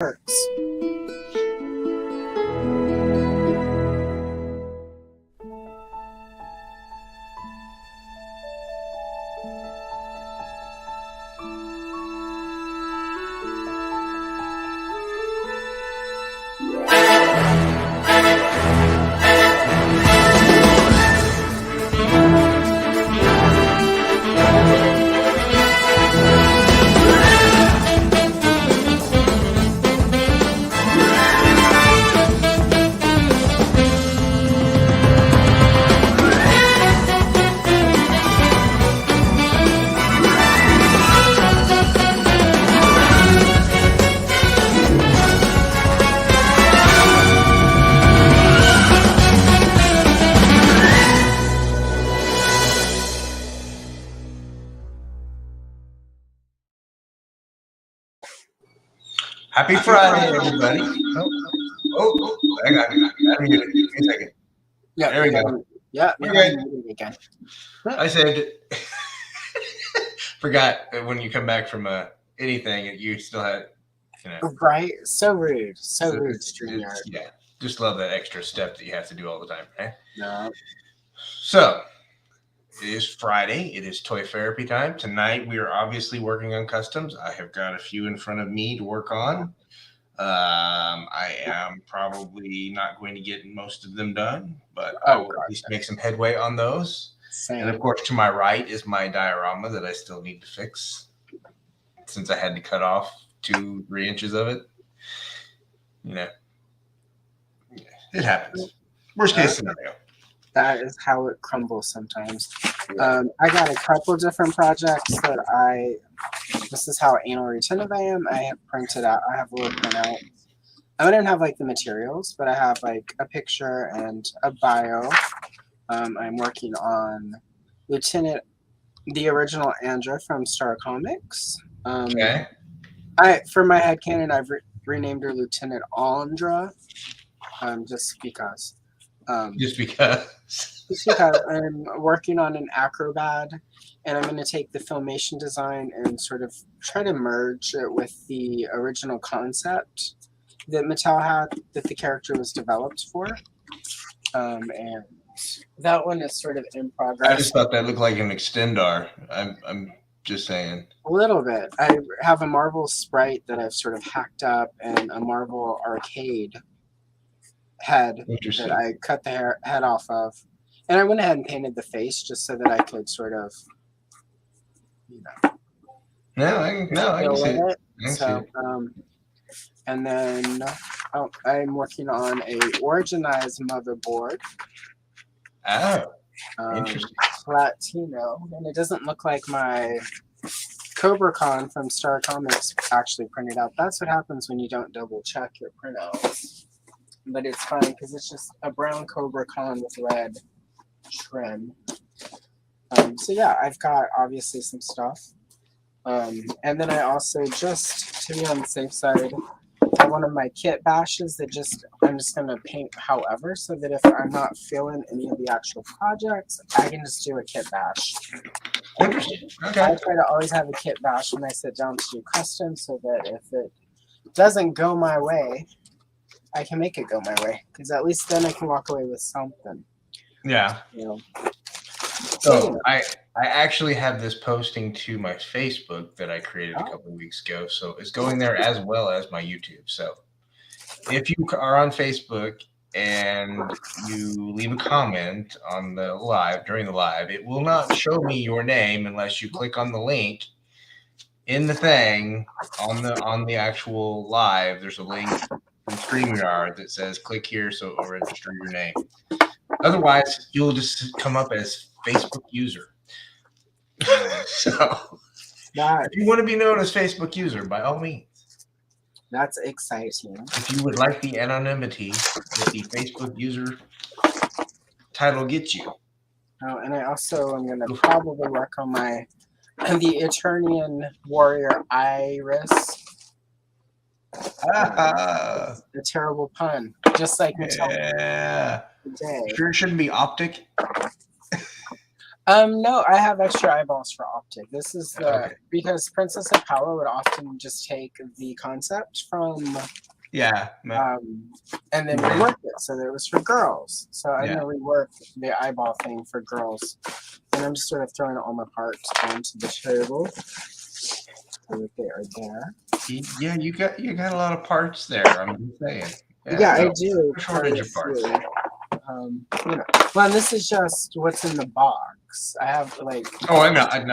works. Happy Friday, everybody. I got it. Wait a second. Yeah, There we go. Yeah, We're good. Again. I saved it. Forgot that when you come back from anything, you still had, Right? So rude. So rude, StreamYard. Yeah, just love that extra step that you have to do all the time, right? No. So, it is Friday. It is ToyPherapy time. Tonight, we are obviously working on customs. I have got a few in front of me to work on. I am probably not going to get most of them done, but I will at least make some headway on those. Same. And of course, to my right is my diorama that I still need to fix since I had to cut off 2-3 inches of it. It happens. Worst case scenario. That is how it crumbles sometimes. I got a couple different projects that this is how anal retentive I am. I have printed out. I have a little printout. I don't have like the materials, but I have like a picture and a bio. I'm working on Lieutenant, the original Andra from Star Comics. Okay. For my headcanon, I've renamed her Lieutenant Andra, just because. Just because I'm working on an acrobat, and I'm going to take the filmation design and sort of try to merge it with the original concept that Mattel had, that the character was developed for. And that one is sort of in progress. I just thought that looked like an extendar. I'm just saying. A little bit. I have a Marvel sprite that I've sort of hacked up, and a Marvel arcade head that I cut the head off of. And I went ahead and painted the face just so that I could sort of, I can see it. And then I'm working on a Originized motherboard. Oh, interesting. Platino, and it doesn't look like my Cobra Con from Star Comics actually printed out. That's what happens when you don't double check your printouts. But it's fine because it's just a brown Cobra Con with red trim. So yeah, I've got obviously some stuff. And then I also, just to be on the safe side, have one of my kit bashes that I'm just going to paint however, so that if I'm not feeling any of the actual projects, I can just do a kit bash. Interesting. Okay. I try to always have a kit bash when I sit down to do custom, so that if it doesn't go my way, I can make it go my way, because at least then I can walk away with something. Yeah. So I actually have this posting to my Facebook that I created a couple of weeks ago. So it's going there as well as my YouTube. So if you are on Facebook and you leave a comment on the live, during the live, it will not show me your name unless you click on the link in the thing on the actual live. There's a link from StreamYard that says click here so it'll register your name. Otherwise, you'll just come up as Facebook user. So if you want to be known as Facebook user, by all means. That's exciting. If you would like the anonymity that the Facebook user title gets you. Oh, and I also am going to probably work on the Eternian Warrior Iris. A terrible pun, just like Mattel. Yeah. Sure, it shouldn't be optic. No, I have extra eyeballs for optic. This is the because Princess of Power would often just take the concept from and then rework it so that it was for girls. So I'm gonna rework the eyeball thing for girls, and I'm just sort of throwing all my parts onto the table so that they are there. Yeah, you got a lot of parts there. I'm just saying. Yeah, I do. Shortage of parts. Well, this is just what's in the box. I have like. Oh, I know. I'm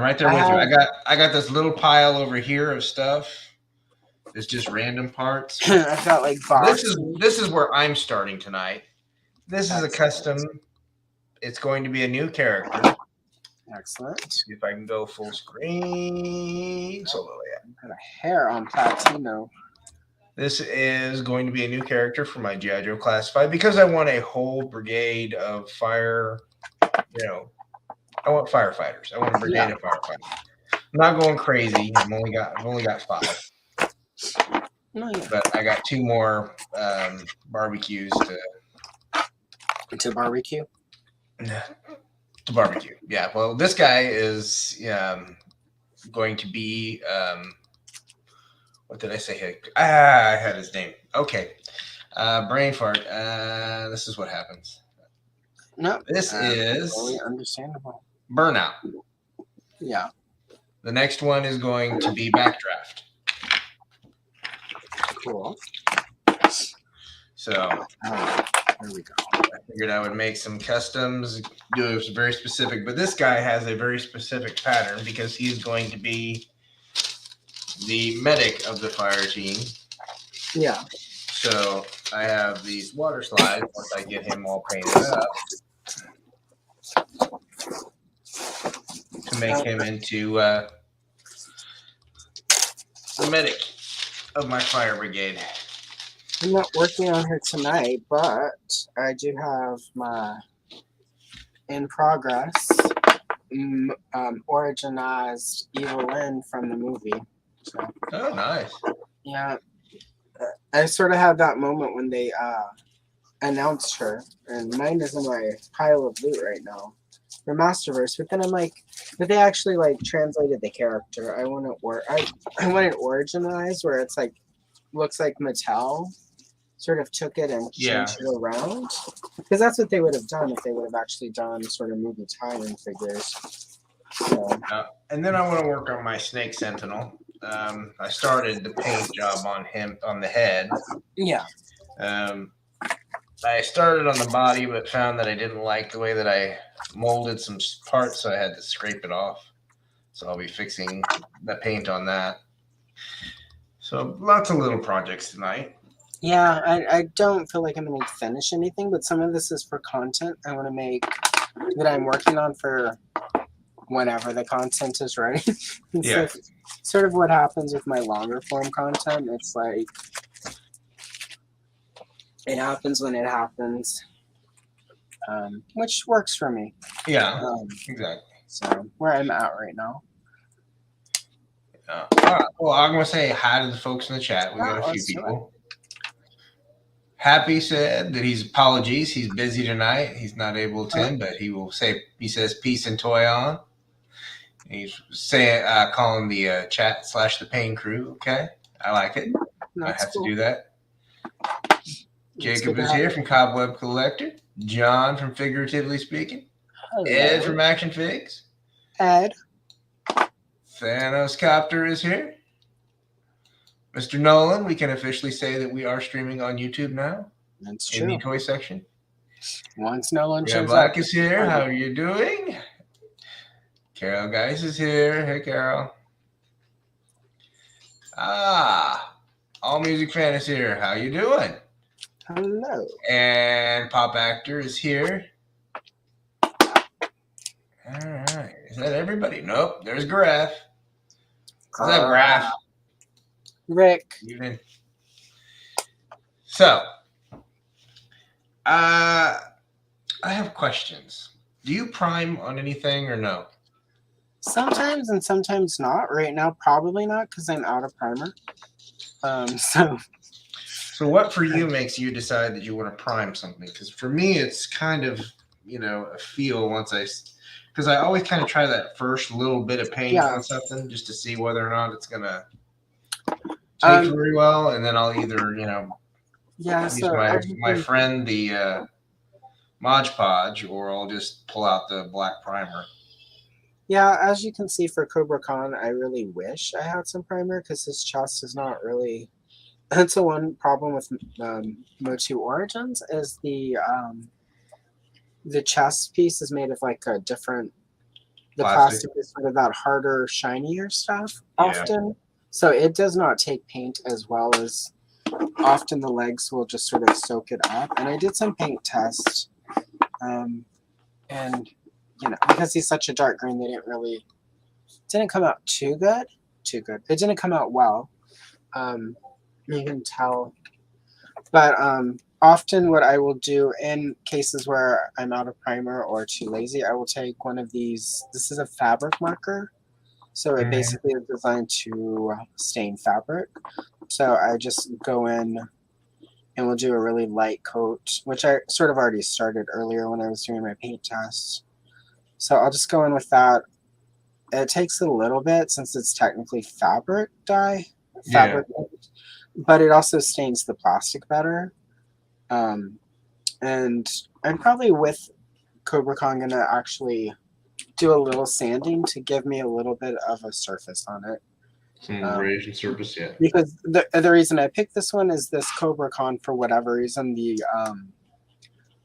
right there with you. I got this little pile over here of stuff. It's just random parts. I've got like boxes. This is where I'm starting tonight. This is a custom. It's going to be a new character. Excellent. Let's see if I can go full screen. So I've got a hair on Platino. This is going to be a new character for my G.I. Joe Classified because I want a whole brigade of I want firefighters. I want a brigade of firefighters. I'm not going crazy. I've only got 5. But I got 2 more barbecues to barbecue. To barbecue. Yeah. Well, this guy is going to be what did I say here? I had his name. Okay. Brain fart. This is what happens. No. This is totally understandable. Burnout. Yeah. The next one is going to be Backdraft. Cool. So there we go. I figured I would make some customs, do it very specific, but this guy has a very specific pattern because he's going to be the medic of the fire team. Yeah. So I have these water slides once I get him all painted up to make him into the medic of my fire brigade. I'm not working on her tonight, but I do have my in progress originized Evelyn from the movie. So, oh, nice. Yeah. I sort of had that moment when they announced her, and mine is in my pile of loot right now for Masterverse. But then I'm like, but they actually like translated the character. I want it originalized where it's like looks like Mattel sort of took it and changed it around, because that's what they would have done if they would have actually done sort of movie tie-in figures. So. And then I want to work on my Snake Sentinel. I started the paint job on him on the head. Yeah. I started on the body, but found that I didn't like the way that I molded some parts, so I had to scrape it off. So I'll be fixing the paint on that. So lots of little projects tonight. Yeah, I don't feel like I'm going to finish anything, but some of this is for content I want to make that I'm working on for whenever the content is ready. Yeah. So sort of what happens with my longer form content. It's like it happens when it happens, which works for me. Yeah, exactly. So where I'm at right now. All right. Well, I'm going to say hi to the folks in the chat. We got a few people. Happy said that he's busy tonight. He's not able to attend, but he says peace and toy on. He's saying, calling the chat / the pain crew. Okay. I like it. That's I have cool. to do that. Jacob is here from Cobweb Collector. John from Figuratively Speaking. Hello. Ed from Action Figs. Ed. Thanos Copter is here. Mr. Nolan, we can officially say that we are streaming on YouTube now. That's true. In the toy section. Once Nolan shows Black up. is here. How are you doing? Carol Geis is here. Hey, Carol. All Music Fan is here. How you doing? Hello. And Pop Actor is here. All right. Is that everybody? Nope. There's Graf. What's up, Graf? Rick. Evening. So, I have questions. Do you prime on anything or no? Sometimes and sometimes not. Right now, probably not because I'm out of primer. So what for you makes you decide that you want to prime something? Because for me, it's kind of a feel once because I always kind of try that first little bit of paint Yeah. on something just to see whether or not it's gonna take Um, very well, and then I'll either yeah, use so my friend the Mod Podge, or I'll just pull out the black primer. yeah, as you can see for Cobra Khan, I really wish I had some primer because his chest is not really. That's the one problem with Motu Origins is the chest piece is made of like a different. The Plastic. plastic is sort of that harder, shinier stuff Yeah. often, so it does not take paint as well as often the legs will just sort of soak it up. And I did some paint tests, and because he's such a dark green, they didn't come out too good. It didn't come out well. You can tell, but often what I will do in cases where I'm out of primer or too lazy, I will take one of these. This is a fabric marker, so it basically is designed to stain fabric. So I just go in and we'll do a really light coat, which I sort of already started earlier when I was doing my paint test. So I'll just go in with that. It takes a little bit since it's technically fabric dye, fabric, but it also stains the plastic better. And I'm probably with Cobra Khan gonna actually do a little sanding to give me a little bit of a surface on it. Some abrasion surface, yeah. Because the reason I picked this one is this Cobra Khan, for whatever reason, the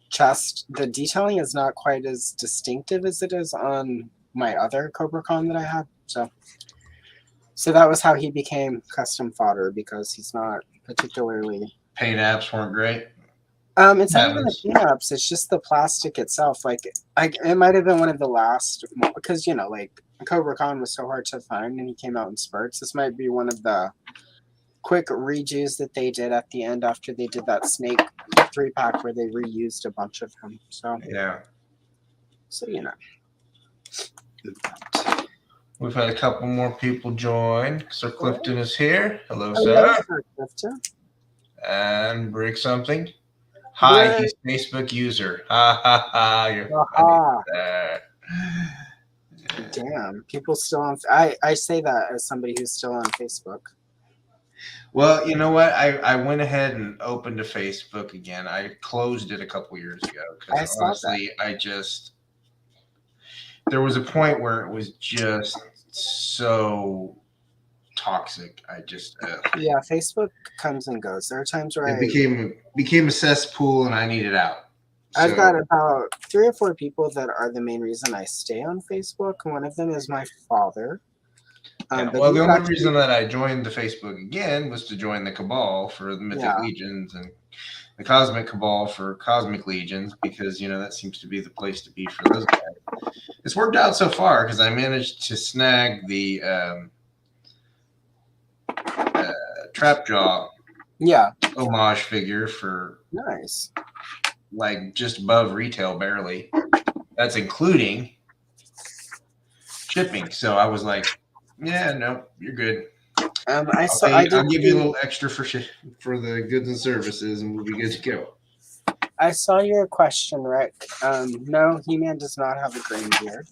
chest, the detailing is not quite as distinctive as it is on my other Cobra Khan that I had. So that was how he became custom fodder, because he's not particularly. Paint apps weren't great. It's not even the paint apps, it's just the plastic itself. Like it might have been one of the last, because like Cobra Khan was so hard to find and he came out in spurts. This might be one of the quick redos that they did at the end after they did that Snake 3-pack where they reused a bunch of them. So yeah. So we've had a couple more people join. Sir Clifton is here. Hello, hello, Sir Clifton. And Break Something. Hi, he's Facebook user. Ha ha ha. You're funny. Damn, people still on. I say that as somebody who's still on Facebook. Well, you know what? I went ahead and opened a Facebook again. I closed it a couple years ago because honestly, there was a point where it was just so toxic. Yeah, Facebook comes and goes. There are times where it became a cesspool and I needed out. I've got about 3 or 4 people that are the main reason I stay on Facebook. One of them is my father. Well, the only reason that I joined the Facebook again was to join the Cabal for the Mythic Legions and the Cosmic Cabal for Cosmic Legions, because that seems to be the place to be for those guys. It's worked out so far because I managed to snag the Trapjaw homage figure for nice, like just above retail barely. That's including shipping. So I was like, yeah, no, you're good. I'll give you a little extra for the goods and services, and we'll be good to go. I saw your question, Rick. No, He-Man does not have a green beard.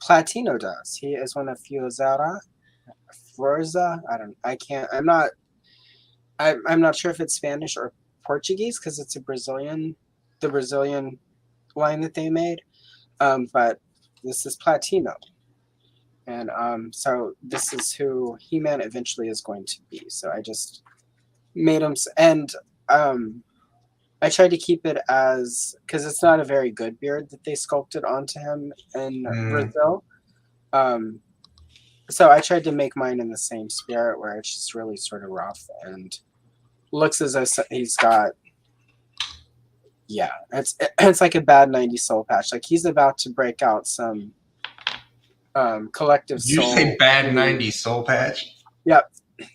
Platino does. He is one of Forza. I'm not sure if it's Spanish or Portuguese because it's the Brazilian line that they made. But this is Platino. And so this is who He-Man eventually is going to be. So I just made him, and I tried to keep it because it's not a very good beard that they sculpted onto him in Brazil. So I tried to make mine in the same spirit where it's just really sort of rough and looks as though he's got, it's like a bad 90s soul patch. Like he's about to break out some collective soul. Did you say bad 90s soul patch? Yep.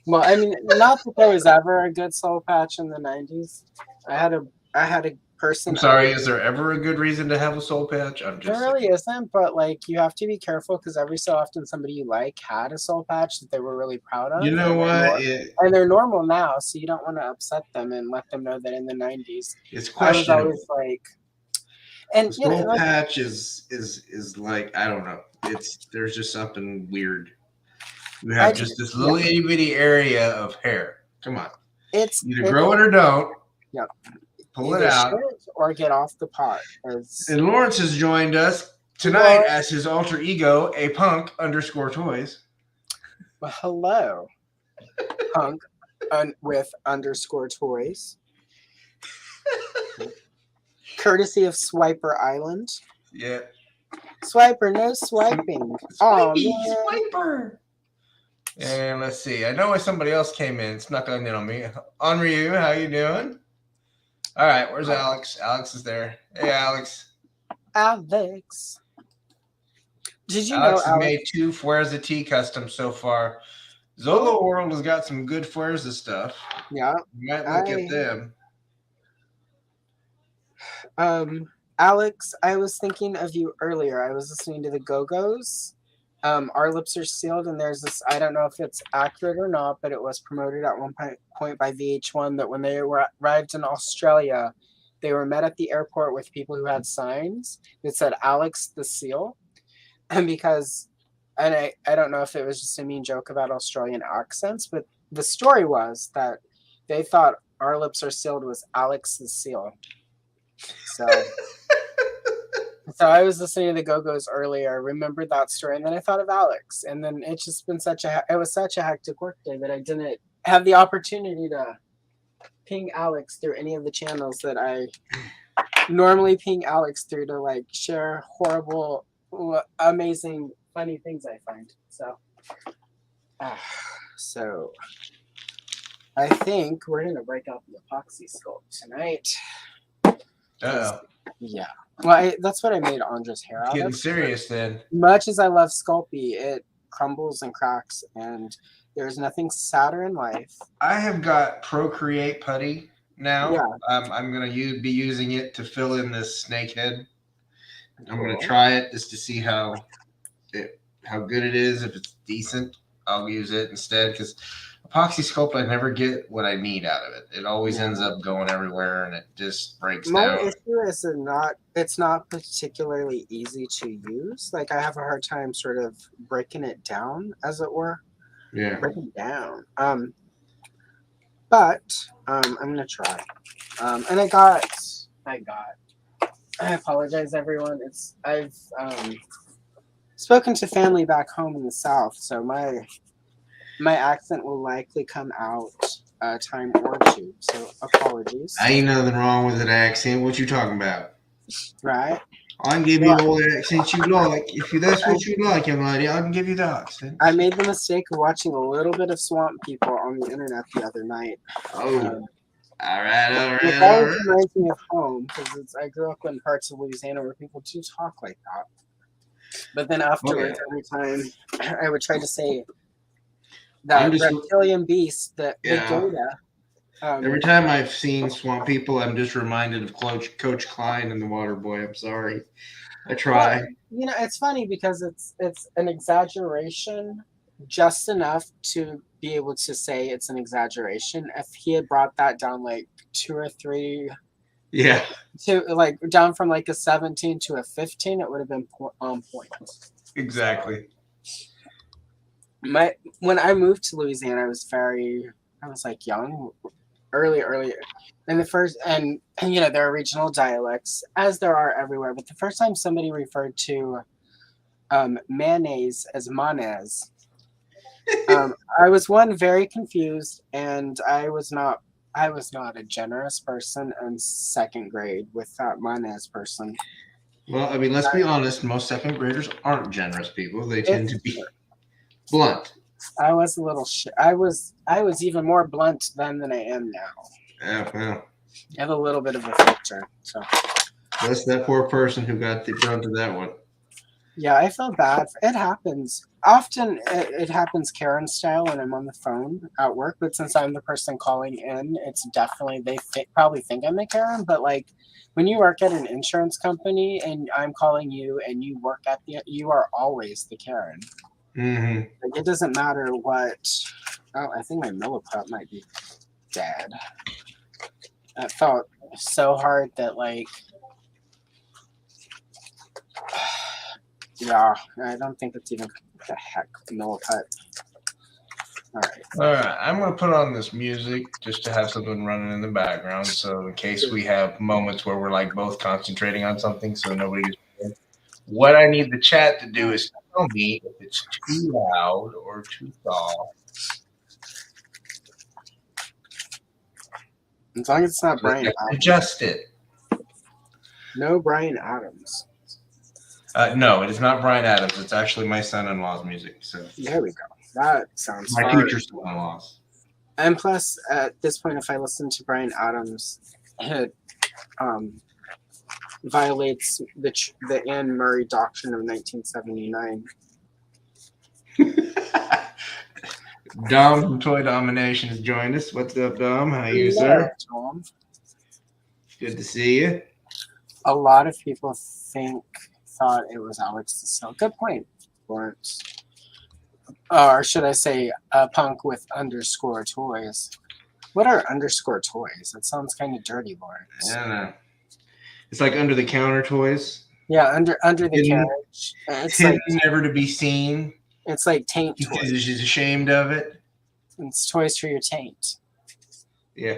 Well, I mean, not that there was ever a good soul patch in the 90s. I had a person. I'm sorry, is there ever a good reason to have a soul patch? There really isn't, but like you have to be careful because every so often somebody you like had a soul patch that they were really proud of. You know what? And they're normal now, so you don't want to upset them and let them know that in the 90s. It's questionable. I was always like, And The you know, soul like, patch is like, I don't know. There's just something weird. You I have just just this yeah, little itty bitty area of hair. Come on, either it's grow it or don't. yeah, Pull it either share out. it or get off the pot. As And Lawrence has joined us tonight Laura, as his alter ego, a punk _ toys. well, hello, punk, with underscore toys, courtesy of Swiper Island. Yeah. Swiper, no swiping. Oh Swipey, man. swiper. And let's see. I know somebody else came in, snuck in on me. Ryu, how you doing? All right, where's Alex? Alex is there. Hey, Alex. Alex. Did you know, Alex has made 2 Fuerza Tea customs so far. Zolo World has got some good Fuerza stuff. Yeah. You might look at them. Alex, I was thinking of you earlier. I was listening to the Go-Go's. Our Lips Are Sealed, and there's this, I don't know if it's accurate or not, but it was promoted at one point by VH1 that when they arrived in Australia, they were met at the airport with people who had signs that said Alex the Seal. And because, and I don't know if it was just a mean joke about Australian accents, but the story was that they thought Our Lips Are Sealed was Alex the Seal. So I was listening to the Go-Go's earlier. I remembered that story, and then I thought of Alex. And then it's just been it was such a hectic work day that I didn't have the opportunity to ping Alex through any of the channels that I normally ping Alex through to like share horrible, amazing, funny things I find. So I think we're gonna break out the epoxy sculpt tonight. Uh-oh. Yeah. Well, that's what I made Andra's hair out Getting of. serious then. Much as I love Sculpey, it crumbles and cracks, and there's nothing sadder in life. I have got Procreate putty now. Yeah. I'm going to be using it to fill in this snake head. I'm going Cool. to try it just to see how good it is. If it's decent, I'll use it instead, because epoxy sculpt, I never get what I need out of it. It always ends up going everywhere, and it just breaks My down. issue is it's not particularly easy to use. Like, I have a hard time sort of breaking it down, as it were. Yeah. Breaking it down. But I'm gonna try. And I apologize, everyone. I've spoken to family back home in the South, so my accent will likely come out a time or two. So apologies. Ain't nothing wrong with an accent. What you talking about? Right? I can give you all the accents you like. If that's what you like, young lady, I can give you the accent. I made the mistake of watching a little bit of Swamp People on the internet the other night. Oh. All right. It always reminds me of home, because I grew up in parts of Louisiana where people do talk like that. But then afterwards, every time I would try to say that reptilian beast, that Pagoda. Every time I've seen Swamp People, I'm just reminded of Coach Klein and the Water Boy. I'm sorry. I try. Well, it's funny because it's an exaggeration just enough to be able to say it's an exaggeration. If he had brought that down like 2 or 3, to like down from like a 17 to a 15, it would have been on point. Exactly. When I moved to Louisiana, I was like young, early, and the first, and there are regional dialects, as there are everywhere. But the first time somebody referred to mayonnaise as mayonnaise, I was very confused, and I was not a generous person in 2nd grade with that mayonnaise person. Well, I mean, let's be honest. Most 2nd graders aren't generous people. They tend to be blunt. I was a little I was even more blunt then than I am now. Yeah, well. I have a little bit of a filter. So that's that poor person who got the brunt of that one. Yeah, I feel bad. It happens. Often it happens Karen style when I'm on the phone at work, but since I'm the person calling in, it's definitely, they probably think I'm a Karen, but like when you work at an insurance company and I'm calling you and you work at you are always the Karen. Mm-hmm. Like, it doesn't matter what. Oh, I think my milliput might be dead. That felt so hard that like Yeah, I don't think it's even the heck milliput. All right. All right, I'm gonna put on this music just to have something running in the background, so in case we have moments where we're like both concentrating on something, so nobody gets bored. What I need the chat to do is tell me if it's too loud or too soft. As long as it's not Brian Adams. Adjust it. No Brian Adams. No, it is not Brian Adams. It's actually my son-in-law's music. So there we go. That sounds my fun. future son-in-law's. And plus, at this point, if I listen to Brian Adams, it violates the Anne Murray Doctrine of 1979. Dom from Toy Domination has joined us. What's up, Dom? How are you, sir? Tom. Good to see you. A lot of people thought it was Alex the Snow. Good point, Lawrence. Or should I say, punk with underscore toys. What are underscore toys? That sounds kind of dirty, Lawrence. I don't know. It's like under the counter toys. Yeah, under the carriage. It's hidden, like never to be seen. It's like taint toys. Because she's ashamed of it. It's toys for your taint. Yeah.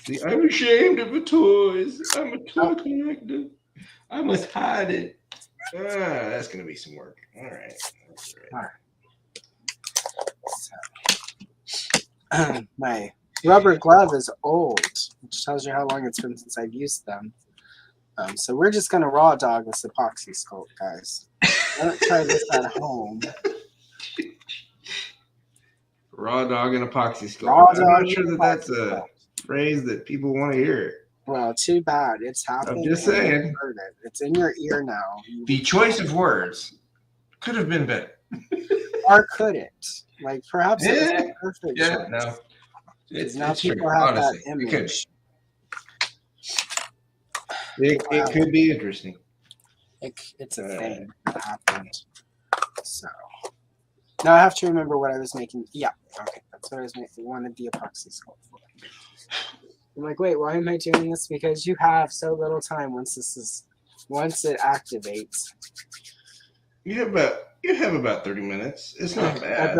See, I'm ashamed of the toys. I'm a toy collector. I must hide it. That's going to be some work. All right. That's right. All right. So, my rubber glove is old, which tells you how long it's been since I've used them. So we're just going to raw dog this epoxy sculpt, guys. Don't try this at home. Raw dog and epoxy sculpt. Raw I'm not sure that that's a phrase that people want to hear. Well, too bad. It's happening. I'm just saying. It's in your ear now. The choice of words could have been better. Or could it? Like, perhaps it was a perfect choice. No. Now people have that image. It could be interesting. It's a thing that happened. So now I have to remember what I was making. Yeah, okay, that's what I was making. Wanted the epoxy sculpt for. I'm like, wait, why am I doing this? Because you have so little time once it activates. You have about 30 minutes. It's not bad.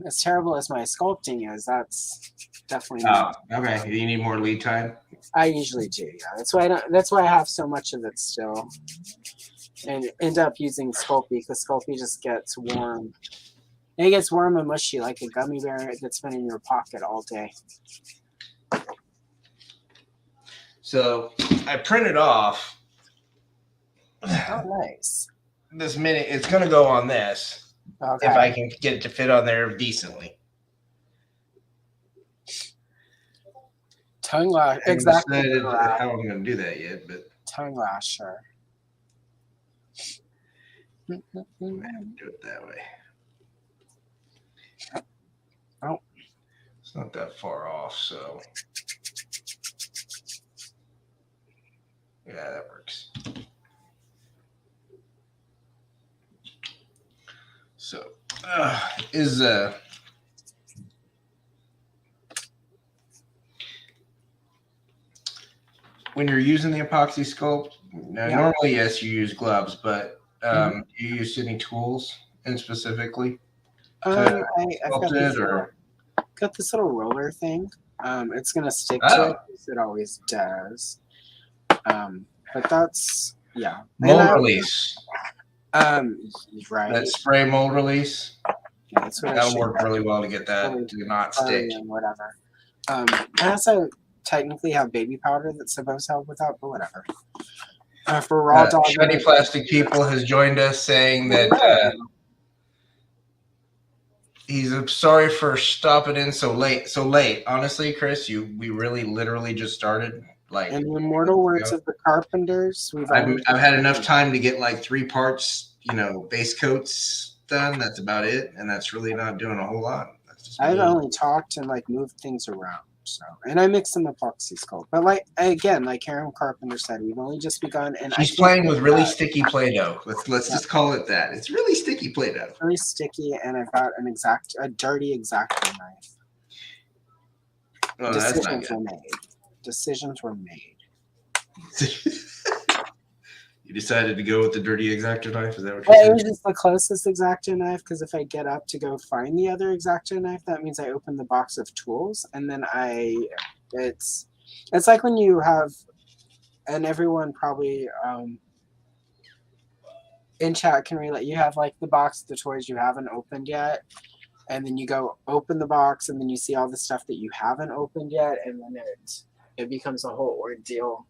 As terrible as my sculpting is, that's definitely not. Okay. Do you need more lead time? I usually do, yeah. That's why I have so much of it still. And end up using Sculpey, because Sculpey just gets warm. And it gets warm and mushy like a gummy bear that's been in your pocket all day. So I printed off. Oh, nice. This minute, it's going to go on this. Okay. If I can get it to fit on there decently. Tongue lash. Exactly. I haven't decided how I'm going to do that yet, but. Tongue lasher. I have to do it that way. Oh. It's not that far off, so. Yeah, that works. So, when you're using the epoxy sculpt, normally, yes, you use gloves, but do you use any tools specifically? I've got this little roller thing. It's going to stick to it, as it always does. But that's, yeah. Mold release. Right. That spray mold release. Yeah, that's what that'll work really well to get that to not stick. And whatever. I also technically have baby powder that's supposed to help with that, but whatever. For raw dog. Shiny Plastic People has joined us saying that he's sorry for stopping in so late. Honestly, Chris, we really literally just started. Like in the immortal words of the Carpenters, I've had enough time to get like 3 parts, base coats done. That's about it, and that's really not doing a whole lot. I've only talked and like moved things around. So, and I mixed some epoxy sculpt, but like Karen Carpenter said, we've only just begun. And she's playing with really sticky Play-Doh. Let's just call it that. It's really sticky Play-Doh. Really sticky, and I've got a dirty X-Acto knife. Oh, Decisions were made. You decided to go with the dirty X-Acto knife? Is that what you're Well, it saying? was just the closest X-Acto knife because if I get up to go find the other X-Acto knife, that means I open the box of tools and then it's like when you have, and everyone probably in chat can relate, you have like the box of the toys you haven't opened yet, and then you go open the box and then you see all the stuff that you haven't opened yet, and then it becomes a whole ordeal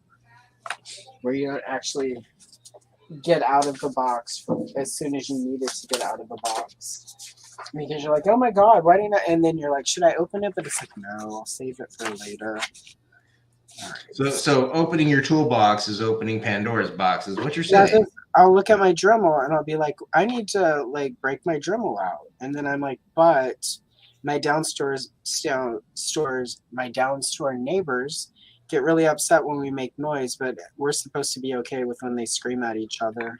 where you don't actually get out of the box as soon as you needed to get out of the box. Because you're like, oh my god, why didn't I? And then you're like, should I open it? But it's like, no, I'll save it for later. Right. So opening your toolbox is opening Pandora's box, is what you're saying. I'll look at my Dremel and I'll be like, I need to like break my Dremel out. And then I'm like, but my downstore neighbors get really upset when we make noise, but we're supposed to be okay with when they scream at each other.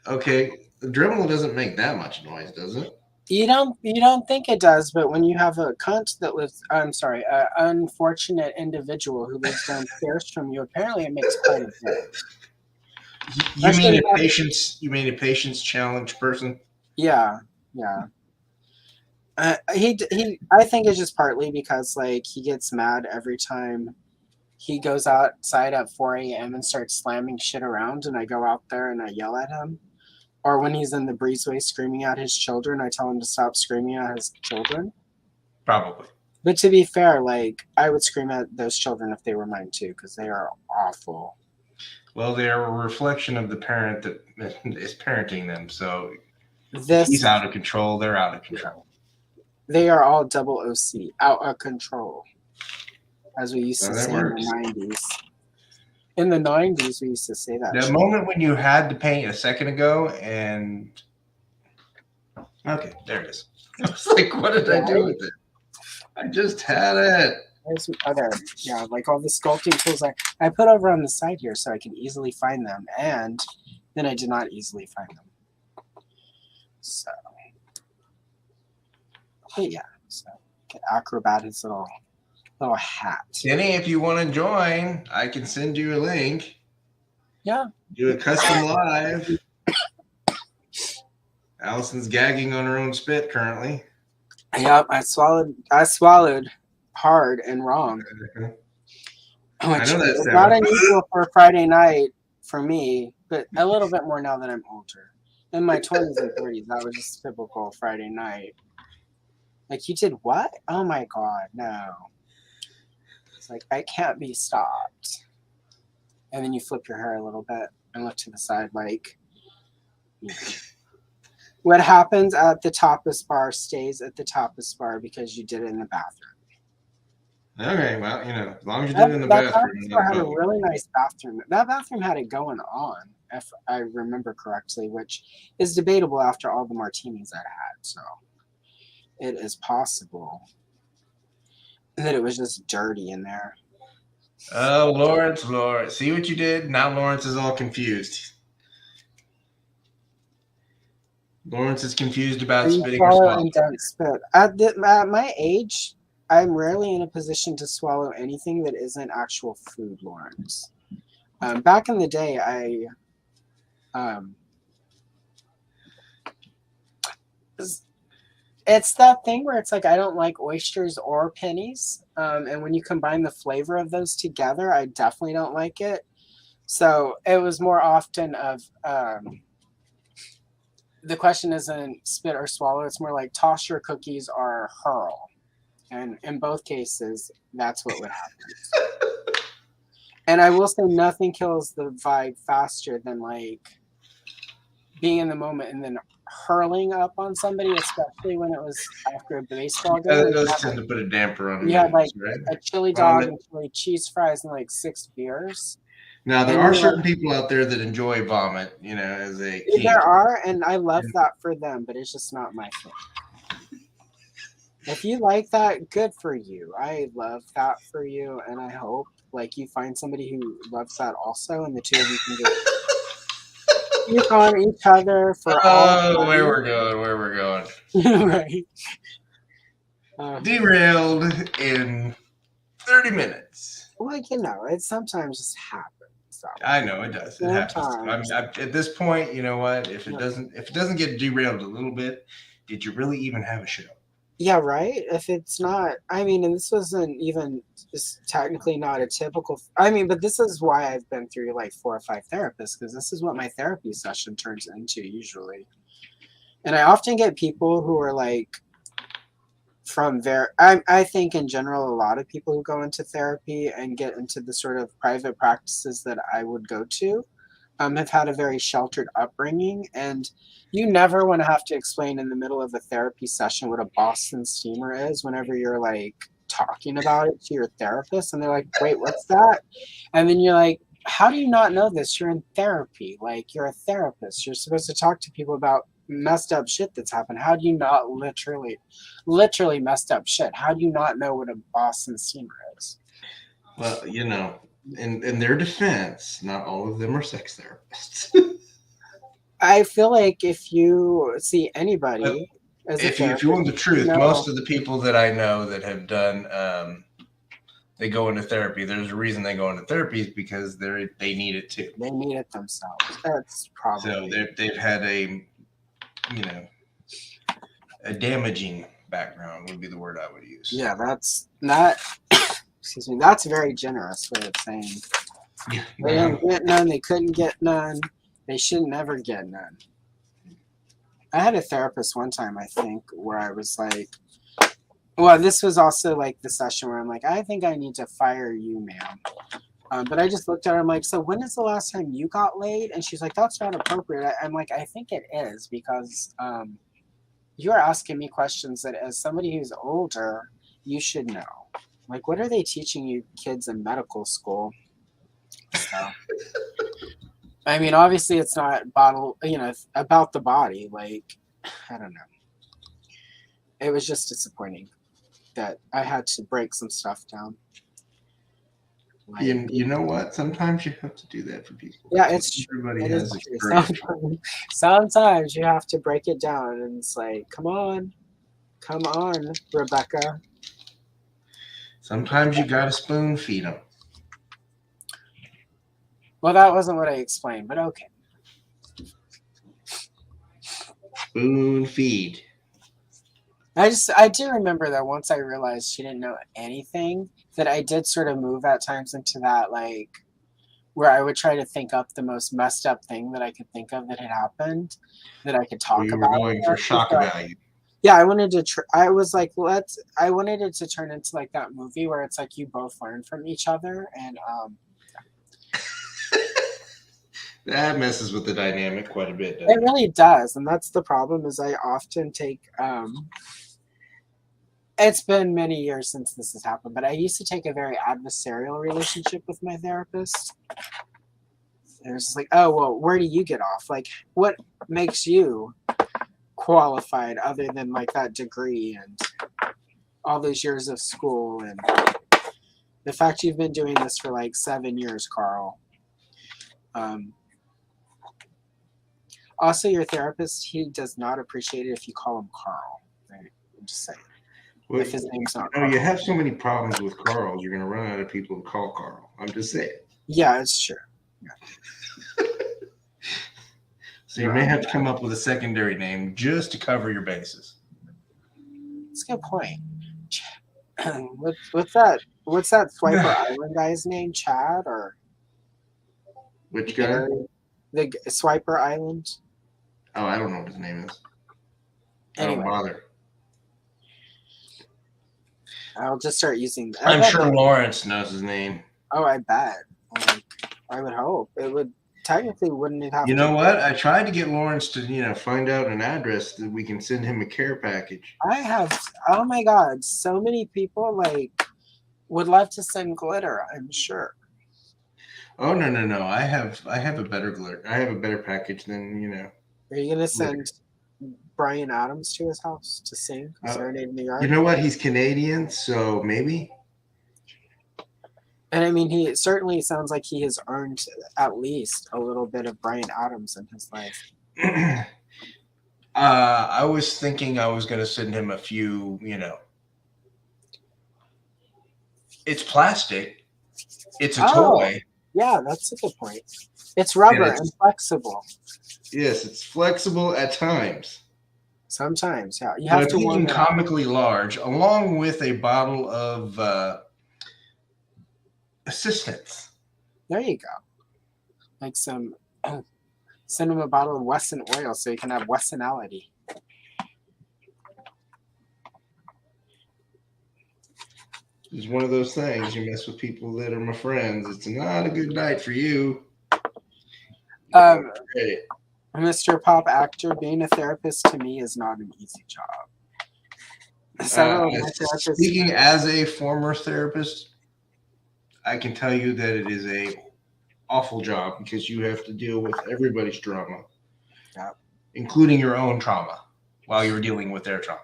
Okay, the Dremel doesn't make that much noise, does it? You don't think it does, but when you have a cunt that lives, I'm sorry, an unfortunate individual who lives downstairs from you, apparently it makes quite a bit. You mean a patience challenged person? Yeah. I think it's just partly because like he gets mad every time he goes outside at 4 a.m. and starts slamming shit around, and I go out there and I yell at him. Or when he's in the breezeway screaming at his children, I tell him to stop screaming at his children. Probably. But to be fair, like I would scream at those children if they were mine too, because they are awful. Well, they are a reflection of the parent that is parenting them. So he's out of control. They're out of control. They are all double OC, out of control, as we used to say in the 90s. In the 90s, we used to say that. The moment when you had the paint a second ago, and okay, there it is. I was like, what did I do with it? I just had it. There's other, like all the sculpting tools I put over on the side here so I can easily find them, and then I did not easily find them. So, but yeah, so get Acrobat his little hat. Kenny, if you want to join, I can send you a link. Yeah. Do a custom live. Allison's gagging on her own spit currently. Yep, I swallowed hard and wrong. I know that's not unusual for a Friday night for me, but a little bit more now that I'm older. In my 20s and 30s, that was just typical Friday night. Like, you did what? Oh my god, no. It's like, I can't be stopped. And then you flip your hair a little bit and look to the side like, what happens at the tapas bar stays at the tapas bar because you did it in the bathroom. Okay, well, as long as you did it in the bathroom. That had a really nice bathroom. That bathroom had it going on, if I remember correctly, which is debatable after all the martinis I had. So it is possible that it was just dirty in there. Oh, Lawrence. See what you did? Now Lawrence is all confused. Lawrence is confused about spitting or swallowing. And don't spit. At my age, I'm rarely in a position to swallow anything that isn't actual food, Lawrence. Back in the day, it's that thing where it's like I don't like oysters or pennies, and when you combine the flavor of those together, I definitely don't like it. So it was more often of the question isn't spit or swallow. It's more like toss your cookies or hurl. And in both cases, that's what would happen. And I will say nothing kills the vibe faster than like being in the moment and then hurling up on somebody, especially when it was after a baseball game. It does tend to put a damper on. You had like a chili dog and chili cheese fries and like 6 beers. Now there are certain people out there that enjoy vomit, as a kink. There are, and I love that for them, but it's just not my thing. If you like that, good for you. I love that for you, and I hope like you find somebody who loves that also, and the two of you can just puke on each other for all. Oh, where we're going. Right. Derailed in 30 minutes. Well, it sometimes just happens. So I know it does. It happens. I mean, at this point, you know what? If it doesn't get derailed a little bit, did you really even have a show? Yeah, right. If it's not, I mean, and this wasn't even just technically not a typical. I mean, but this is why I've been through like 4 or 5 therapists because this is what my therapy session turns into usually. And I often get people who are like from there. I think in general, a lot of people who go into therapy and get into the sort of private practices that I would go to have had a very sheltered upbringing, and you never want to have to explain in the middle of a therapy session what a Boston steamer is whenever you're like talking about it to your therapist and they're like, wait, what's that? And then you're like, how do you not know this? You're in therapy. Like, you're a therapist. You're supposed to talk to people about messed up shit that's happened. How do you not literally messed up shit? How do you not know what a Boston steamer is? Well, you know, in their defense, not all of them are sex therapists. I feel like if you see anybody as a if therapist, you want the truth, know, most of the people that I know that have done they go into therapy. There's a reason they go into therapy is because they need it too. They need it themselves. That's probably so they've had a damaging background would be the word I would use. Yeah, that's not. Excuse me. That's a very generous way of saying. Yeah, They didn't get none. They couldn't get none. They should never get none. I had a therapist one time, I think, where I was like, well, this was also like the session where I'm like, I think I need to fire you, ma'am. But I just looked at her, I'm like, so when is the last time you got laid? And she's like, that's not appropriate. I'm like, I think it is because you're asking me questions that as somebody who's older, you should know. Like, what are they teaching you kids in medical school? So, I mean, obviously it's not about the body. Like, I don't know. It was just disappointing that I had to break some stuff down. Like, you know what? Sometimes you have to do that for people. Yeah, it's true. Everybody has experience. Sometimes you have to break it down and it's like, come on, Rebecca. Sometimes you got to spoon feed them. Well, that wasn't what I explained, but okay. Spoon feed. I do remember that once I realized she didn't know anything, that I did sort of move at times into that, like, where I would try to think up the most messed up thing that I could think of that had happened, that I could talk about. You were going for shock value. Yeah, I wanted to. I was like, I wanted it to turn into like that movie where it's like you both learn from each other, and that messes with the dynamic quite a bit. It really does, and that's the problem. Is I often take. It's been many years since this has happened, but I used to take a very adversarial relationship with my therapist. It was just like, oh well, where do you get off? Like, what makes you qualified other than like that degree and all those years of school and the fact you've been doing this for like 7 years, Carl. Also, your therapist, he does not appreciate it if you call him Carl. Right? I'm just saying. Well, if his name's not Carl. You have so many problems with Carl, you're going to run out of people to call Carl. I'm just saying. Yeah, it's true. Yeah. So you may have to come up with a secondary name just to cover your bases. That's a good point. What's that Swiper Island guy's name? Chad or which guy? The Swiper Island. Oh, I don't know what his name is. Anyway. Don't bother. I'll just start using. I'm sure Lawrence knows his name. Oh, I bet. Like, I would hope it would. Technically, wouldn't it have? You know what? I tried to get Lawrence to, find out an address that we can send him a care package. I have. Oh my God! So many people would love to send glitter. I'm sure. Oh no! I have a better glitter. I have a better package than Are you gonna send Brian Adams to his house to sing Serenade in the Yard? You know what? He's Canadian, so maybe. And I mean, he certainly sounds like he has earned at least a little bit of Brian Adams in his life. I was thinking I was going to send him a few, It's plastic. It's a toy. Yeah, that's a good point. It's rubber and flexible. Yes, it's flexible at times. Sometimes, yeah. You But have I'm to eating warm it up. comically large, along with a bottle of assistance. There you go. Like some send him a bottle of Wesson oil so you can have Wessonality. It's one of those things. You mess with people that are my friends. It's not a good night for you. Mr. Pop Actor, being a therapist to me is not an easy job. Several of my therapists. Speaking as a former therapist, I can tell you that it is a awful job because you have to deal with everybody's drama, including your own trauma, while you're dealing with their trauma.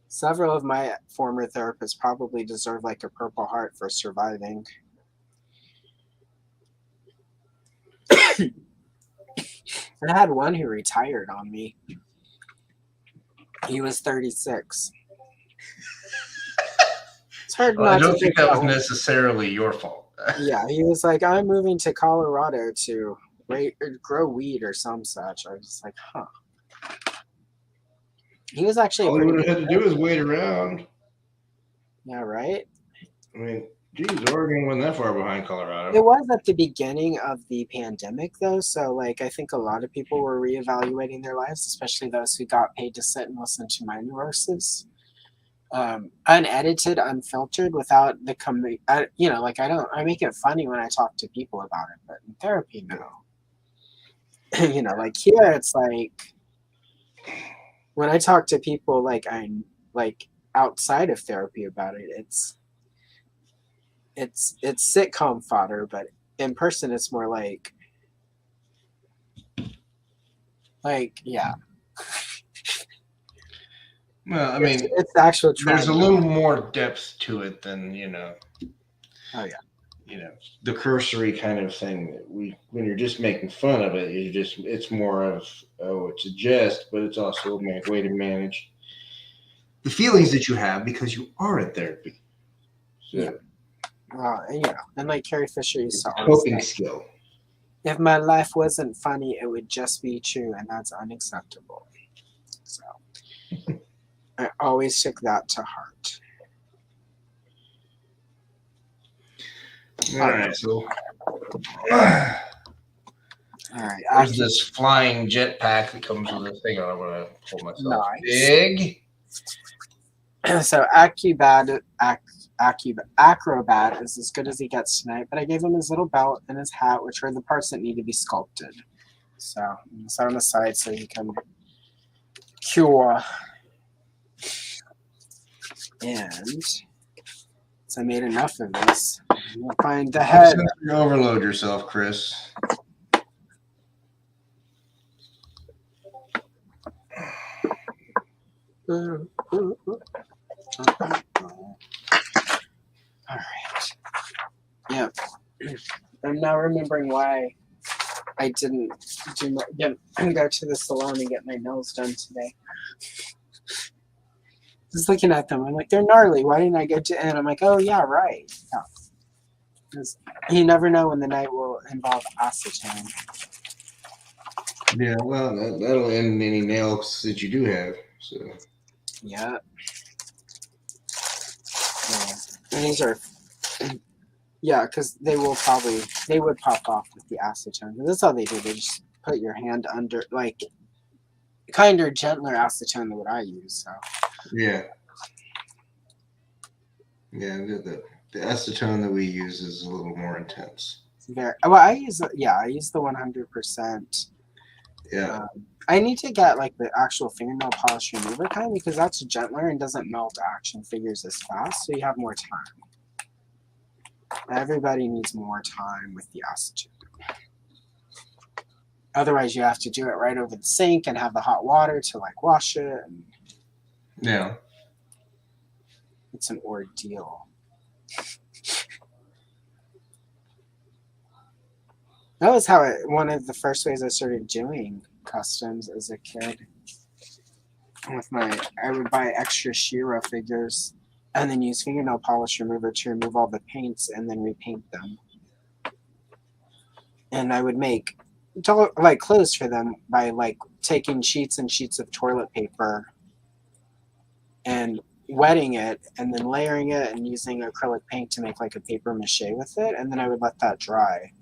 Several of my former therapists probably deserve like a Purple Heart for surviving. I had one who retired on me. He was 36. It's hard Well, not I don't to think take that was one. necessarily your fault. Yeah, he was like, I'm moving to Colorado to grow weed or some such. I was just like, huh. He was actually All a he pretty would have good had to do is wait around. Yeah, right? I mean, geez, Oregon wasn't that far behind Colorado. It was at the beginning of the pandemic, though. So, like, I think a lot of people were reevaluating their lives, especially those who got paid to sit and listen to my neuroses. Unedited, unfiltered, without the I make it funny when I talk to people about it, but in therapy, no. Like here, it's like when I talk to people, like I'm like outside of therapy about it, it's sitcom fodder, but in person, it's more yeah. Well, I mean, It's the actual there's a trauma. little more depth to it than Oh yeah. The cursory kind of thing that when you're just making fun of it, it's more of, oh, it's a jest, but it's also a way to manage the feelings that you have because you are in therapy. So, yeah. And like Carrie Fisher used to always coping say, skill. if my life wasn't funny, it would just be true, and that's unacceptable. So I always took that to heart. All right, so All right. there's this flying jetpack that comes with a thing. I'm gonna pull myself big. So Acrobat is as good as he gets tonight, but I gave him his little belt and his hat, which are the parts that need to be sculpted. So it's on the side so he can cure. And so I made enough of this. We'll find the head. You overload yourself, Chris. All right. Yeah. I'm now remembering why I didn't go to the salon and get my nails done today. Just looking at them, I'm like, they're gnarly. Why didn't I go to? And I'm like, oh yeah, right. Yeah. You never know when the night will involve acetone. Yeah, well, that'll end any nails that you do have. So. Yeah. These are. Yeah, because they would pop off with the acetone. That's how they do. They just put your hand under, like, kinder, gentler acetone than what I use. So. Yeah. Yeah, the acetone that we use is a little more intense. I use the 100%. Yeah. I need to get like the actual fingernail polish remover kind because that's gentler and doesn't melt action figures as fast, so you have more time. Everybody needs more time with the acetone. Otherwise, you have to do it right over the sink and have the hot water to like wash it. And yeah. It's an ordeal. That was one of the first ways I started doing customs as a kid. I would buy extra Shira figures and then use fingernail polish remover to remove all the paints and then repaint them. and I would make like clothes for them by like taking sheets and sheets of toilet paper and wetting it and then layering it and using acrylic paint to make like a paper mache with it, and then I would let that dry.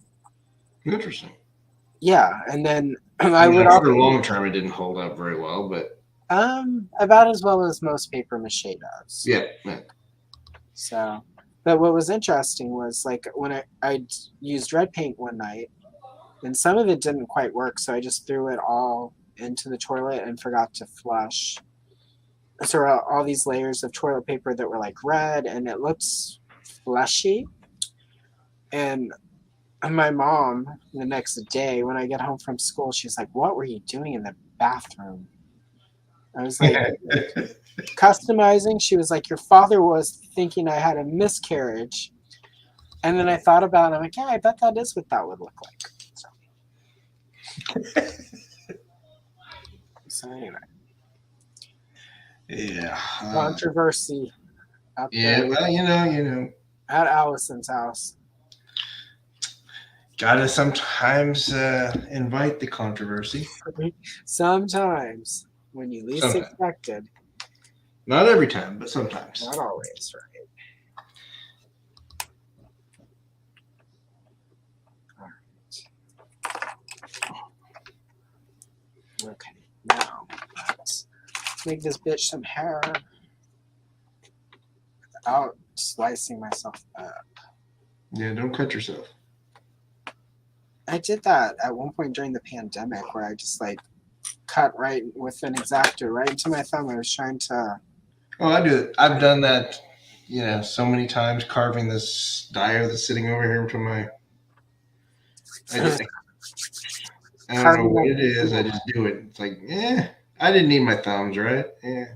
Interesting. Yeah, and then I would mean, for long term, it didn't hold up very well, but about as well as most paper mache does. yeah. So, but what was interesting was like when I used red paint one night, and some of it didn't quite work, so I just threw it all into the toilet and forgot to flush. So all these layers of toilet paper that were like red, and it looks fleshy. And my mom, the next day when I get home from school, she's like, "What were you doing in the bathroom?" I was like, customizing. She was like, "Your father was thinking I had a miscarriage." And then I thought about it. I'm like, "Yeah, I bet that is what that would look like." So anyway. Yeah. Controversy out there. Well, you know. At Allison's house. Gotta sometimes invite the controversy. Sometimes, when you least expected. Not every time, but sometimes. Not always, right? All right. Okay, now let's make this bitch some hair without slicing myself up. Yeah, don't cut yourself. I did that at one point during the pandemic where I just like cut right with an X-Acto right into my thumb. I was trying to. Oh, I do it. I've done that, so many times, carving this dyer that's sitting over here to my. I don't know what it is. I just do it. It's like, I didn't need my thumbs, right? Yeah.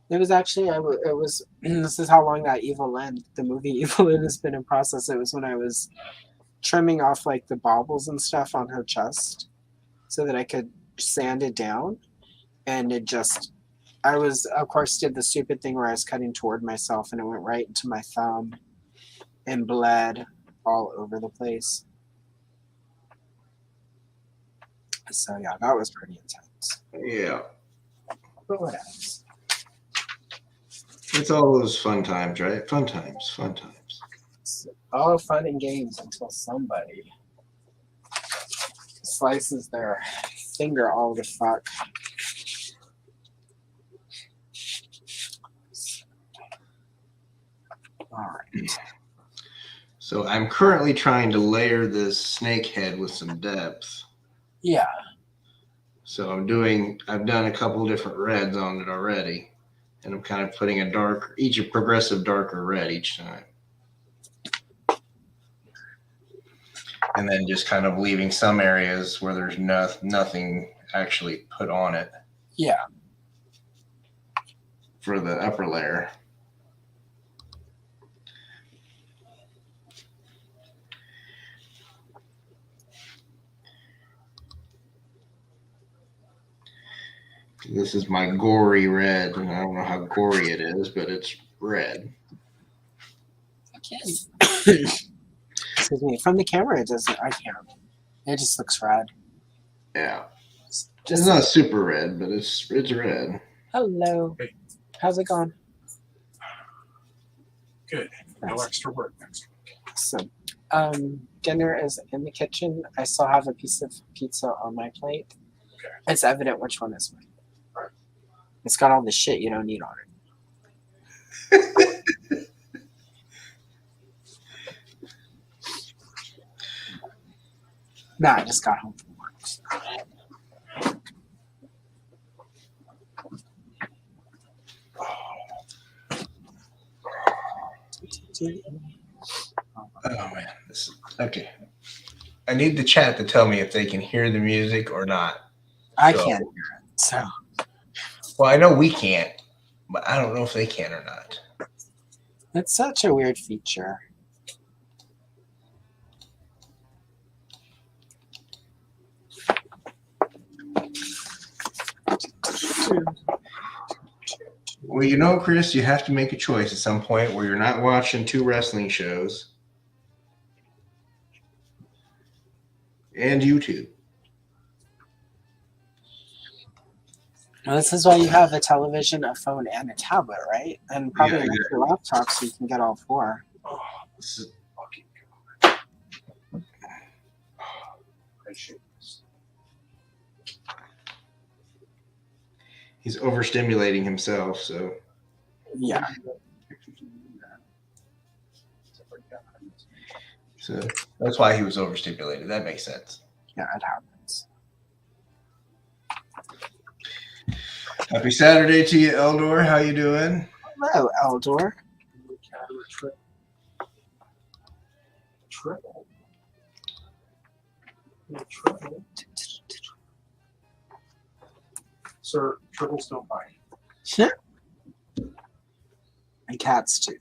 It was actually, it was, this is how long that Evelyn, the movie Evelyn has been in process. It was when I was trimming off like the baubles and stuff on her chest so that I could sand it down. And it just, I was, of course, did the stupid thing where I was cutting toward myself and it went right into my thumb and bled all over the place. So yeah, that was pretty intense. Yeah. But what else? It's all those fun times, right? Fun times. It's all fun and games until somebody slices their finger all the fuck. All right. So I'm currently trying to layer this snake head with some depth. Yeah. So I've done a couple different reds on it already. And I'm kind of putting each a progressive darker red each time. And then just kind of leaving some areas where there's nothing actually put on it. Yeah. For the upper layer. This is my gory red, and I don't know how gory it is, but it's red. Excuse me. From the camera, it doesn't. I can't. It just looks red. Yeah. It's not super red, but it's red. Hello. Hey. How's it going? Good. No extra work next week. So, dinner is in the kitchen. I still have a piece of pizza on my plate. Okay. It's evident which one is mine. It's got all the shit you don't need on it. Nah, I just got home from work. Oh man, this is okay. I need the chat to tell me if they can hear the music or not. I can't hear it. So. Well, I know we can't, but I don't know if they can or not. It's such a weird feature. Well, Chris, you have to make a choice at some point where you're not watching two wrestling shows and YouTube. Well, this is why you have a television, a phone, and a tablet, right? And probably Yeah, an extra laptop so you can get all four. Oh, this is fucking good. I shake this. He's overstimulating himself, so Yeah. that's why he was overstimulated. That makes sense. Yeah, it happens. Happy Saturday to you, Eldor. How you doing? Hello, Eldor. Triple. Sir, triples don't bite. My cats too.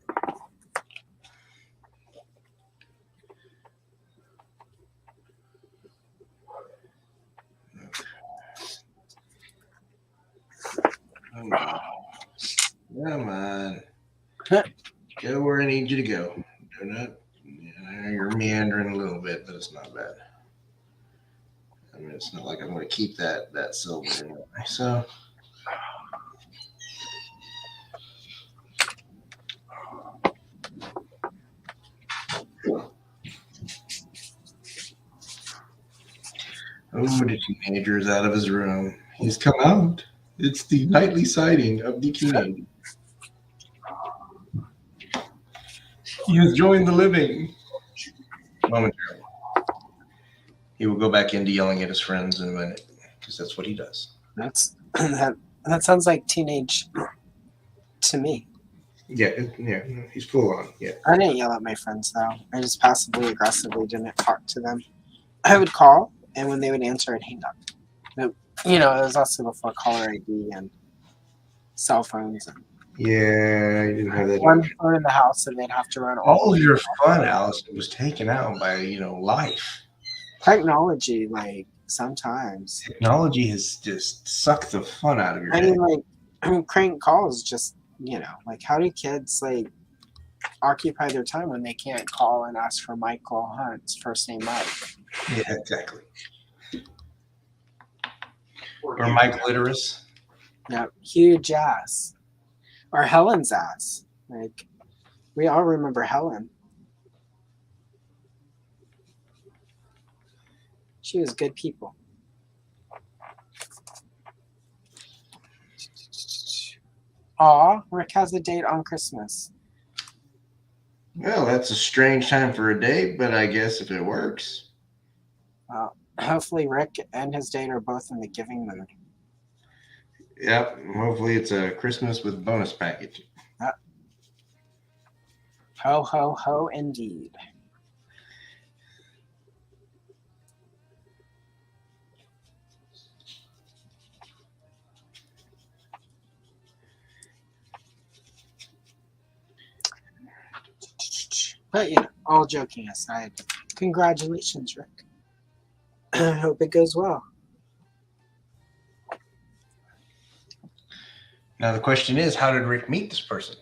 Come on. Come on. Go where I need you to go. Do not. You're meandering a little bit, but it's not bad. I mean, it's not like I'm going to keep that silver anyway. So. Oh, the teenager is out of his room. He's come out. It's the nightly sighting of the teenager. He has joined the living. Momentarily. He will go back into yelling at his friends in a minute, because that's what he does. That's that sounds like teenage to me. Yeah, he's full on. Yeah. I didn't yell at my friends though. I just passively aggressively didn't talk to them. I would call, and when they would answer, I'd hang up. It was also before caller ID and cell phones. And Yeah, I didn't have that. one phone in the house, and they'd have to run All of your fun, Allison, was taken out by life. technology. Like sometimes Technology has just sucked the fun out of your I day. mean, like crank calls. Just like how do kids like occupy their time when they can't call and ask for Michael Hunt's first name Mike? Yeah, exactly. Or Mike Litteris. Yeah, huge ass. Or Helen's ass. Like, we all remember Helen. She was good people. Aw, Rick has a date on Christmas. Well, that's a strange time for a date, but I guess if it works. Hopefully Rick and his date are both in the giving mood. Yep, hopefully it's a Christmas with bonus package. Ho, ho, ho, indeed. But all joking aside, congratulations, Rick. I hope it goes well. Now the question is, how did Rick meet this person?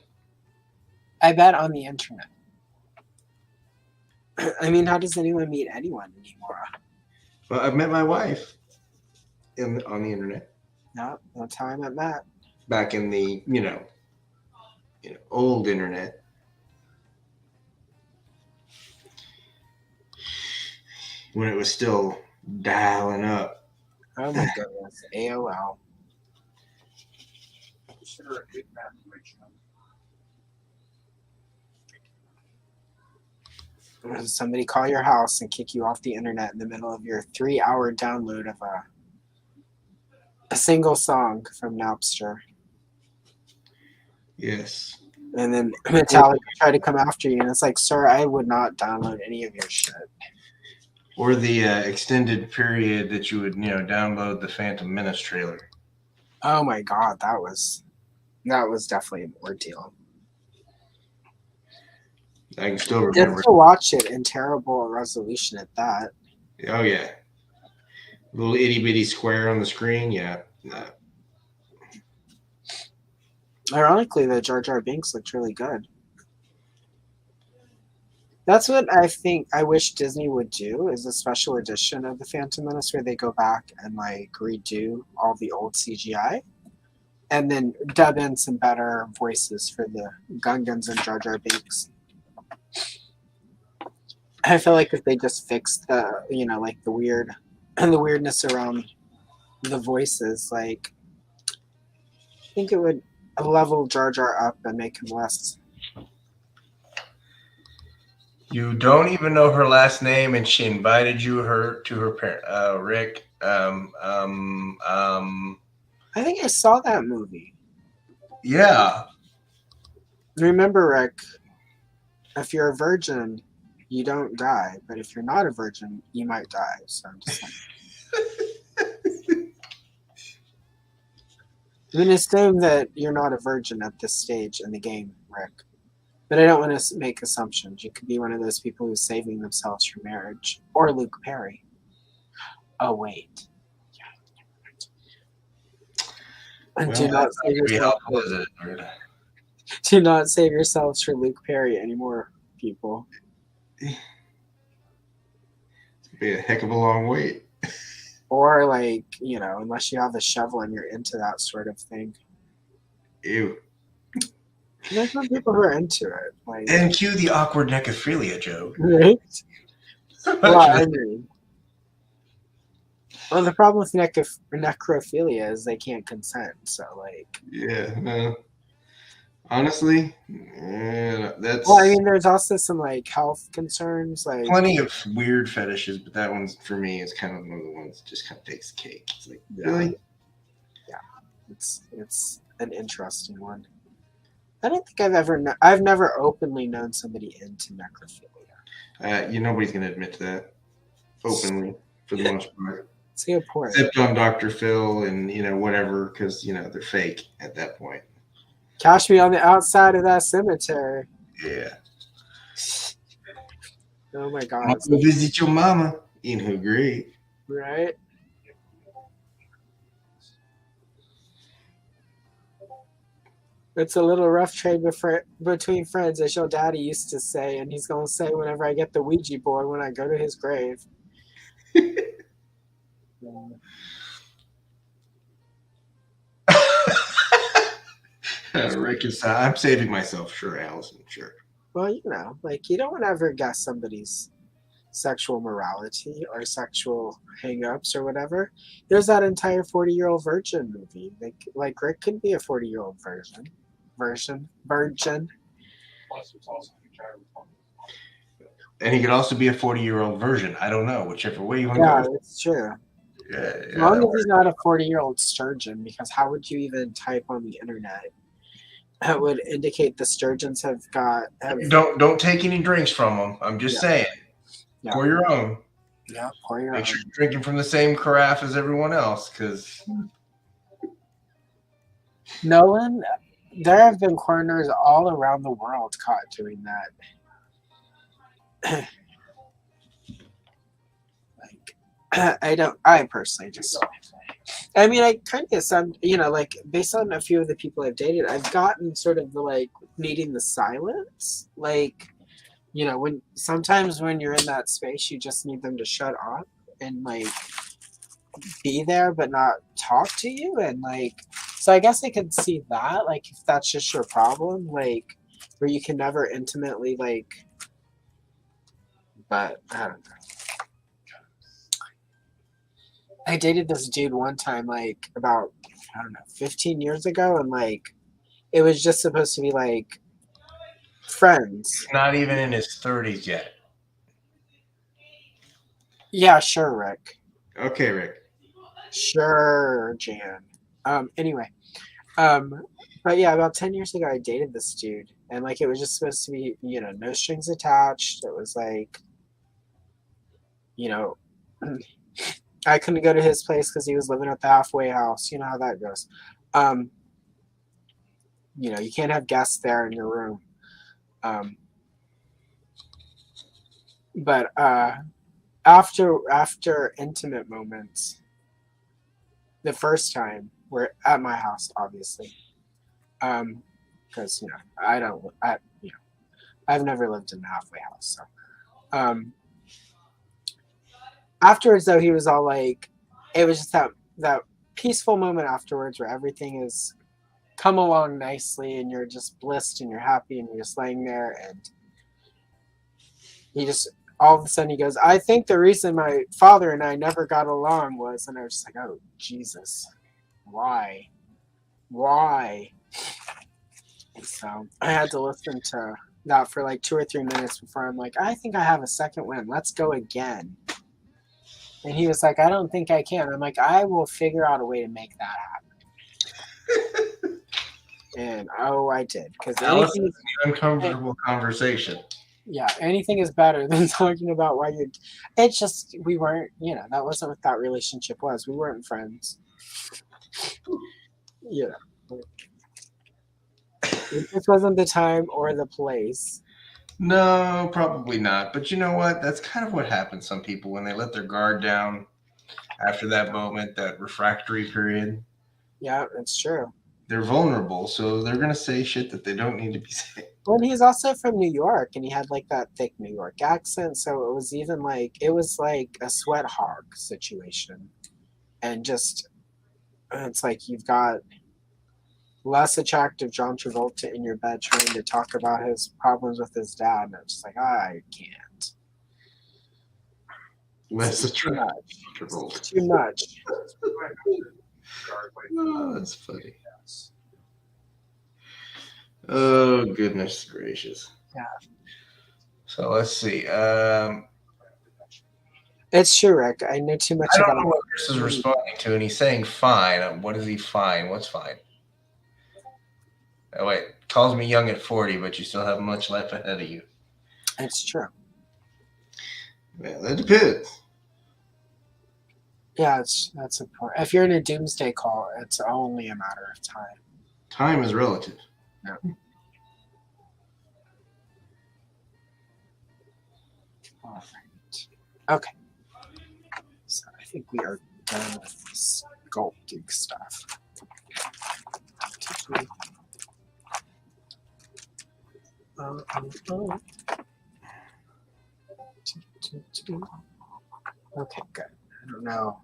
I bet on the internet. I mean, how does anyone meet anyone anymore? Well, I've met my wife on the internet. No, that's how I met Matt. Back in the old internet. When it was still dialing up. Oh my goodness, AOL. Consider a good masturbation. Somebody call your house and kick you off the internet in the middle of your 3-hour download of a single song from Napster. Yes. And then Metallica try to come after you, and it's like, sir, I would not download any of your shit. Or the extended period that you would, download the Phantom Menace trailer. Oh my god, that was definitely an ordeal. I can still remember. Just to watch it in terrible resolution at that. Oh yeah, little itty bitty square on the screen. Yeah. No. Ironically, the Jar Jar Binks looked really good. That's what I think. I wish Disney would do is a special edition of the Phantom Menace where they go back and like redo all the old CGI and then dub in some better voices for the Gungans and Jar Jar Binks. I feel like if they just fixed the, like the weird and the weirdness around the voices, like I think it would level Jar Jar up and make him less. You don't even know her last name, and she invited you to her parent, Rick. I think I saw that movie. Yeah. Remember, Rick, if you're a virgin, you don't die. But if you're not a virgin, you might die. So I'm just like, I'm going to assume that you're not a virgin at this stage in the game, Rick. But I don't want to make assumptions. You could be one of those people who's saving themselves for marriage. Or Luke Perry. Oh, wait. And Well, do not save yourself. Do not save yourselves for Luke Perry anymore, people. It's gonna be a heck of a long wait. Or like, unless you have a shovel and you're into that sort of thing. Ew. There's some people who are into it. Like, And cue the awkward necrophilia joke. right? Well, I mean, the problem with necrophilia is they can't consent. So, like, yeah, no. Honestly, that's. well, I mean, there's also some like health concerns, like plenty of weird fetishes, but that one's for me is kind of one of the ones that just kind of takes the cake. It's like, really? Yeah, it's an interesting one. I don't think I've never openly known somebody into necrophilia. Nobody's gonna admit to that openly for the most part. It's a good point. Except on Dr. Phil and whatever, because they're fake at that point. Catch me on the outside of that cemetery. Yeah. Oh my God. I'll go visit your mama in her grave. Right? It's a little rough trade between friends, as your daddy used to say, and he's going to say whenever I get the Ouija board when I go to his grave. Reconcile. I'm saving myself. Sure, Allison. Sure. Well, like you don't want to ever guess somebody's sexual morality or sexual hang-ups or whatever. There's that entire 40-year-old virgin movie. Like Rick could be a 40-year-old virgin. Plus, it's also And he could also be a 40-year-old version. I don't know, whichever way you want to Yeah, go. it's true. Yeah, As long as he's not a 40-year-old sturgeon, because how would you even type on the internet? That would indicate the sturgeons have. Don't take any drinks from them. I'm just saying. Yeah. Pour your own. Yeah, pour your own. Make sure you're drinking from the same carafe as everyone else, because Nolan, there have been coroners all around the world caught doing that. I personally just. I mean, I kind of some, like based on a few of the people I've dated, I've gotten sort of the like needing the silence. Like, sometimes when you're in that space, you just need them to shut up and like be there, but not talk to you. And like, so I guess I could see that, like, if that's just your problem, like, where you can never intimately, like, but I don't know. I dated this dude one time, like, about, 15 years ago, and, like, it was just supposed to be, like, friends. not even in his 30s yet. Yeah, sure, Rick. Okay, Rick. Sure, Jan. Anyway. But yeah, about 10 years ago, I dated this dude, and, like, it was just supposed to be, no strings attached. It was, like, I couldn't go to his place because he was living at the halfway house. You know how that goes. You can't have guests there in your room. But after intimate moments, the first time we're at my house, obviously, because I've never lived in a halfway house. So, afterwards, though, he was all like, it was just that peaceful moment afterwards where everything is come along nicely and you're just blissed and you're happy and you're just laying there, and he just all of a sudden he goes, I think the reason my father and I never got along was, and I was just like, oh Jesus, why so I had to listen to that for like 2 or 3 minutes before I'm like, I think I have a second win, let's go again. And he was like, I don't think I can. I'm like, I will figure out a way to make that happen. And I did, because Allison, is the uncomfortable conversation. Yeah, anything is better than talking about why you. It's just we weren't, that wasn't what that relationship was. We weren't friends. It just wasn't the time or the place. No, probably not. But you know what? That's kind of what happens. Some people when they let their guard down after that moment, that refractory period. Yeah, it's true. They're vulnerable, so they're gonna say shit that they don't need to be saying. Well, he's also from New York, and he had like that thick New York accent, so it was like a sweat hog situation, and just it's like you've got less attractive John Travolta in your bed trying to talk about his problems with his dad, and I'm just like, I can't. Less attractive. It's too much. Oh, that's funny. Oh, goodness gracious. Yeah. So let's see. It's true, Rick. I know too much I don't about know what Chris is responding to, and he's saying fine. What is he fine? What's fine? Oh, wait. Calls me young at 40, but you still have much life ahead of you. It's true. Yeah, that depends. Yeah, that's important. If you're in a doomsday call, it's only a matter of time. Time is relative. Yeah. All right. Okay. So I think we are done with this sculpting stuff. Okay, good. I don't know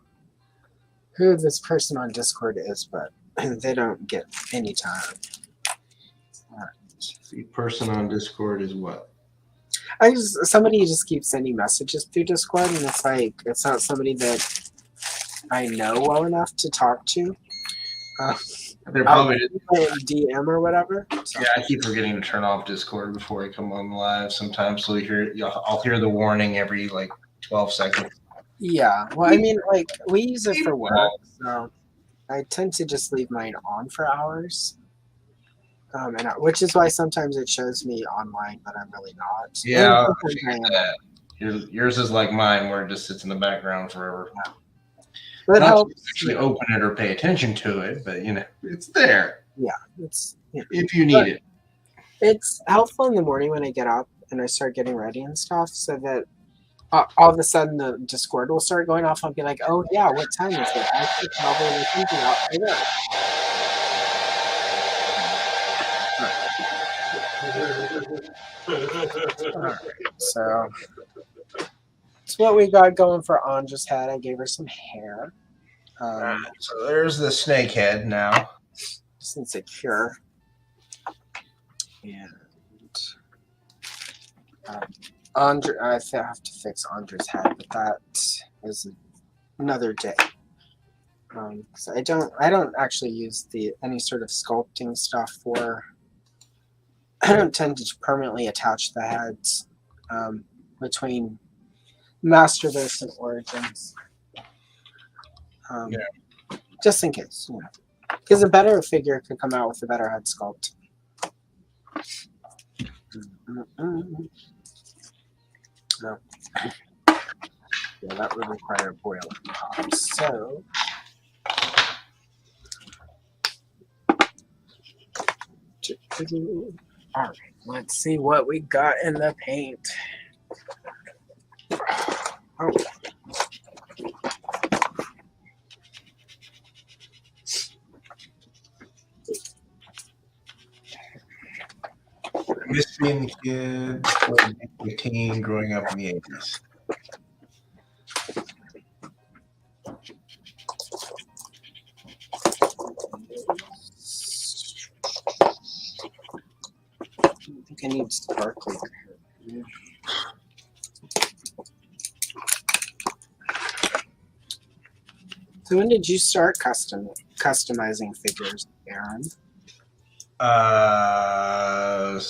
who this person on Discord is, but they don't get any time. The person on Discord is what? Somebody just keeps sending messages through Discord, and it's like it's not somebody that I know well enough to talk to. They're probably DM or whatever. So. Yeah, I keep forgetting to turn off Discord before I come on live. Sometimes, so I'll hear the warning every like 12 seconds. Yeah, well, I mean, like we use it for work, so I tend to just leave mine on for hours. Which is why sometimes it shows me online, but I'm really not. Yeah, yours is like mine, where it just sits in the background forever. Yeah. But not to actually open it or pay attention to it, but it's there. Yeah, it's if you need it. It's helpful in the morning when I get up and I start getting ready and stuff, so that all of a sudden the Discord will start going off. I'll be like, oh yeah, what time is it? I should probably look into that right now. Alright, so that's what we got going for Andra's head. I gave her some hair. So there's the snake head now. Just insecure. And Andra, I have to fix Andra's head, but that is another day. So I don't actually use any sort of sculpting stuff for. I don't tend to permanently attach the heads between Masterverse and Origins. Just in case, because a better figure could come out with a better head sculpt. No. Yeah, that would require boiling pot. So. All right, let's see what we got in the paint. Oh. miss being the kid, being a teen, growing up in the 80s. I think I need sparkly. So when did you start customizing figures, Aaron? I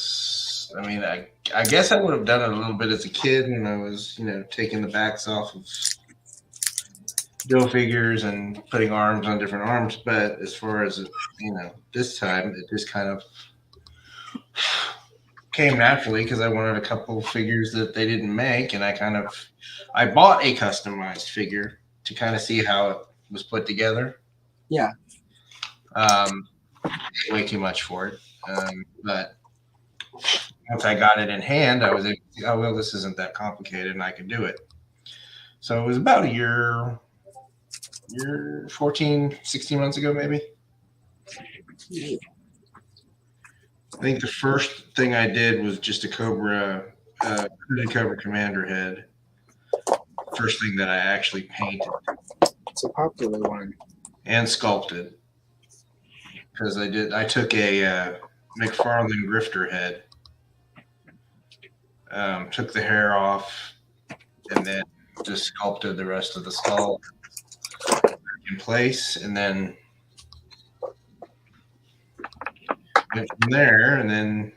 mean, I guess I would have done it a little bit as a kid when I was, taking the backs off of Go figures and putting arms on different arms. But as far as, this time, it just kind of came naturally because I wanted a couple figures that they didn't make. And I bought a customized figure to kind of see how it was put together. Yeah. Way too much for it. But once I got it in hand, I was able to see, oh, well, this isn't that complicated and I can do it. So it was about a year 14, 16 months ago, maybe. I think the first thing I did was just a Cobra Commander head. First thing that I actually painted. It's a popular one. And sculpted. Because I took a McFarlane Grifter head, took the hair off, and then just sculpted the rest of the skull in place, and then went from there, and then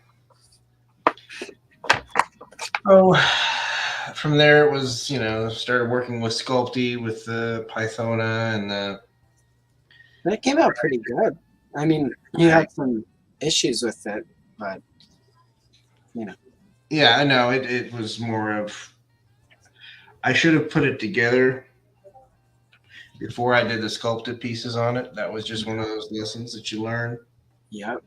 from there it was, started working with Sculpey with the Pythona and That came out pretty good. I mean, you had some issues with it, but Yeah, I know. It was more of, I should have put it together before I did the sculpted pieces on it. That was just one of those lessons that you learn. Yep.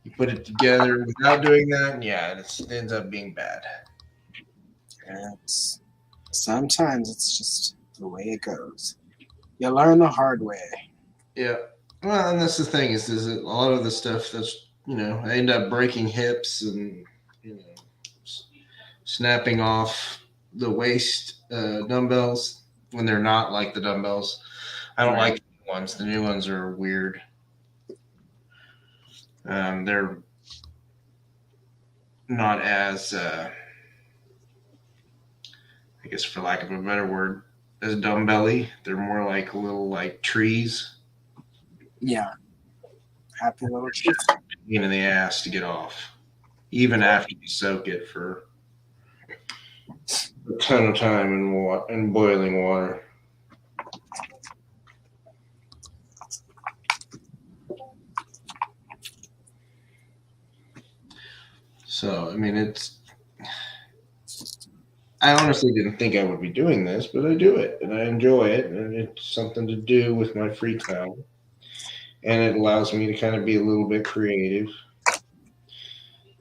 You put it together without doing that, and it ends up being bad. Sometimes it's just the way it goes. You learn the hard way. Yeah. Well, and that's the thing is that a lot of the stuff that's, I end up breaking hips and, snapping off the waist dumbbells when they're not like the dumbbells. I don't like the new ones. The new ones are weird. They're not as, I guess for lack of a better word, as dumbbelly. They're more like little trees. Yeah. Happy little trees. Pain in the ass to get off, even after you soak it for a ton of time in boiling water. So, I mean, I honestly didn't think I would be doing this, but I do it, and I enjoy it, and it's something to do with my free time. And it allows me to kind of be a little bit creative.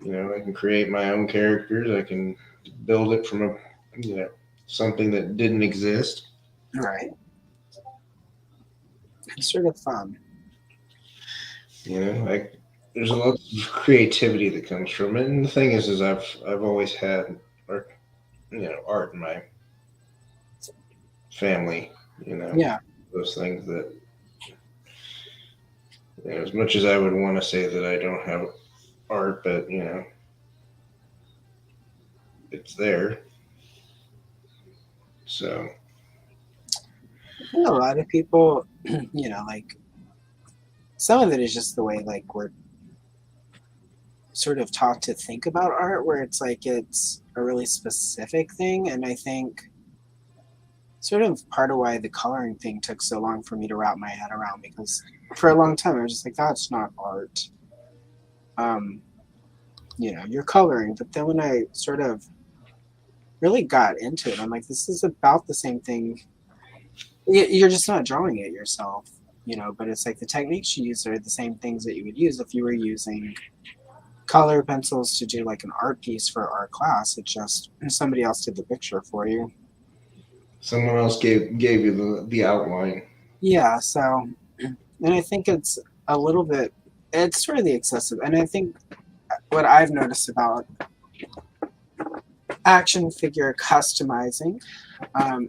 I can create my own characters. I can build it from something that didn't exist. Right. It's sort of fun. There's a lot of creativity that comes from it. And the thing is I've always had art in my family. Yeah. Those things that. As much as I would want to say that I don't have art, but it's there. So I think a lot of people, some of it is just the way we're sort of taught to think about art, where it's it's a really specific thing. And I think sort of part of why the coloring thing took so long for me to wrap my head around, because for a long time I was just that's not art. You're coloring. But then when I sort of really got into it, I'm like, this is about the same thing. You're just not drawing it yourself, but it's the techniques you use are the same things that you would use if you were using color pencils to do an art piece for art class. It's just somebody else did the picture for you. Someone else gave you the outline. Yeah, so, and I think it's a little bit, it's sort of the excessive, and I think what I've noticed about action figure customizing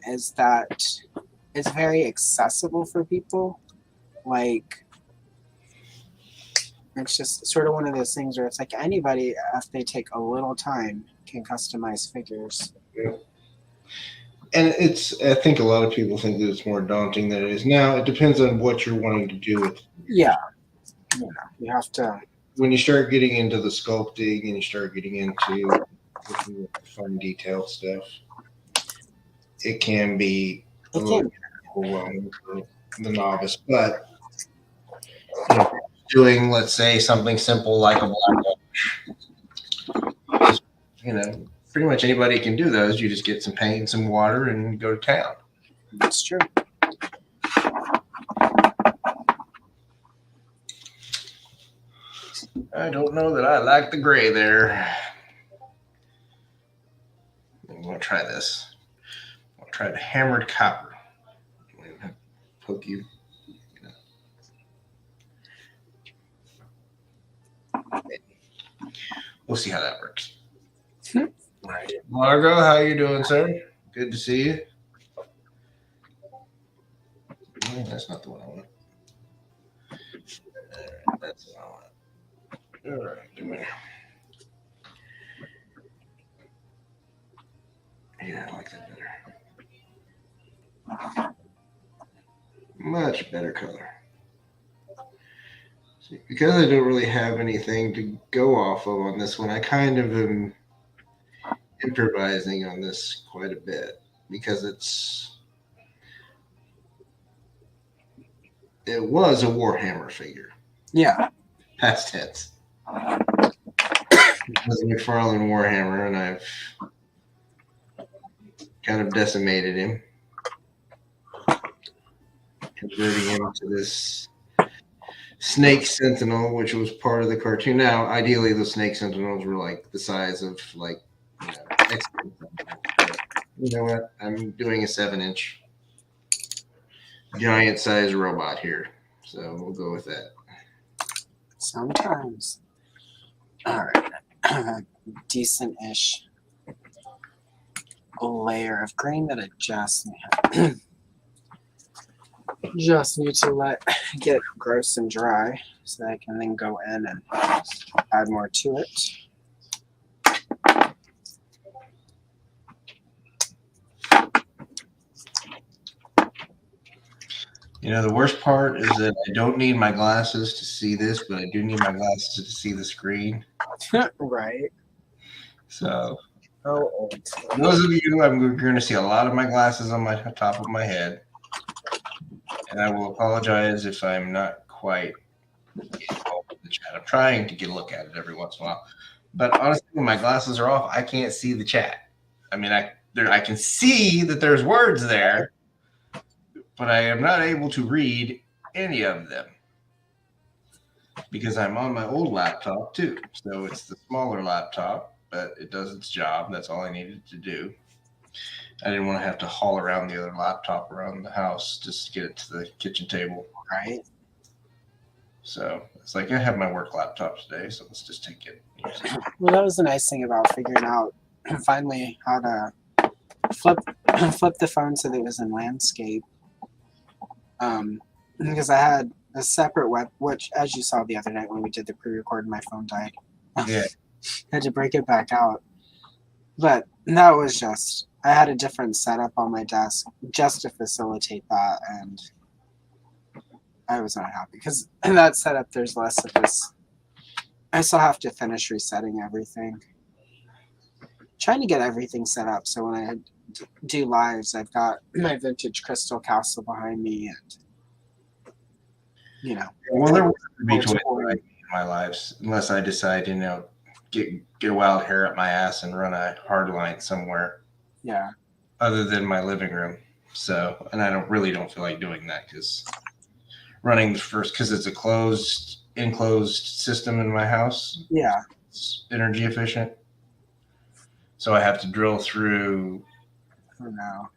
is that it's very accessible for people. Like, it's just sort of one of those things where it's like anybody, if they take a little time, can customize figures. And I think a lot of people think that it's more daunting than it is. Now, it depends on what you're wanting to do with it. Yeah. You have to. When you start getting into the sculpting and you start getting into fun detail stuff, it can be a little overwhelming for the novice. But doing, let's say, something simple like a black, pretty much anybody can do those. You just get some paint and some water and go to town. That's true. I don't know that I like the gray there. I'm going to try this. I'll try the hammered copper. Poke you. We'll see how that works. Right. Margo, how you doing, sir? Good to see you. That's not the one I want. All right, that's what I want. All right, come here. Yeah, I like that better. Much better color. See, because I don't really have anything to go off of on this one, I kind of am improvising on this quite a bit because it was a Warhammer figure. Yeah. Past tense. It was a McFarlane Warhammer, and I've kind of decimated him, converting him to this Snake Sentinel, which was part of the cartoon. Now, ideally, the Snake Sentinels were like the size of X-Men. You know what? I'm doing a 7-inch giant size robot here, so we'll go with that. Sometimes. All right. Decent-ish layer of green that I just need to let get gross and dry so that I can then go in and add more to it. The worst part is that I don't need my glasses to see this, but I do need my glasses to see the screen. Right. So, old. Those of you, I'm going to see a lot of my glasses on my top of my head. And I will apologize if I'm not quite getting involved with the chat. I'm trying to get a look at it every once in a while. But honestly, when my glasses are off, I can't see the chat. I mean, I can see that there's words there, but I am not able to read any of them because I'm on my old laptop too. So it's the smaller laptop, but it does its job. That's all I needed to do. I didn't want to have to haul around the other laptop around the house just to get it to the kitchen table. Right. So it's like I have my work laptop today, so let's just take it. Well, that was the nice thing about figuring out finally how to flip the phone so that it was in landscape. Because I had a separate web, which, as you saw the other night when we did the pre-record, my phone died. Yeah. Had to break it back out. But that was just, I had a different setup on my desk just to facilitate that, and I was not happy because in that setup there's less of this. I still have to finish resetting everything. Trying to get everything set up so when I do lives, I've got my vintage crystal castle behind me, and Well, there won't be toys in my lives unless I decide, get a wild hair up my ass and run a hard line somewhere. Yeah. Other than my living room. So, and I don't feel like doing that because running the first, because it's a enclosed system in my house. Yeah. It's energy efficient. So I have to drill through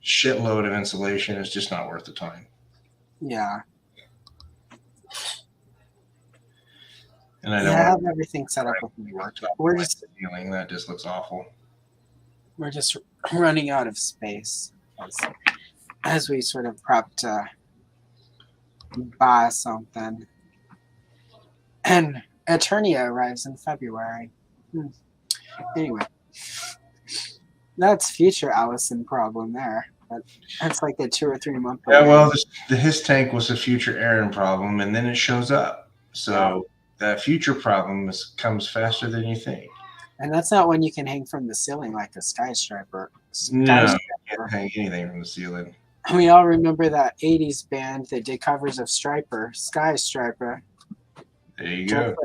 shitload of insulation. It's just not worth the time. Yeah. And I Yeah, don't I want have everything set up with my work. to feeling that just looks awful. We're just running out of space as we sort of prep to buy something. And Eternia arrives in February. Anyway, that's future Allison problem there. But that's like a 2 or 3 month. Yeah, well, his tank was a future Aaron problem, and then it shows up. So that future problem comes faster than you think. And that's not one you can hang from the ceiling like a skyscraper. No, you can't hang anything from the ceiling. We all remember that 80s band that did covers of Sky Striper. There you go.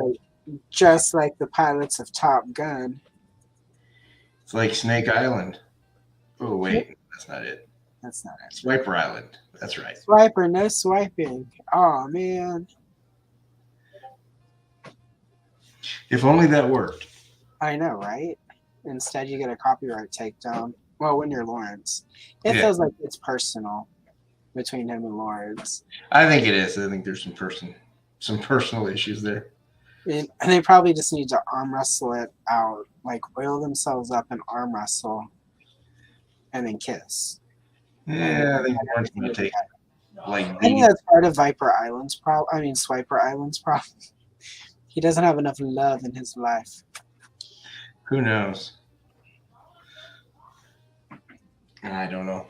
Just like the pilots of Top Gun. It's like Snake Island. Oh, wait. That's not it. That's not it. Swiper Island. That's right. Swiper, no swiping. Oh, man. If only that worked. I know, right? Instead, you get a copyright takedown. Well, when you're Lawrence. It feels like it's personal between him and Lawrence. I think it is. I think there's some personal issues there. And they probably just need to arm wrestle it out, like oil themselves up and arm wrestle, and then kiss. Yeah, I think Lawrence going to take I think that's part of Viper Island's problem. I mean, Swiper Island's problem. He doesn't have enough love in his life. Who knows? I don't know.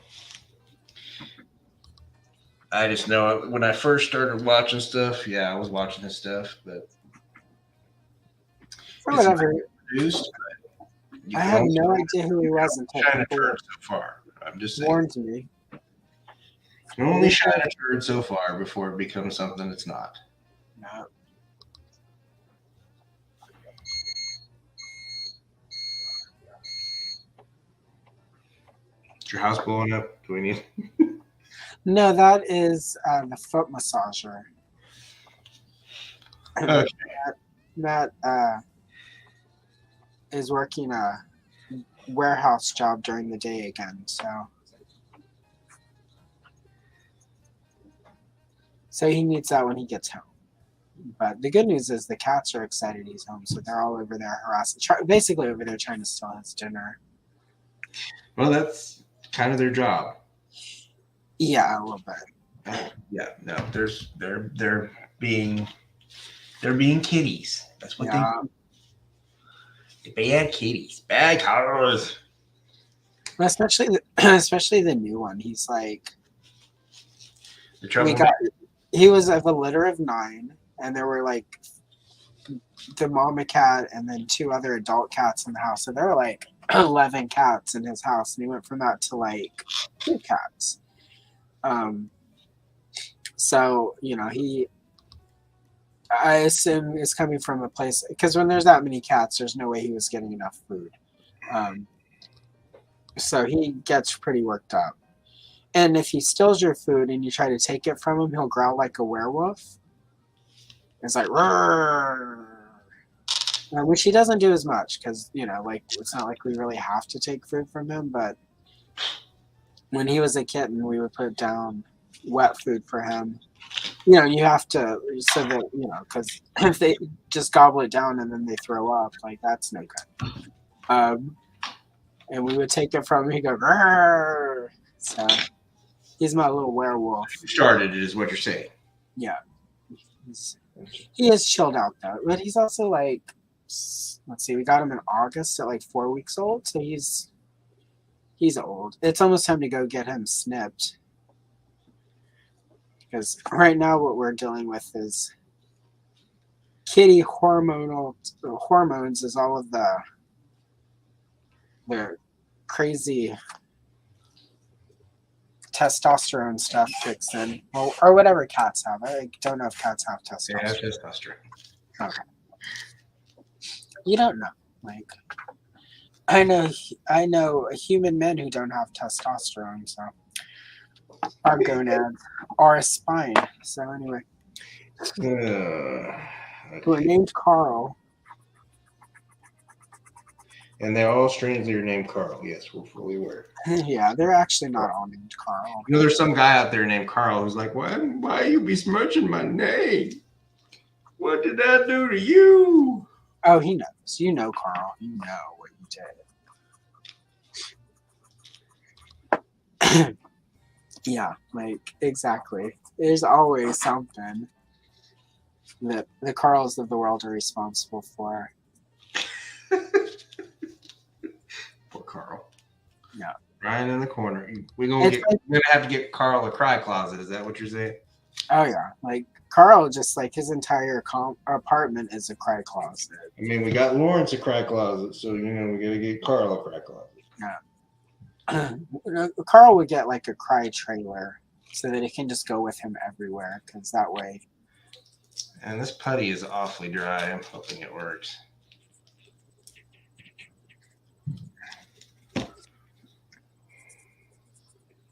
I just know when I first started watching stuff, I was watching this stuff, but for whatever. Produced, I had no idea who he was until shine a turd so far. I'm just saying. Warned me. You can only shine a turd so far before it becomes something it's not. No. Is your house blowing up? Do we need? No, that is the foot massager. Okay. That is working a warehouse job during the day again, so he needs that when he gets home. But the good news is the cats are excited he's home, so they're all over there harassing, basically over there trying to steal his dinner. Well, that's kind of their job. Yeah, a little bit. Yeah, no, they're being kitties. That's what they do. Bad kitties, bad cows. Especially the new one. He's like, he was of a litter of 9, and there were like the mama cat and then 2 other adult cats in the house. So there were like 11 cats in his house, and he went from that to like 2 cats. So I assume is coming from a place, because when there's that many cats, there's no way he was getting enough food. So he gets pretty worked up. And if he steals your food and you try to take it from him, he'll growl like a werewolf. It's like, roar. Which he doesn't do as much because, it's not like we really have to take food from him. But when he was a kitten, we would put down wet food for him. You have to, so that, because if they just gobble it down and then they throw up, like, that's no good. And we would take it from him, he'd go, roar. So he's my little werewolf. Started it is what you're saying. Yeah. He is chilled out, though. But he's also like, let's see, we got him in August at like 4 weeks old. So he's old. It's almost time to go get him snipped. Because right now what we're dealing with is kitty hormones is all of the crazy testosterone stuff kicks in. Well, or whatever cats have. I don't know if cats have testosterone. Yeah, testosterone. Okay. You don't know. Like, I know human men who don't have testosterone, so our gonads are a spine. So anyway, we're named Carl. And they're all strangely named Carl. Yes, we're fully aware. Yeah, they're actually not all named Carl. There's some guy out there named Carl who's like, why you besmirching my name? What did that do to you? Oh, he knows. You know, Carl. You know what you did. Yeah, like exactly. There's always something that the Carls of the world are responsible for. Poor Carl. Yeah. Ryan in the corner. We're gonna It's have to get Carl a cry closet. Is that what you're saying? Oh yeah, like Carl, just like his entire apartment is a cry closet. I mean, we got Lawrence a cry closet, so we gotta get Carl a cry closet. Yeah. Carl would get like a cry trailer so that it can just go with him everywhere, because that way. And this putty is awfully dry. I'm hoping it works.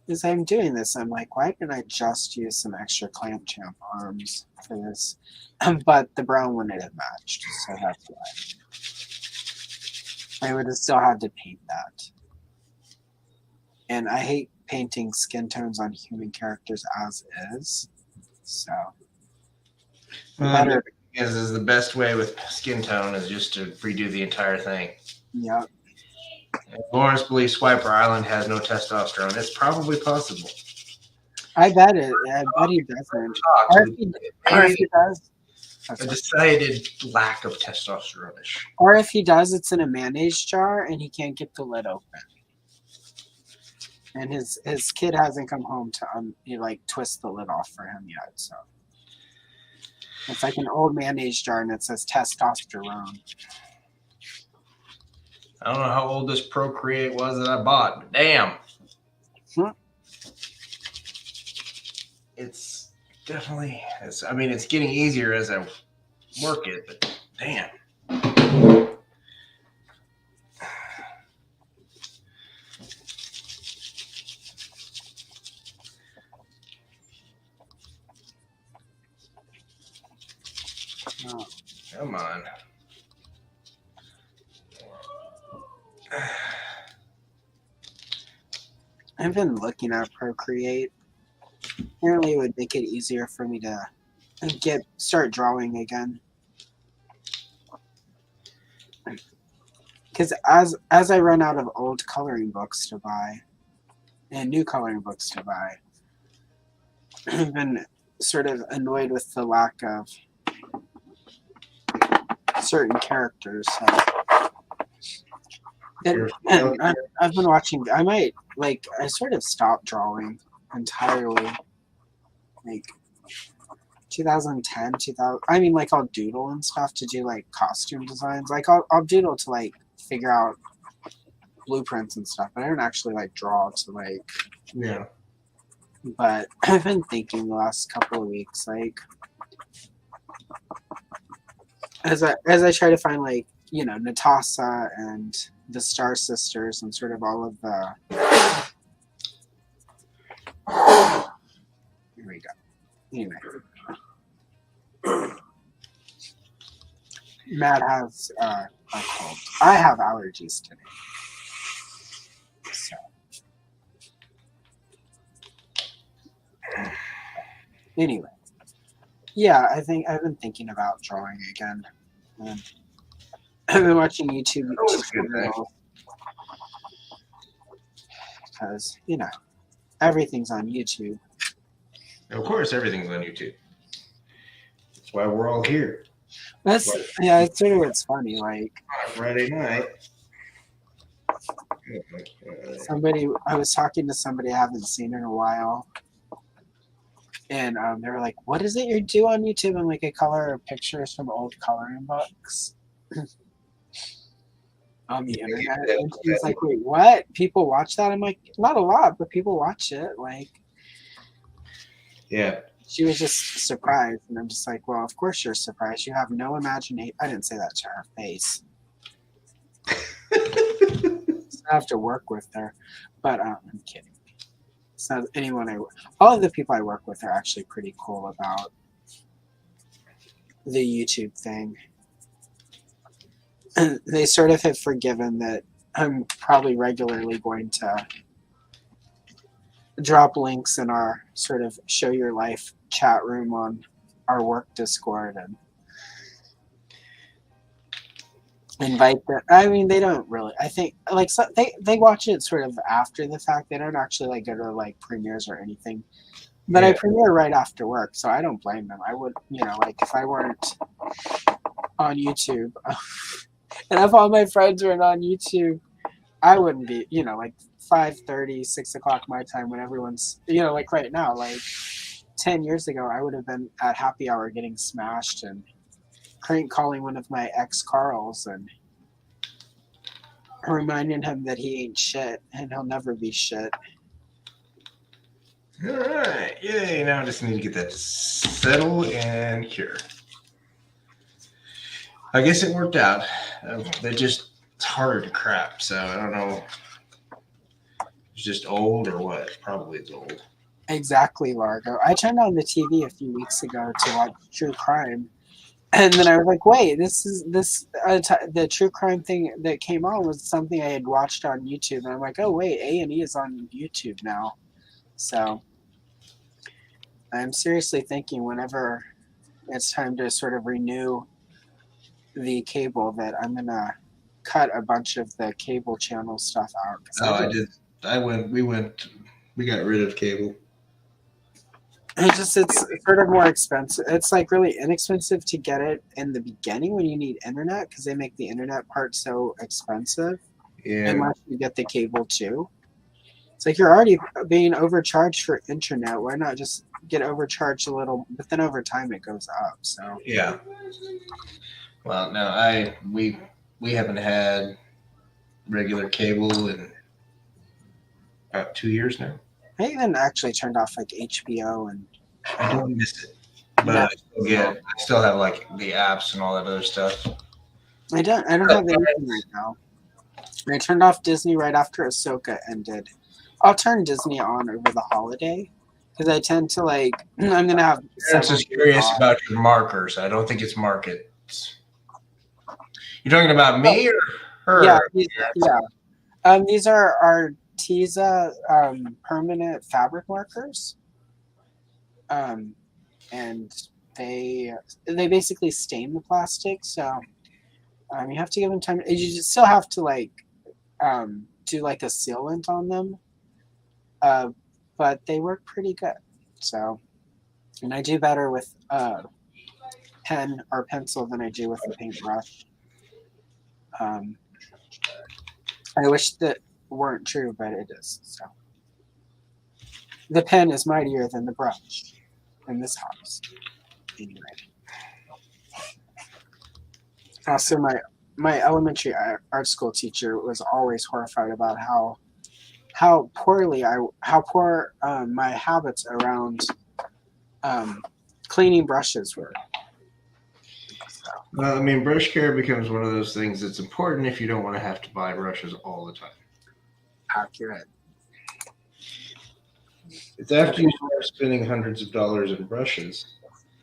As I'm doing this, I'm like, why didn't I just use some extra clamp champ arms for this? But the brown one it had matched, so that's why. I would have still had to paint that. And I hate painting skin tones on human characters as is. So better. Is the best way with skin tone is just to redo the entire thing. Yep. Lawrence believes Swiper Island has no testosterone. It's probably possible. I bet it. I bet he doesn't. Or if he does, a decided lack of testosterone. Or if he does, it's in a mayonnaise jar and he can't get the lid open. And his kid hasn't come home to twist the lid off for him yet. So it's like an old mayonnaise jar and it says testosterone. I don't know how old this Procreate was that I bought, but damn. It's definitely, it's getting easier as I work it, but damn. Oh, come on. I've been looking at Procreate. Apparently it would make it easier for me to start drawing again. Because as I run out of old coloring books to buy and new coloring books to buy, I've been sort of annoyed with the lack of certain characters. So. I've been watching. I sort of stopped drawing entirely. Like 2010, 2000. I mean, like I'll doodle and stuff to do like costume designs. Like I'll doodle to like figure out blueprints and stuff. But I don't actually like draw to like. Yeah. But I've been thinking the last couple of weeks, like as I try to find like Natasha and the Star Sisters and sort of all of the. Here we go. Anyway. Matt has a cold. I have allergies today. So. Anyway. Yeah, I think I've been thinking about drawing again. I've been watching YouTube tutorials because everything's on YouTube. Of course, everything's on YouTube. That's why we're all here. It's sort of what's funny. Like Friday night. I was talking to somebody I haven't seen in a while, and they were like, "What is it you do on YouTube?" I'm like, "I color pictures from old coloring books." On the internet, and she's like, "Wait, what? People watch that?" I'm like, "Not a lot, but people watch it." Like, yeah. She was just surprised, and I'm just like, "Well, of course you're surprised. You have no imagination." I didn't say that to her face. I have to work with her, but I'm kidding. So all of the people I work with are actually pretty cool about the YouTube thing. They sort of have forgiven that I'm probably regularly going to drop links in our sort of show your life chat room on our work Discord, and invite them. I mean, they don't really. I think like so they watch it sort of after the fact. They don't actually like go to like premieres or anything. But I Yeah. premiere right after work, so I don't blame them. I would, like if I weren't on YouTube, and if all my friends weren't on YouTube, I wouldn't be, like 5:30, 6 o'clock my time when everyone's, like right now, like 10 years ago, I would have been at happy hour getting smashed and crank calling one of my ex Carls and reminding him that he ain't shit and he'll never be shit. All right. Yay. Now I just need to get that settled and cure. I guess it worked out. It's harder to crap, so I don't know. It's just old or what? Probably it's old. Exactly, Largo. I turned on the TV a few weeks ago to watch true crime. And then I was like, wait, the true crime thing that came on was something I had watched on YouTube. And I'm like, oh, wait, A&E is on YouTube now. So I'm seriously thinking whenever it's time to sort of renew the cable that I'm going to cut a bunch of the cable channel stuff out. Oh, I did. We got rid of cable. It's sort of more expensive. It's like really inexpensive to get it in the beginning when you need internet because they make the internet part so expensive. Yeah. Unless you get the cable too. It's like you're already being overcharged for internet. Why not just get overcharged a little? But then over time it goes up. So Yeah. Well, no, we haven't had regular cable in about 2 years now. I even actually turned off like HBO and I don't miss it, but I still have like the apps and all that other stuff. I don't have anything right now. I turned off Disney right after Ahsoka ended. I'll turn Disney on over the holiday because I tend to like. I'm gonna have. I'm just curious about your markers. I don't think it's markets. You're talking about me or her? Yeah. These are our Arteza permanent fabric markers. And they basically stain the plastic, so you have to give them time. You just still have to like do like a sealant on them, but they work pretty good. So, and I do better with pen or pencil than I do with a paintbrush. I wish that weren't true, but it is. So the pen is mightier than the brush in this house. Anyway. Also, my elementary art school teacher was always horrified about how poor my habits around cleaning brushes were. So. Well, I mean, brush care becomes one of those things that's important if you don't want to have to buy brushes all the time. Accurate. It's after you start spending hundreds of dollars in brushes.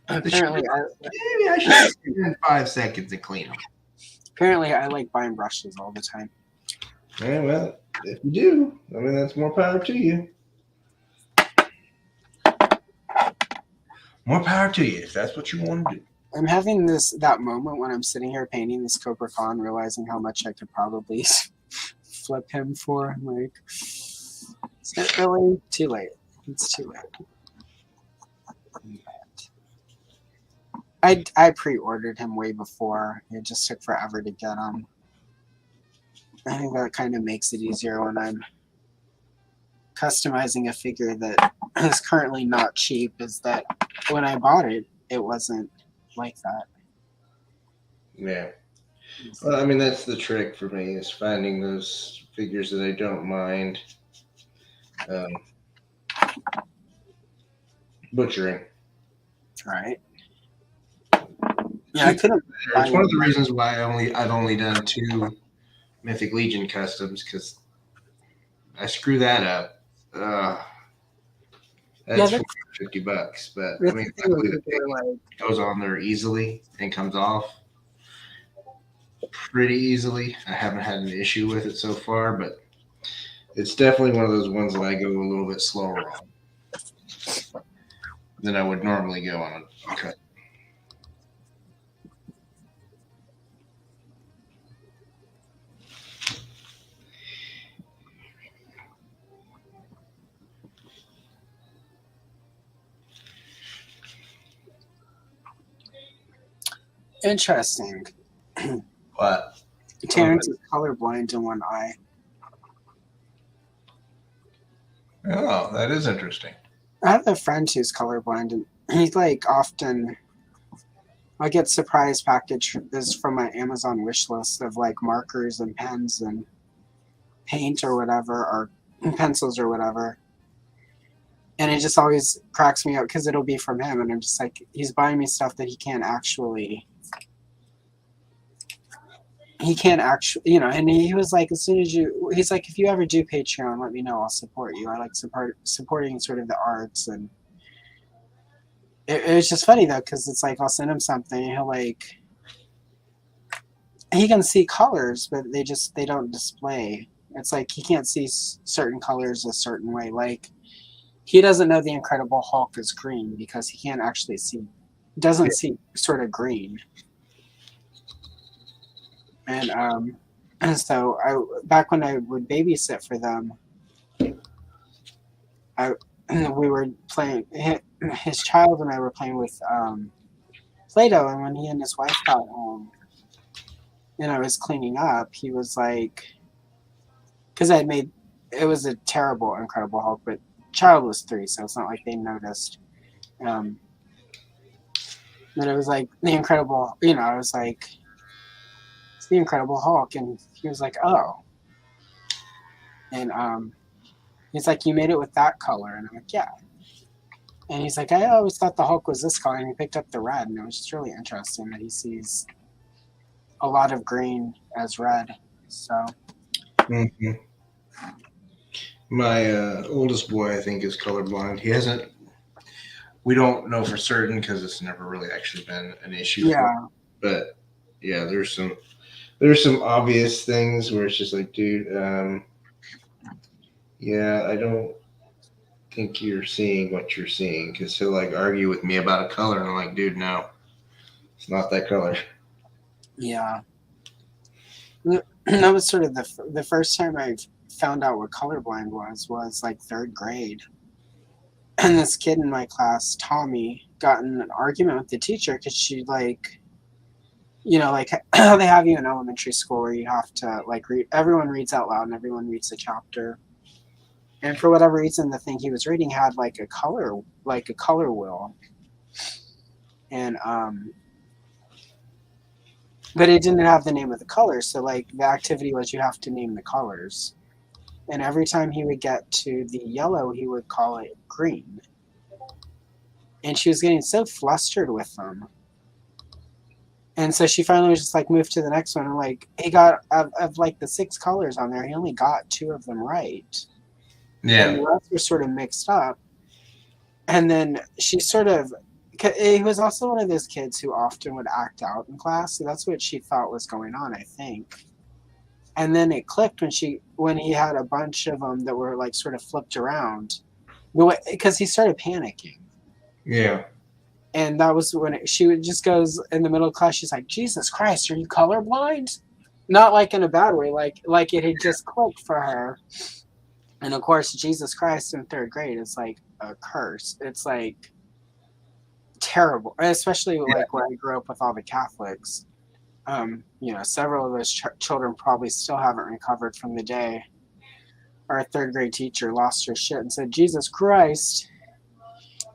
Apparently, maybe I should spend 5 seconds and clean them. Apparently, I like buying brushes all the time. Yeah, well, if you do, I mean, that's more power to you. More power to you if that's what you want to do. I'm having that moment when I'm sitting here painting this Cobra Khan, realizing how much I could probably flip him for. I'm like, is it really too late? It's too late. I pre-ordered him way before. It just took forever to get him. I think that kind of makes it easier when I'm customizing a figure that is currently not cheap, is that when I bought it, it wasn't like that. Yeah. Well, I mean, that's the trick for me, is finding those figures that I don't mind butchering. Right. Yeah, I couldn't. It's one of the reasons why I've only done 2 Mythic Legion customs, because I screw that up. That's $50, but I mean, it goes on there easily and comes off pretty easily. I haven't had an issue with it so far, but it's definitely one of those ones that I go a little bit slower on than I would normally go on a cut. Interesting. What? Terrence is colorblind in one eye. Oh, that is interesting. I have a friend who's colorblind, and he's like often. I get surprise package this from my Amazon wish list of like markers and pens and paint or whatever, or pencils or whatever. And it just always cracks me up because it'll be from him, and I'm just like, he's buying me stuff that he can't actually, and he was like, as soon as he's like, if you ever do Patreon, let me know, I'll support you. I like supporting sort of the arts, and it was just funny though, because it's like, I'll send him something, and he can see colors, but they don't display. It's like he can't see certain colors a certain way. Like, he doesn't know the Incredible Hulk is green because he can't actually doesn't see sort of green. And so back when I would babysit for them, we were playing, his child and I were playing with Play-Doh, and when he and his wife got home and I was cleaning up, he was like, because it was a terrible Incredible Hulk, but child was 3, so it's not like they noticed. But it was like the Incredible, I was like, it's the Incredible Hulk, and he was like, oh. And he's like, you made it with that color, and I'm like, yeah. And he's like, I always thought the Hulk was this color, and he picked up the red, and it was just really interesting that he sees a lot of green as red. So. Mm-hmm. My oldest boy, I think, is colorblind. He hasn't. We don't know for certain because it's never really actually been an issue. Yeah. For him. But yeah, there's some obvious things where it's just like, dude, yeah, I don't think you're seeing what you're seeing, because he'll like argue with me about a color, and I'm like, dude, no, it's not that color. Yeah. That was sort of the first time I found out what colorblind was like 3rd grade. And this kid in my class, Tommy, got in an argument with the teacher because she like how they have you in elementary school where you have to like read, everyone reads out loud and everyone reads a chapter. And for whatever reason, the thing he was reading had like a color wheel. And but it didn't have the name of the color, so like the activity was you have to name the colors. And every time he would get to the yellow, he would call it green. And she was getting so flustered with them. And so she finally was just like, move to the next one. And like, he got, of like the 6 colors on there, he only got 2 of them right. Yeah. And the rest were sort of mixed up. And then she sort of, he was also one of those kids who often would act out in class. So that's what she thought was going on, I think. And then it clicked when he had a bunch of them that were like sort of flipped around, because he started panicking. Yeah. And that was when she would just goes in the middle of class. She's like, Jesus Christ, are you colorblind? Not like in a bad way, like it had just clicked for her. And of course, Jesus Christ in 3rd grade is like a curse. It's like terrible, especially like where I grew up with all the Catholics. Several of those children probably still haven't recovered from the day our 3rd grade teacher lost her shit and said, Jesus Christ.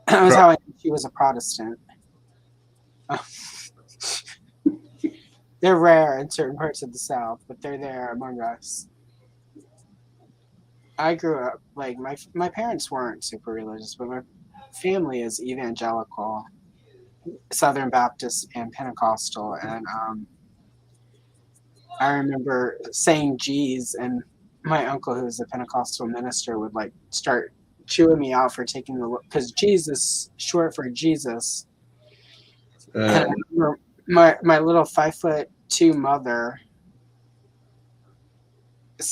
That was how I knew she was a Protestant. They're rare in certain parts of the South, but they're there among us. I grew up, like, my parents weren't super religious, but my family is evangelical, Southern Baptist, and Pentecostal, and I remember saying "geez," and my uncle, who was a Pentecostal minister, would like start chewing me out for taking the look, because Jesus, short for Jesus. And I remember my little 5'2" mother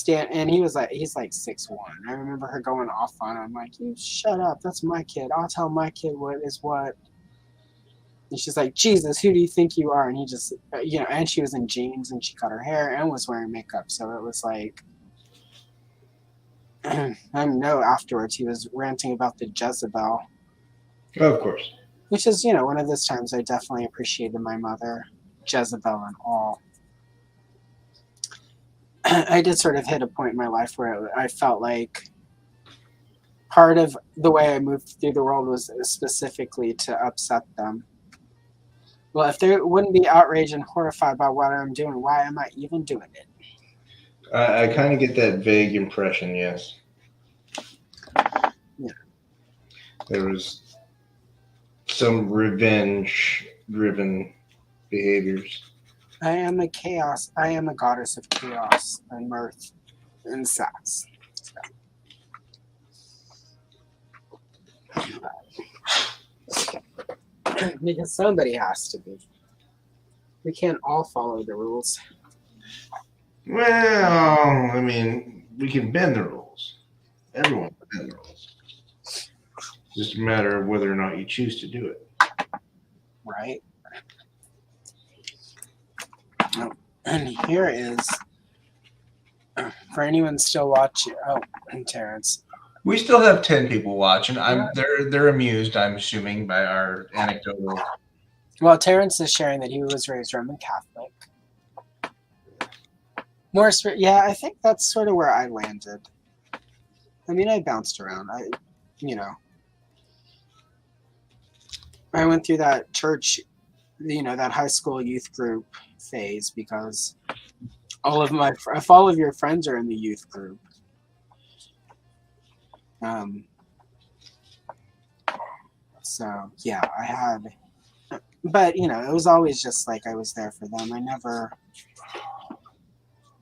and he's like 6'1". I remember her going off on him, like, you shut up, that's my kid, I'll tell my kid what is what. And she's like, Jesus, who do you think you are? And he just, and she was in jeans and she cut her hair and was wearing makeup. So it was like, I know afterwards he was ranting about the Jezebel. Of course. Which is, one of those times I definitely appreciated my mother. Jezebel and all. I did sort of hit a point in my life where I felt like part of the way I moved through the world was specifically to upset them. Well, if they wouldn't be outraged and horrified by what I'm doing, why am I even doing it? I kind of get that vague impression, yes. Yeah. There was some revenge-driven behaviors. I am a goddess of chaos and mirth and sass. Because somebody has to be. We can't all follow the rules. Well, I mean, we can bend the rules. Everyone can bend the rules. It's just a matter of whether or not you choose to do it. Right? Oh, and here is, for anyone still watching, and Terrence. We still have 10 people watching. They're amused, I'm assuming, by our anecdotal. Well, Terrence is sharing that he was raised Roman Catholic. I think that's sort of where I landed. I mean, I bounced around. I went through that church, that high school youth group phase because if all of your friends are in the youth group, so yeah, I had, but it was always just like I was there for them.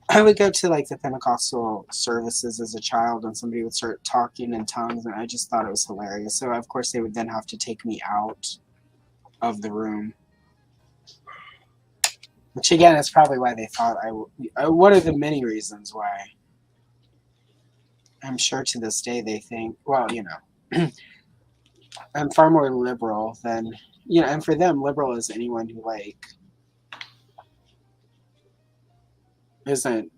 I would go to like the Pentecostal services as a child and somebody would start talking in tongues and I just thought it was hilarious. So of course they would then have to take me out of the room. Which again is probably why they thought one of the many reasons why. I'm sure to this day they think, well, I'm far more liberal than, and for them liberal is anyone who isn't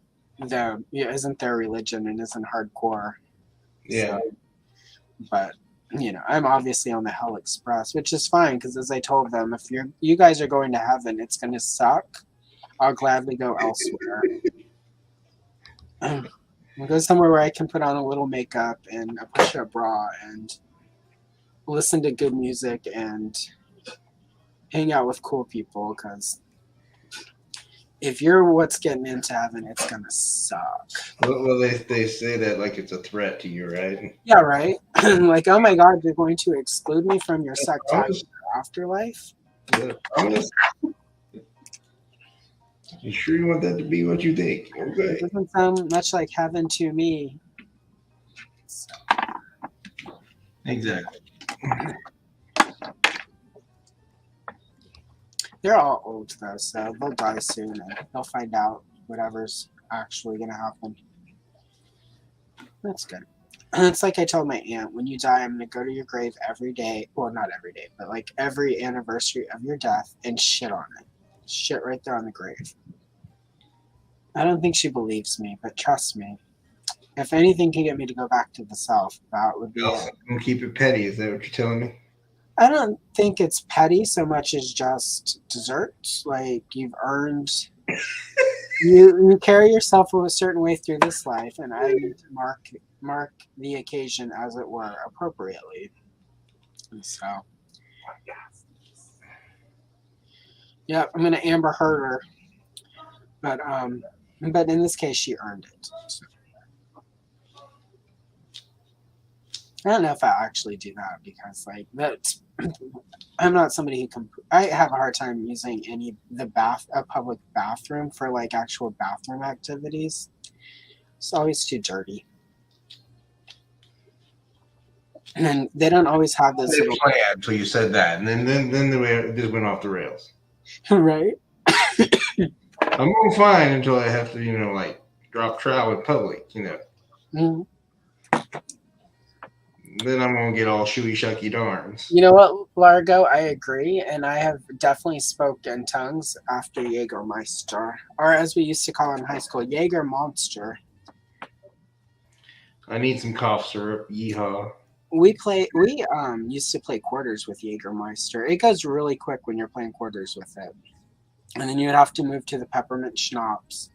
their religion and isn't hardcore. Yeah. So, but I'm obviously on the Hell Express, which is fine because as I told them, if you guys are going to heaven, it's going to suck. I'll gladly go elsewhere. I'll go somewhere where I can put on a little makeup and a push-up bra and listen to good music and hang out with cool people because if you're what's getting into heaven, it's gonna suck. Well, they say that like it's a threat to you, right? Yeah, right. Like, oh my God, you're going to exclude me from your sectarian afterlife? Yeah, you sure you want that to be what you think? Okay. It doesn't sound much like heaven to me. So. Exactly. They're all old though, so they'll die soon and they'll find out whatever's actually gonna happen. That's good. And it's like I told my aunt, when you die, I'm gonna go to your grave every day. Well, not every day, but like every anniversary of your death and shit on it. Shit right there on the grave. I don't think she believes me, but trust me, if anything can get me to go back to the South, that would be it. And keep it petty. Is that what you're telling me? I don't think it's petty so much as just dessert. Like you've earned, you carry yourself a certain way through this life, and I need to mark the occasion, as it were, appropriately. And so, yeah, I'm gonna Amber Heard her, but in this case, she earned it. So. I don't know if I actually do that because I'm not somebody who can. I have a hard time using a public bathroom for like actual bathroom activities. It's always too dirty, and they don't always have this. They planned until you said that, and then it just went off the rails. Right. I'm all fine until I have to, like drop trow in public, Mm-hmm. Then I'm gonna get all shooey shucky darns. You know what, Largo? I agree, and I have definitely spoken in tongues after Jägermeister, or as we used to call it in high school, Jäger Monster. I need some cough syrup. Yeehaw! We used to play quarters with Jägermeister. It goes really quick when you're playing quarters with it. And then you would have to move to the peppermint schnapps.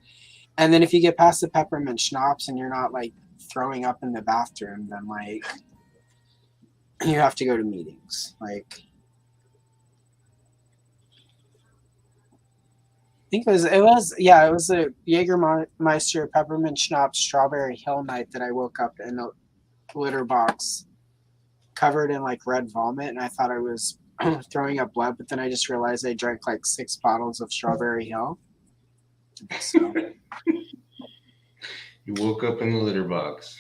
And then if you get past the peppermint schnapps and you're not like throwing up in the bathroom, then like you have to go to meetings. Like I think it was a Jägermeister peppermint schnapps strawberry hill night that I woke up in a litter box covered in like red vomit, and I thought I was throwing up blood, but then I just realized I drank like 6 bottles of strawberry hill. So You woke up in the litter box.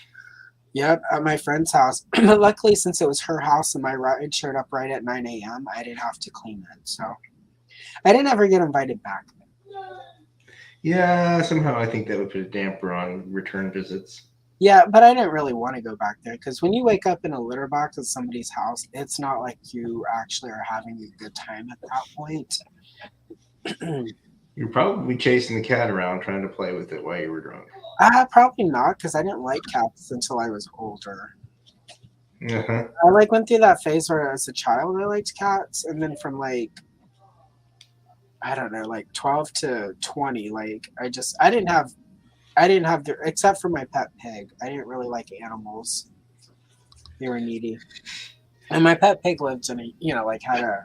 yep, at my friend's house. But luckily, since it was her house and my ride showed up right at 9 a.m., I didn't have to clean it. So I didn't ever get invited back. Yeah, somehow I think that would put a damper on return visits. Yeah, but I didn't really want to go back there because when you wake up in a litter box at somebody's house, it's not like you actually are having a good time at that point. You're probably chasing the cat around trying to play with it while you were drunk. Probably not, because I didn't like cats until I was older. Uh-huh. I like went through that phase where as a child I liked cats, and then from like I don't know, like 12 to 20, like I didn't have the except for my pet pig. I didn't really like animals. They were needy. And my pet pig lived in a, like had a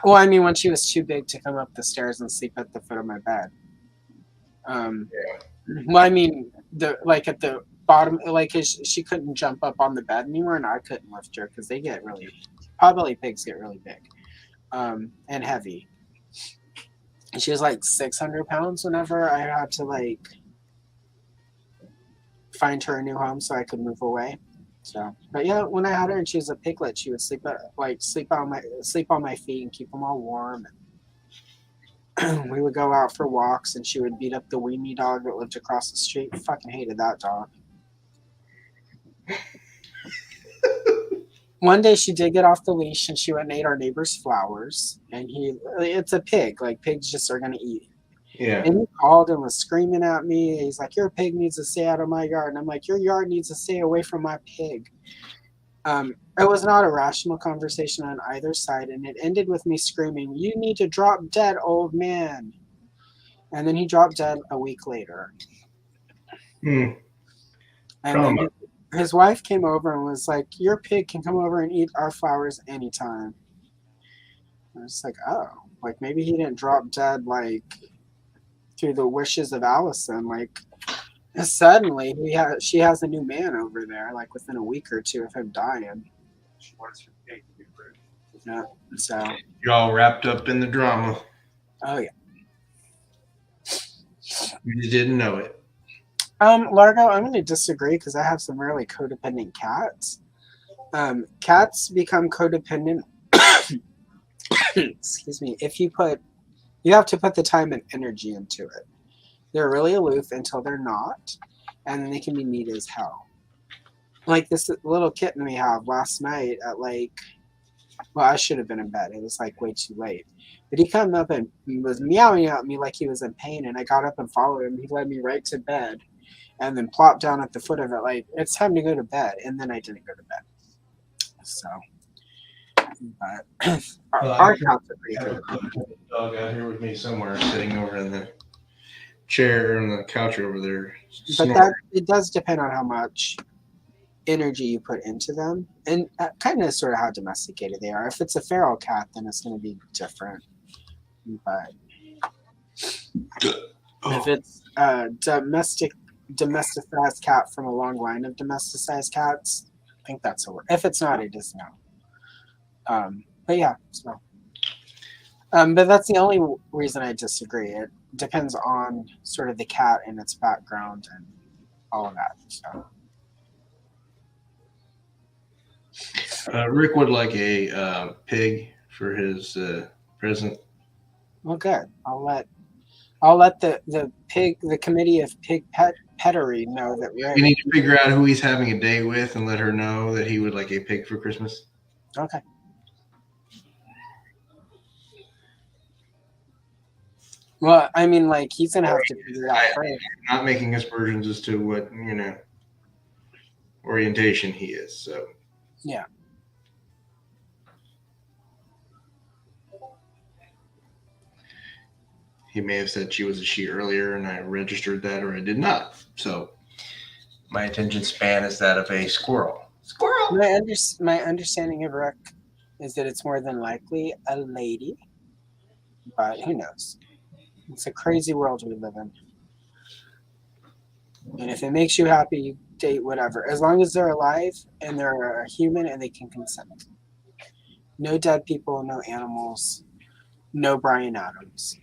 well, I mean when she was too big to come up the stairs and sleep at the foot of my bed. Well, I mean the like at the bottom, like she couldn't jump up on the bed anymore, and I couldn't lift her because they get really, potbelly pigs get really big, and heavy. And she was like 600 pounds whenever I had to like find her a new home so I could move away. So, but yeah, when I had her and she was a piglet, she would sleep on my feet and keep them all warm. And we would go out for walks, and she would beat up the weenie dog that lived across the street. Fucking hated that dog. One day she did get off the leash and she went and ate our neighbor's flowers. And it's a pig. Like pigs just are gonna eat. Yeah. And he called and was screaming at me. He's like, "Your pig needs to stay out of my yard." And I'm like, "Your yard needs to stay away from my pig." It was not a rational conversation on either side, and it ended with me screaming, "You need to drop dead, old man." And then he dropped dead a week later. And then his wife came over and was like, "Your pig can come over and eat our flowers anytime." I was like, oh, like maybe he didn't drop dead like through the wishes of Allison. Like suddenly she has a new man over there, like within a week or two of him dying. She wants her pig to be rude. Yeah. So You're all wrapped up in the drama. oh yeah. You just didn't know it. Largo, I'm gonna disagree because I have some really codependent cats. Cats become codependent excuse me, if you have to put the time and energy into it. They're really aloof until they're not, and then they can be neat as hell. Like this little kitten we have last night at like, well, I should have been in bed. It was like way too late. But he came up and was meowing at me like he was in pain, and I got up and followed him. He led me right to bed and then plopped down at the foot of it like, "It's time to go to bed." And then I didn't go to bed. So, but our cats are pretty good. Dog out here with me somewhere, sitting over in the chair on the couch over there. But it does depend on how much energy you put into them, and kind of sort of how domesticated they are. If it's a feral cat, then it's going to be different. But if it's a domesticized cat from a long line of domesticized cats, I think that's a word. If it's not, it is no. But yeah, so. But that's the only reason I disagree. It depends on sort of the cat and its background and all of that. So. Rick would like a pig for his present. Well, good. I'll let the committee of pig pettery know that We need to figure out who he's having a date with and let her know that he would like a pig for Christmas. Okay. Well, I mean, like he's gonna have to figure it out first. Not making aspersions as to what orientation he is. So yeah. he may have said she was a she earlier, and I registered that, or I did not. So my attention span is that of a squirrel. Squirrel. My understanding of Rick is that it's more than likely a lady, but who knows? It's a crazy world we live in. And if it makes you happy, you date whatever. As long as they're alive and they're a human and they can consent. No dead people, no animals, no Brian Adams.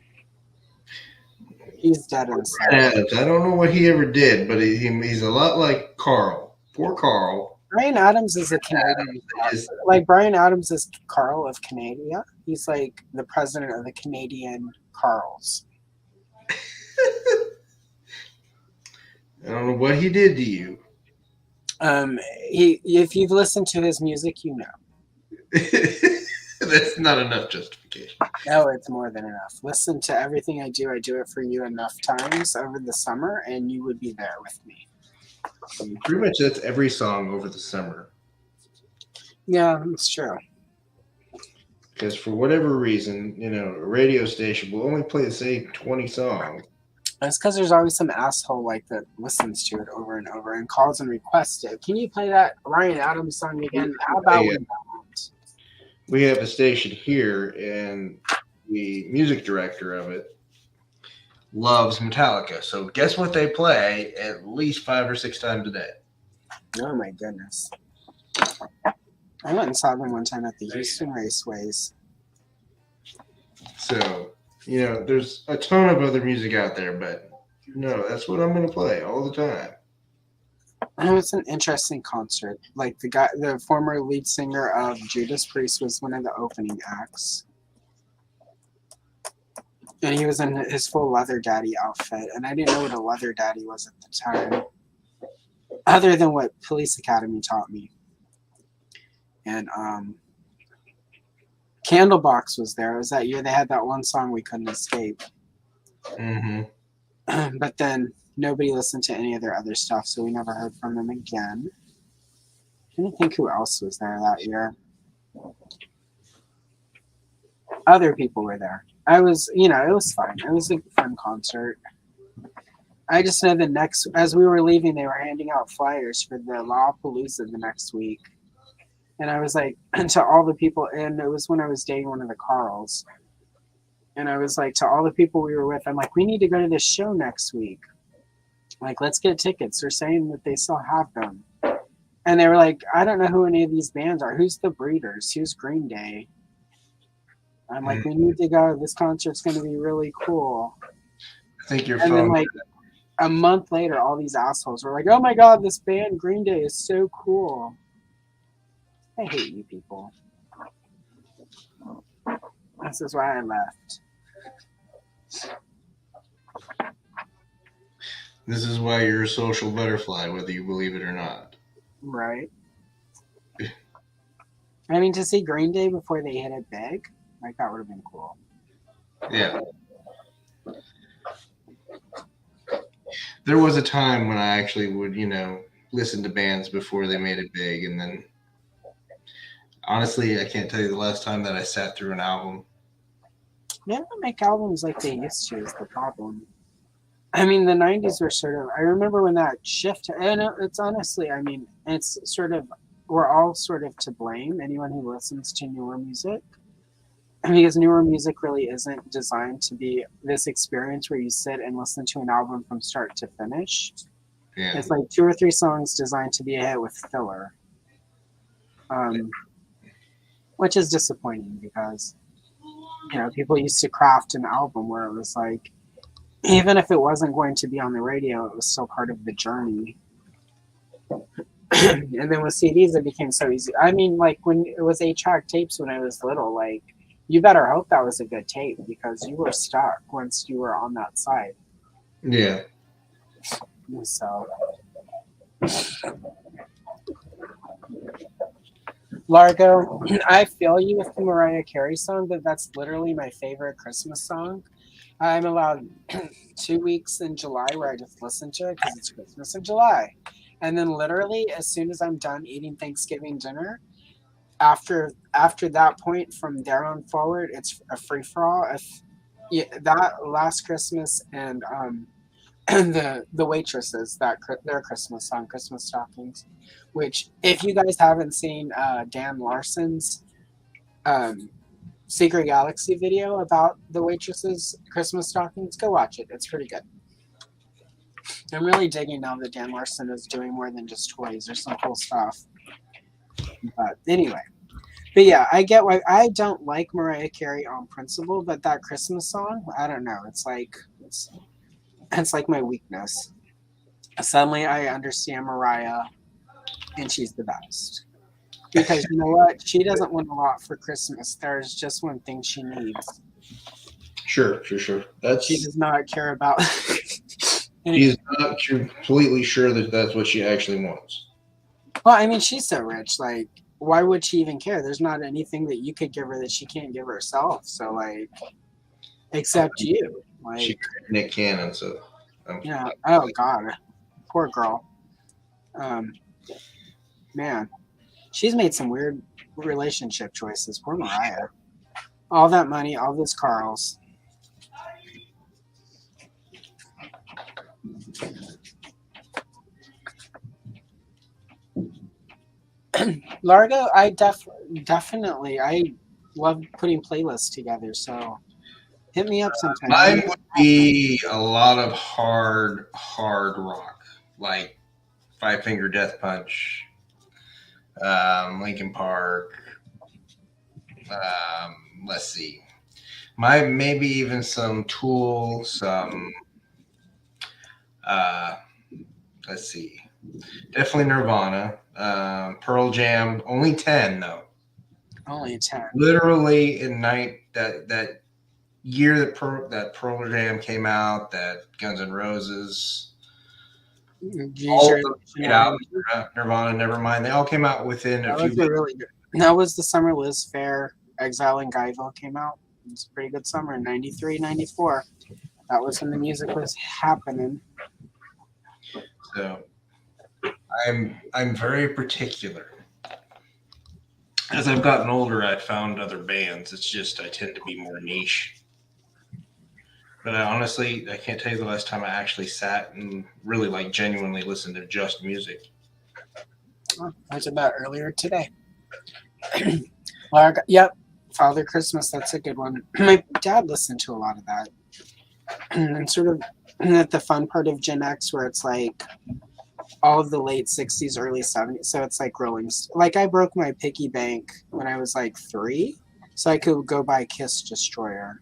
He's dead inside. Adams. I don't know what he ever did, but he's a lot like Carl. Poor Carl. Brian Adams is a Canadian. Like Brian Adams is Carl of Canada. He's like the president of the Canadian Carls. I don't know what he did to you. If you've listened to his music, you know. That's not enough justification. No, it's more than enough. Listen to everything I do. I do it for you enough times over the summer, and you would be there with me. Pretty much that's every song over the summer. Yeah, it's true. Because for whatever reason, a radio station will only play the same 20 songs. It's because there's always some asshole like that listens to it over and over and calls and requests it. Can you play that Ryan Adams song again? How about we don't? We have a station here, and the music director of it loves Metallica. So guess what they play at least 5 or 6 times a day? Oh my goodness. I went and saw them one time at the Houston Raceways. So, there's a ton of other music out there, but no, that's what I'm going to play all the time. It was an interesting concert. Like the former lead singer of Judas Priest was one of the opening acts. And he was in his full leather daddy outfit. And I didn't know what a leather daddy was at the time, other than what Police Academy taught me. And Candlebox was there. It was that year they had that one song, We Couldn't Escape. Mm-hmm. But then nobody listened to any of their other stuff, so we never heard from them again. I don't think who else was there that year. Other people were there. It was fun. It was a fun concert. I just know as we were leaving, they were handing out flyers for the Lollapalooza the next week. And I was like, to all the people, and it was when I was dating one of the Carls. And I was like, to all the people we were with, I'm like, we need to go to this show next week. Like, let's get tickets. They're saying that they still have them. And they were like, I don't know who any of these bands are. Who's the Breeders? Who's Green Day? I'm like, we need to go. This concert's going to be really cool. I think your phone. And then, like, a month later, all these assholes were like, oh my God, this band Green Day is so cool. I hate you people. This is why I left. This is why you're a social butterfly, whether you believe it or not. Right. I mean, to see Green Day before they hit it big, like, that would have been cool. Yeah. There was a time when I actually would, listen to bands before they made it big, and then honestly, I can't tell you the last time that I sat through an album. They don't make albums like they used to is the problem. I mean, the 90s were sort of, I remember when that shift, and it's honestly, I mean, it's sort of, we're all sort of to blame, anyone who listens to newer music, because newer music really isn't designed to be this experience where you sit and listen to an album from start to finish. Yeah. It's like 2 or 3 songs designed to be a hit with filler. Which is disappointing because, people used to craft an album where it was like, even if it wasn't going to be on the radio, it was still part of the journey. And then with CDs, it became so easy. I mean, like when it was 8-track tapes when I was little, like you better hope that was a good tape because you were stuck once you were on that side. Yeah. So. Largo, I feel you with the Mariah Carey song, but that's literally my favorite Christmas song. I'm allowed 2 weeks in July where I just listen to it because it's Christmas in July. And then literally as soon as I'm done eating Thanksgiving dinner, after that point, from there on forward, it's a free-for-all. Yeah, that last Christmas and and the waitresses their Christmas song, Christmas Stockings, which if you guys haven't seen Dan Larson's um, Secret Galaxy video about the waitresses Christmas stockings, go watch it. It's pretty good. I'm really digging now that Dan Larson is doing more than just toys. There's some cool stuff. But anyway, but yeah, I get why I don't like Mariah Carey on principle, but that Christmas song, I don't know. It's like my weakness. Suddenly, I understand Mariah, and she's the best. Because you know what? She doesn't want a lot for Christmas. There's just one thing she needs. Sure. She does not care about. She's not completely sure that that's what she actually wants. Well, I mean, she's so rich. Like, why would she even care? There's not anything that you could give her that she can't give herself. So, like, except you. Like, She Nick Cannon, so yeah. Oh God, poor girl. Man, she's made some weird relationship choices. Poor Mariah. All that money, all those Carls. Largo, definitely I love putting playlists together. So hit me up sometime. mine would be a lot of hard rock, like Five Finger Death Punch, Linkin Park. Let's see, maybe even some Tool, some let's see, definitely Nirvana, Pearl Jam. Only 10 though. Only 10. Literally in night that year that Pearl Jam came out, that Guns N' Roses, all of them came out, Nirvana, Nevermind, they all came out within a few was a really good. That was the summer Liz Fair, Exile in Guyville came out. It was a pretty good summer in 93, 94. That was when the music was happening. So I'm very particular. As I've gotten older, I've found other bands. It's just I tend to be more niche. But I can't tell you the last time I actually sat and really like genuinely listened to just music. Oh, I did that earlier today. Yep, Father Christmas. That's a good one. My dad listened to a lot of that, and sort of at the fun part of Gen X, where it's like all of the late 60s, early 70s. So it's like rolling. Like I broke my piggy bank when I was like 3, so I could go buy Kiss Destroyer.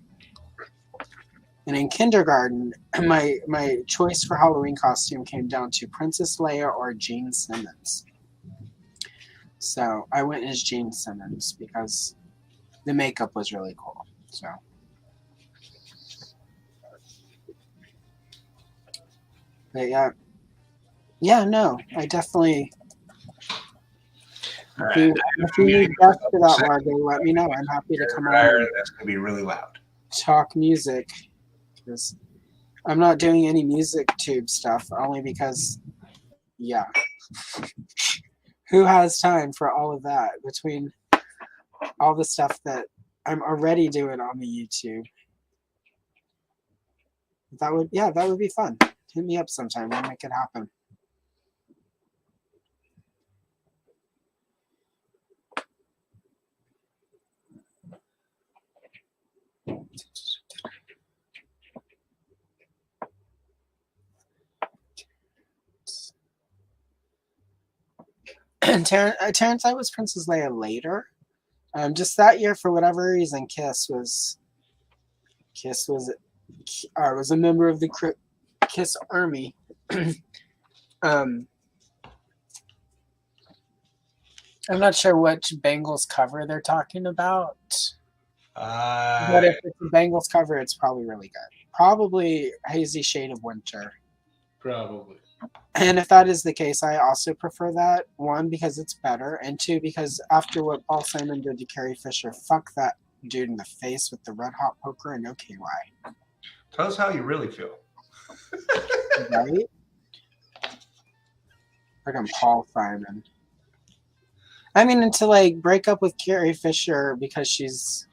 And in kindergarten, my choice for Halloween costume came down to Princess Leia or Gene Simmons. So I went as Gene Simmons because the makeup was really cool. So. But yeah, no, I definitely. All right. If you need guests for that, Largo, let me know. I'm happy to come on. That's going to be really loud. Talk music. Because I'm not doing any music tube stuff, only because, yeah. Who has time for all of that between all the stuff that I'm already doing on the YouTube? That would be fun. Hit me up sometime. We'll make it happen. Terrence, I was Princess Leia later. Just that year, for whatever reason, Kiss was a member of the Kiss Army. I'm not sure which Bengals cover they're talking about. But if it's a Bengals cover, it's probably really good. Probably Hazy Shade of Winter. Probably. And if that is the case, I also prefer that. 1, because it's better. And 2, because after what Paul Simon did to Carrie Fisher, fuck that dude in the face with the red hot poker and no KY. Tell us how you really feel. Right? Freaking Paul Simon. I mean, and to like break up with Carrie Fisher because she's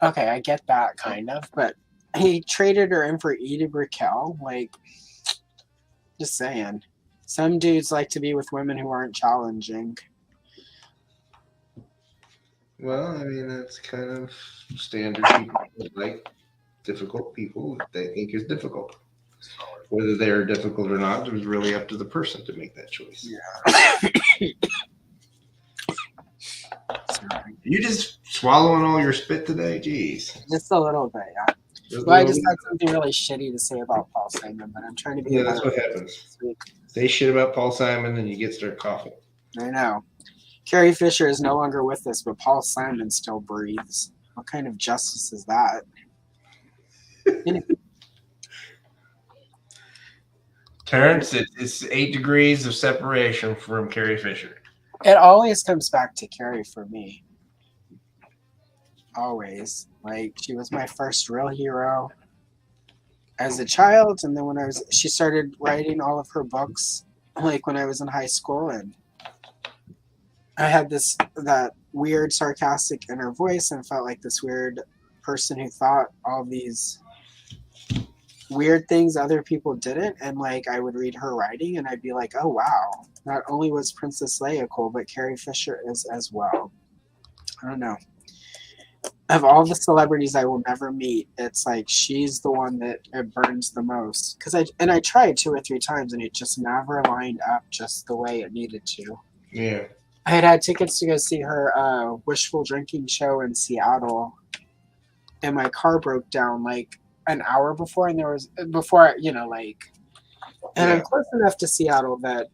Okay, I get that kind of, but he traded her in for Edie Brickell. Like, just saying. Some dudes like to be with women who aren't challenging. Well, I mean, that's kind of standard. People like difficult people that they think is difficult. Whether they're difficult or not is really up to the person to make that choice. Yeah. Sorry. You just swallowing all your spit today? Jeez. Just a little bit, yeah. Just Well, I little just bit. had something really shitty to say about Paul Simon, but I'm trying to be Yeah, a that's better what happens. this week. Say shit about Paul Simon and you start coughing. I know. Carrie Fisher is no longer with us, but Paul Simon still breathes. What kind of justice is that? Terrence, it's 8 degrees of separation from Carrie Fisher. It always comes back to Carrie for me. Always. Like, she was my first real hero as a child, and then when she started writing all of her books, like when I was in high school, and I had that weird sarcastic inner voice and felt like this weird person who thought all these weird things other people didn't, and like I would read her writing and I'd be like, oh wow, not only was Princess Leia cool, but Carrie Fisher is as well. I don't know. Of all the celebrities I will never meet, it's like she's the one that it burns the most. I tried 2 or 3 times and it just never lined up just the way it needed to. Yeah. I had tickets to go see her wishful drinking show in Seattle, and my car broke down like an hour before, and I'm close enough to Seattle that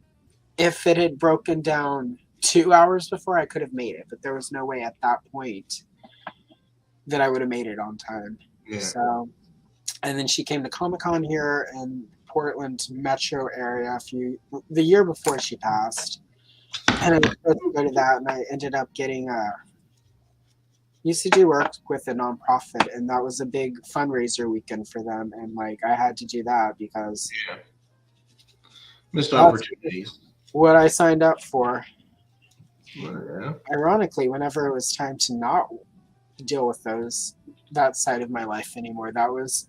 if it had broken down 2 hours before, I could have made it, but there was no way at that point that I would have made it on time. Yeah. So, and then she came to Comic-Con here in Portland metro area the year before she passed. And I was supposed to go to that, and I ended up getting used to do work with a nonprofit, and that was a big fundraiser weekend for them, and like I had to do that because Missed opportunities. What I signed up for. Well, yeah. Ironically, whenever it was time to not deal with that side of my life anymore, that was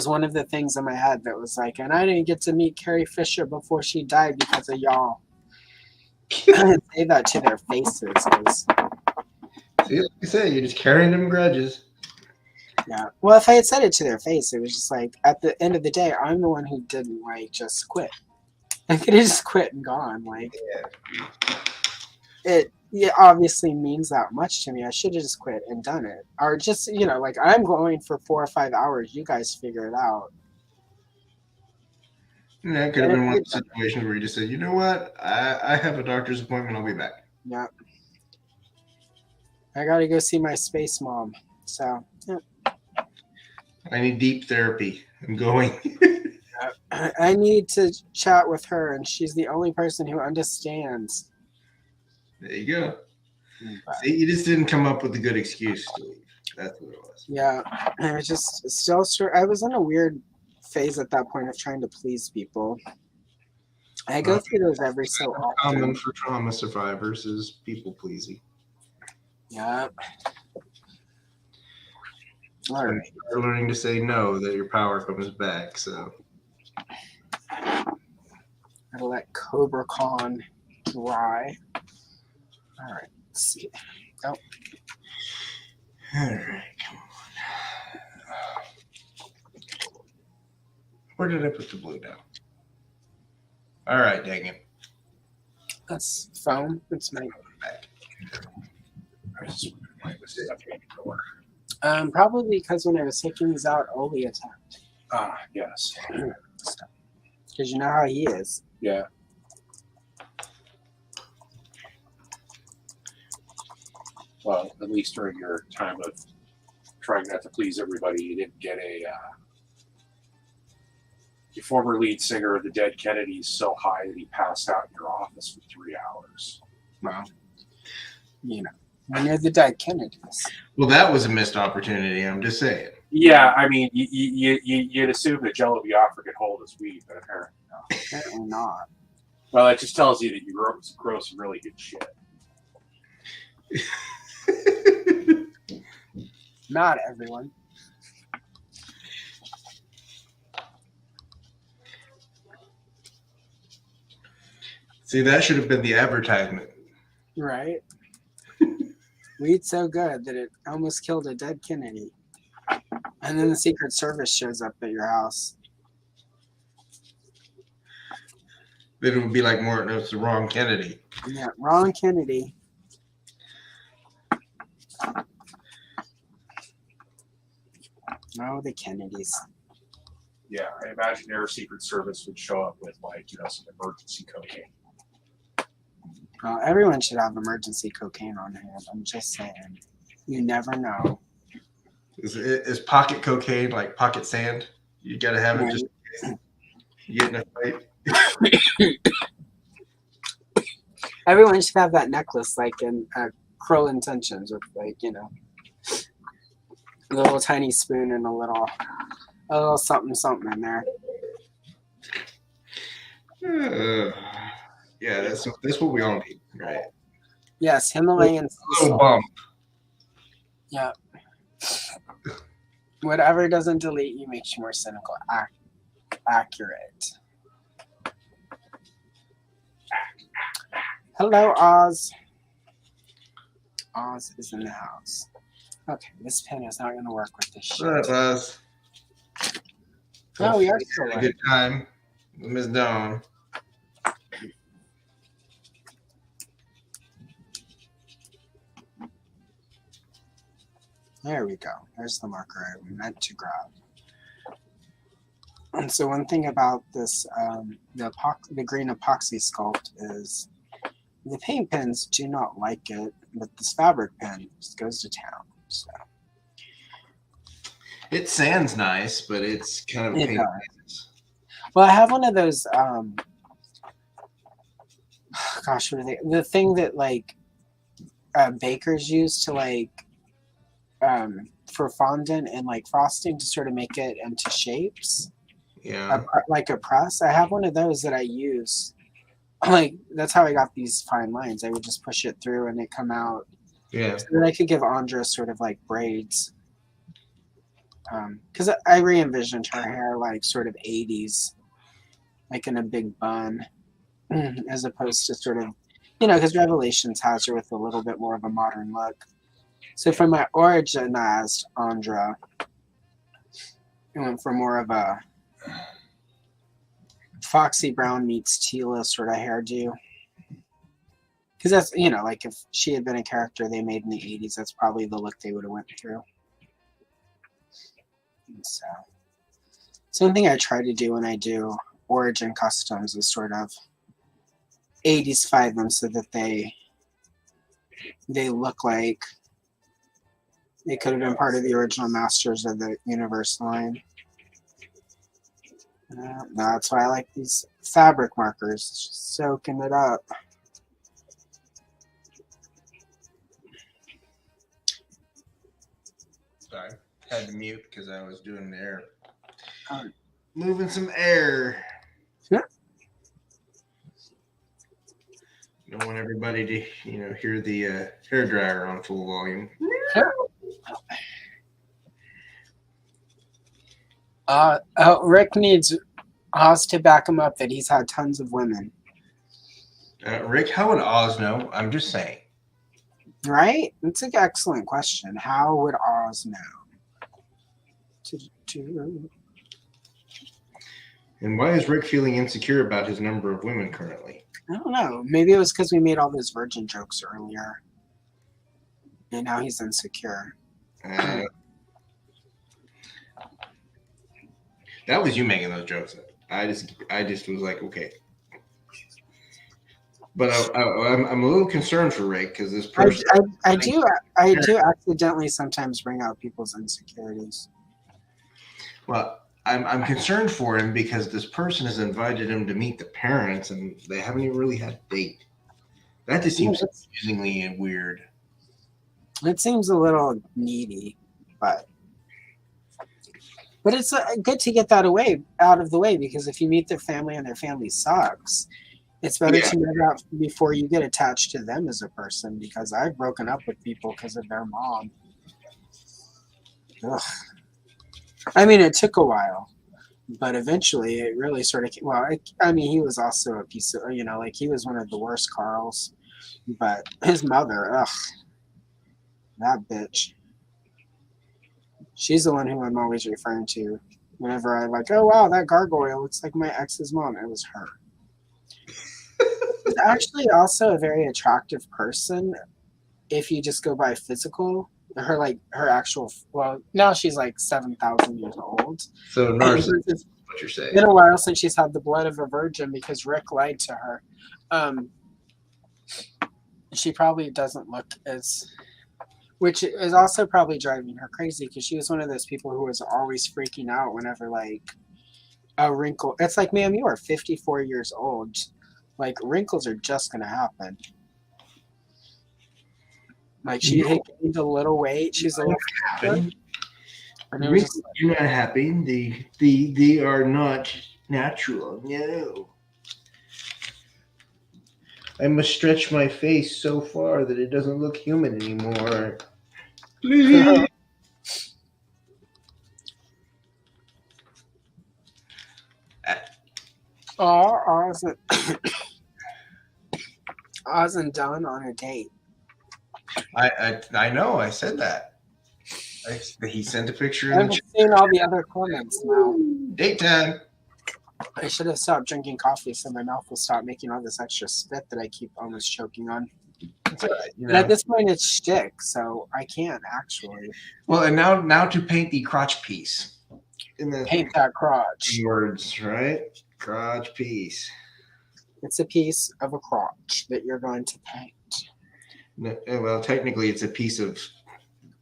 one of the things in my head that was like, and I didn't get to meet Carrie Fisher before she died because of y'all. I didn't say that to their faces. See, like you said, you're just carrying them grudges. Yeah. Well, if I had said it to their face, it was just like, at the end of the day, I'm the one who didn't like just quit. I could have just quit and gone. Like, it obviously means that much to me. I should have just quit and done it, or just like I'm going for 4 or 5 hours. You guys figure it out. Yeah, it could have been one of the situations where you just said, you know what, I have a doctor's appointment. I'll be back. Yeah. I got to go see my space mom. So, yeah. I need deep therapy. I'm going. I need to chat with her, and she's the only person who understands. There you go. See, you just didn't come up with a good excuse to leave. That's what it was. Yeah, I was just still sure. I was in a weird phase at that point of trying to please people. I go through those every so often. Common for trauma survivors is people pleasing. Yeah. All right. You're learning to say no, that your power comes back. So Gotta let Cobra Con dry. All right. Let's see. Oh. All right, come on. Where did I put the blue down? All right, dang it. That's foam. It's my Back. probably because when I was taking these out, Oli attacked. Ah, yes. Because you know how he is. Yeah. Well, at least during your time of trying not to please everybody, you didn't get your former lead singer of the Dead Kennedys so high that he passed out in your office for 3 hours. Well, when you're the Dead Kennedys. Well, that was a missed opportunity. I'm just saying. Yeah, I mean, you'd assume that Jello Biafra could hold his weed, but apparently not. Apparently not. Well, that just tells you that you grow some really good shit. Not everyone. See, that should have been the advertisement. Right? Weed so good that it almost killed a dead Kennedy. And then the Secret Service shows up at your house. Then it would be like more, no, it's the wrong Kennedy. Yeah, wrong Kennedy. Oh, the Kennedys. Yeah, I imagine their Secret Service would show up with some emergency cocaine. Well, everyone should have emergency cocaine on hand. I'm just saying. You never know. Is pocket cocaine like pocket sand? You got to have it just in case you get in a fight. Everyone should have that necklace, like in Cruel Intentions, with a little tiny spoon and a little something in there. Yeah, that's what we all need, right? Yes, Himalayan sea A little salt. bump. Yeah. Whatever doesn't delete you makes you more cynical. Accurate. Hello, Oz. Oz is in the house. Okay, this pen is not going to work with this shit. What's up, Buzz? No, we are still having a right. good time. Miss Dawn. There we go. There's the marker I meant to grab. And so one thing about this, the green epoxy sculpt is the paint pens do not like it, but this fabric pen just goes to town. So It sands nice, but it's kind of a It pain. does. Well, I have one of those. Gosh, what are they? The thing that bakers use to for fondant and frosting to sort of make it into shapes. Yeah. Like a press. I have one of those that I use. That's how I got these fine lines. I would just push it through and it come out. Yeah. So that I could give Andra sort of braids. Because I re-envisioned her hair sort of 80s, in a big bun, as opposed to sort of, because Revelations has her with a little bit more of a modern look. So for my originized Andra, I went for more of a Foxy Brown meets Tila sort of hairdo. Because that's, if she had been a character they made in the 80s, that's probably the look they would have went through. And so one thing I try to do when I do origin customs is sort of 80s-fy them so that they look like they could have been part of the original Masters of the Universe line. That's why I like these fabric markers, just soaking it up. Sorry. Had to mute because I was doing the air. Um, Moving some air. Yeah. Don't want everybody to, hear the hair dryer on full volume. Rick needs Oz to back him up that he's had tons of women. Rick, how would Oz know? I'm just saying. Right? That's an excellent question. How would Oz know? And why is Rick feeling insecure about his number of women currently? I don't know. Maybe it was because we made all those virgin jokes earlier. And now he's insecure. That was you making those jokes. I just was like, okay. But I'm a little concerned for Rick because this person. I do accidentally sometimes bring out people's insecurities. Well, I'm concerned for him because this person has invited him to meet the parents and they haven't even really had a date. That just seems confusingly weird. It seems a little needy, but it's good to get that out of the way, because if you meet their family and their family sucks, it's better to know that before you get attached to them as a person, because I've broken up with people because of their mom. Ugh. I mean, it took a while, but eventually it really sort of. Well, I mean, he was also a piece of, like he was one of the worst Carls, but his mother, ugh, that bitch. She's the one who I'm always referring to whenever I like. Oh wow, that gargoyle looks like my ex's mom. It was her. She's actually also a very attractive person if you just go by physical. Her actual, well, now she's like 7,000 years old. So narcissist, It's what you're saying. been a while since she's had the blood of a virgin because Rick lied to her. She probably doesn't look as, which is also probably driving her crazy because she was one of those people who was always freaking out whenever like a wrinkle. It's like, ma'am, you are 54 years old. Like wrinkles are just gonna happen. Like she had gained a little weight. She's a little fatter. And it was just You're not happy. They are not natural. No. I must stretch my face so far that it doesn't look human anymore. Please. Oz and Dawn on a date. I know. I said that. He sent a picture in I'm the chat. seeing all the other comments now. Date time. I should have stopped drinking coffee so my mouth will stop making all this extra spit that I keep almost choking on. That's all right. But at this point, it's shtick, so I can't actually Well, and now to paint the crotch piece. In the paint that crotch. Words, right? Crotch piece. It's a piece of a crotch that you're going to paint. No, well, technically, it's a piece of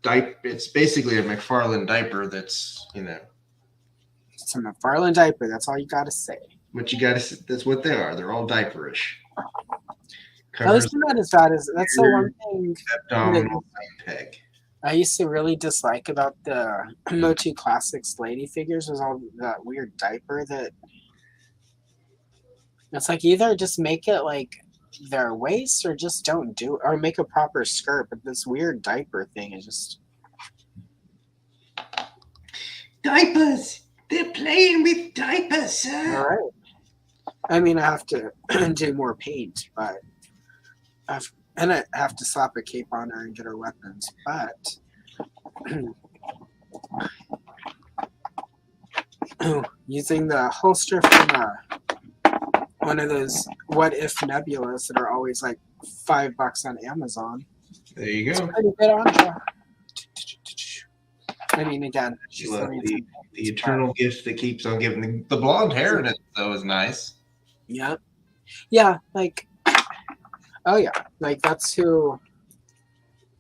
diaper. It's basically a McFarlane diaper. That's It's a McFarlane diaper. That's all you got to say. what you got to. That's what they are. They're all diaperish. At least they're not as bad as. That's the one thing abdominal peg. I used to really dislike about the Motu Classics lady figures was all that weird diaper that. It's like either just make it like their waist or just don't do it, or make a proper skirt. But this weird diaper thing is just. Diapers. They're playing with diapers, sir. All right. I mean, I have to do more paint, but I have to slap a cape on her and get her weapons. But using the holster from one of those what if nebulas that are always like $5 on Amazon. There you go. Pretty good on her. I mean, again, she's Well, still the eternal gift that keeps on giving. The blonde hair in it though is nice. Yep. Yeah, like oh yeah, like that's who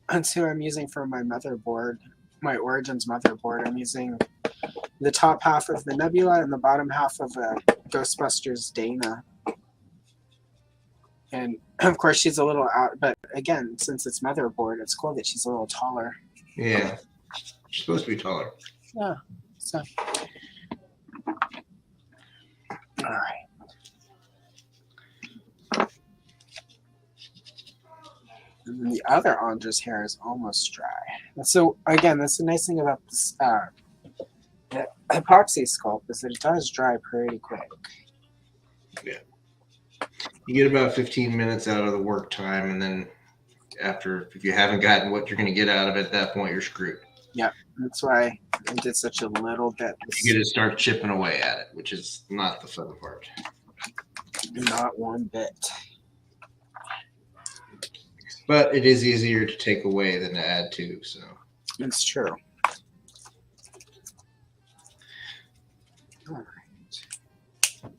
I'm using for my motherboard, my Origins motherboard. I'm using the top half of the Nebula and the bottom half of a Ghostbusters Dana. And of course she's a little out, but again, since it's motherboard, it's cool that she's a little taller. Yeah. She's supposed to be taller. Yeah. So all right. And the other Andra's hair is almost dry. So again, that's the nice thing about this the epoxy sculpt is that it does dry pretty quick. Yeah. You get about 15 minutes out of the work time, and then if you haven't gotten what you're going to get out of it at that point, you're screwed. Yeah, that's why I did such a little bit. You get to start chipping away at it, which is not the fun part. Not one bit. But it is easier to take away than to add to, so. It's true. All right.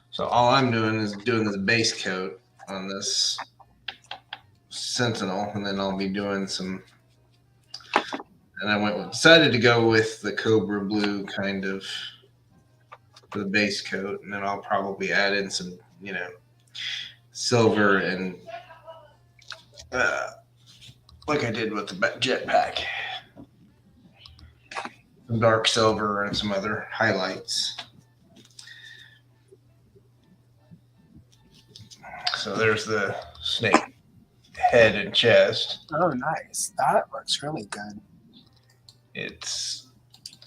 So all I'm doing is doing this base coat on this Sentinel, and then I'll be doing some. And I decided to go with the Cobra Blue kind of for the base coat, and then I'll probably add in some, silver and like I did with the jetpack, some dark silver and some other highlights. So there's the snake head and chest. Oh, nice. That looks really good. It's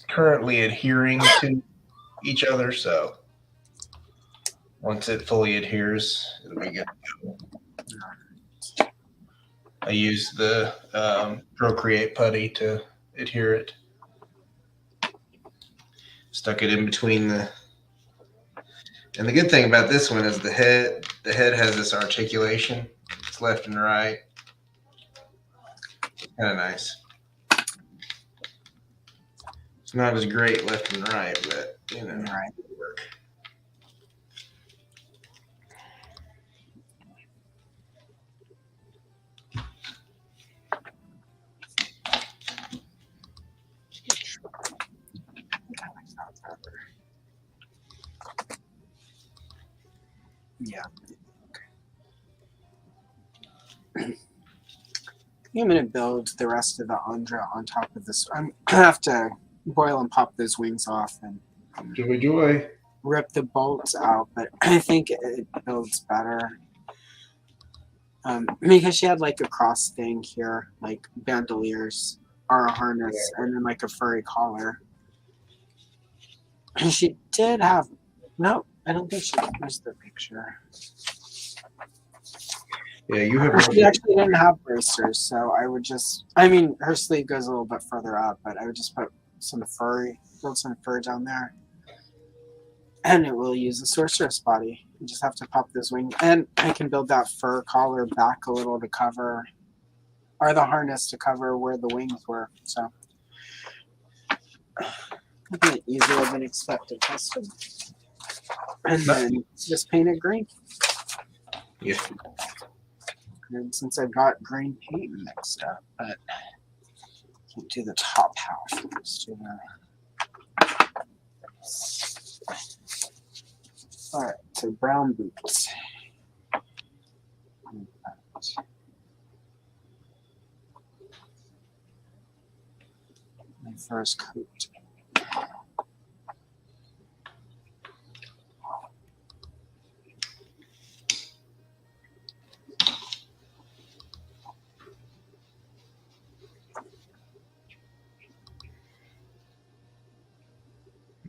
currently adhering to each other, so once it fully adheres, it'll be good to go. I use the Procreate putty to adhere it. Stuck it in between the. And the good thing about this one is the head has this articulation. It's left and right. Kind of nice. It's not as great left and right, but you know, Right. it'll work. Yeah. I'm gonna build the rest of the Andra on top of this. I'm gonna have to boil and pop those wings off and Joy. rip the bolts out, but I think it builds better. Because she had like a cross thing here, like bandoliers or a harness, and then like a furry collar. And she did have no, I don't think she used the picture. Yeah, you have. She actually didn't have bracers, so I would just, I mean, her sleeve goes a little bit further up, but I would just put build some fur down there. And it will use the sorceress body. You just have to pop those wings. And I can build that fur collar back a little to cover, or the harness to cover where the wings were. So, a bit easier than expected custom. And then just paint it green. Yeah. And since I've got green paint mixed up, but can't do the top half. Let's do the. All right, so brown boots. My first coat.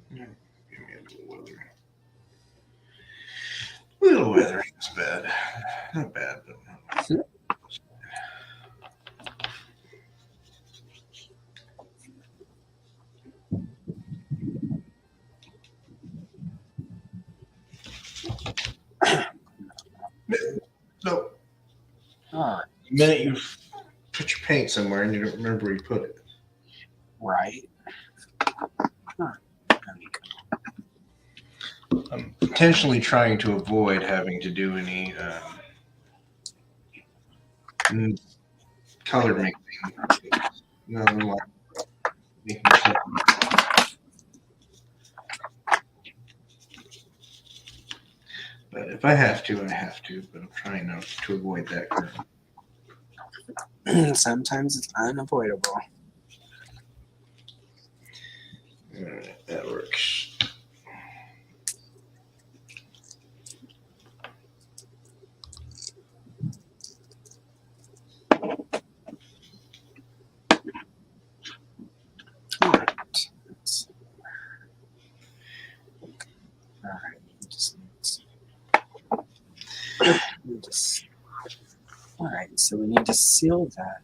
Give me a little weather. Little weather is bad. Not bad, but not. No. All right. The minute you put your paint somewhere and you don't remember where you put it. Right. I'm intentionally trying to avoid having to do any color mixing. Nothing like making something. But if I have to, I have to. But I'm trying not to avoid that currently. Sometimes it's unavoidable. All right, that works. All right. All right, so we need to seal that.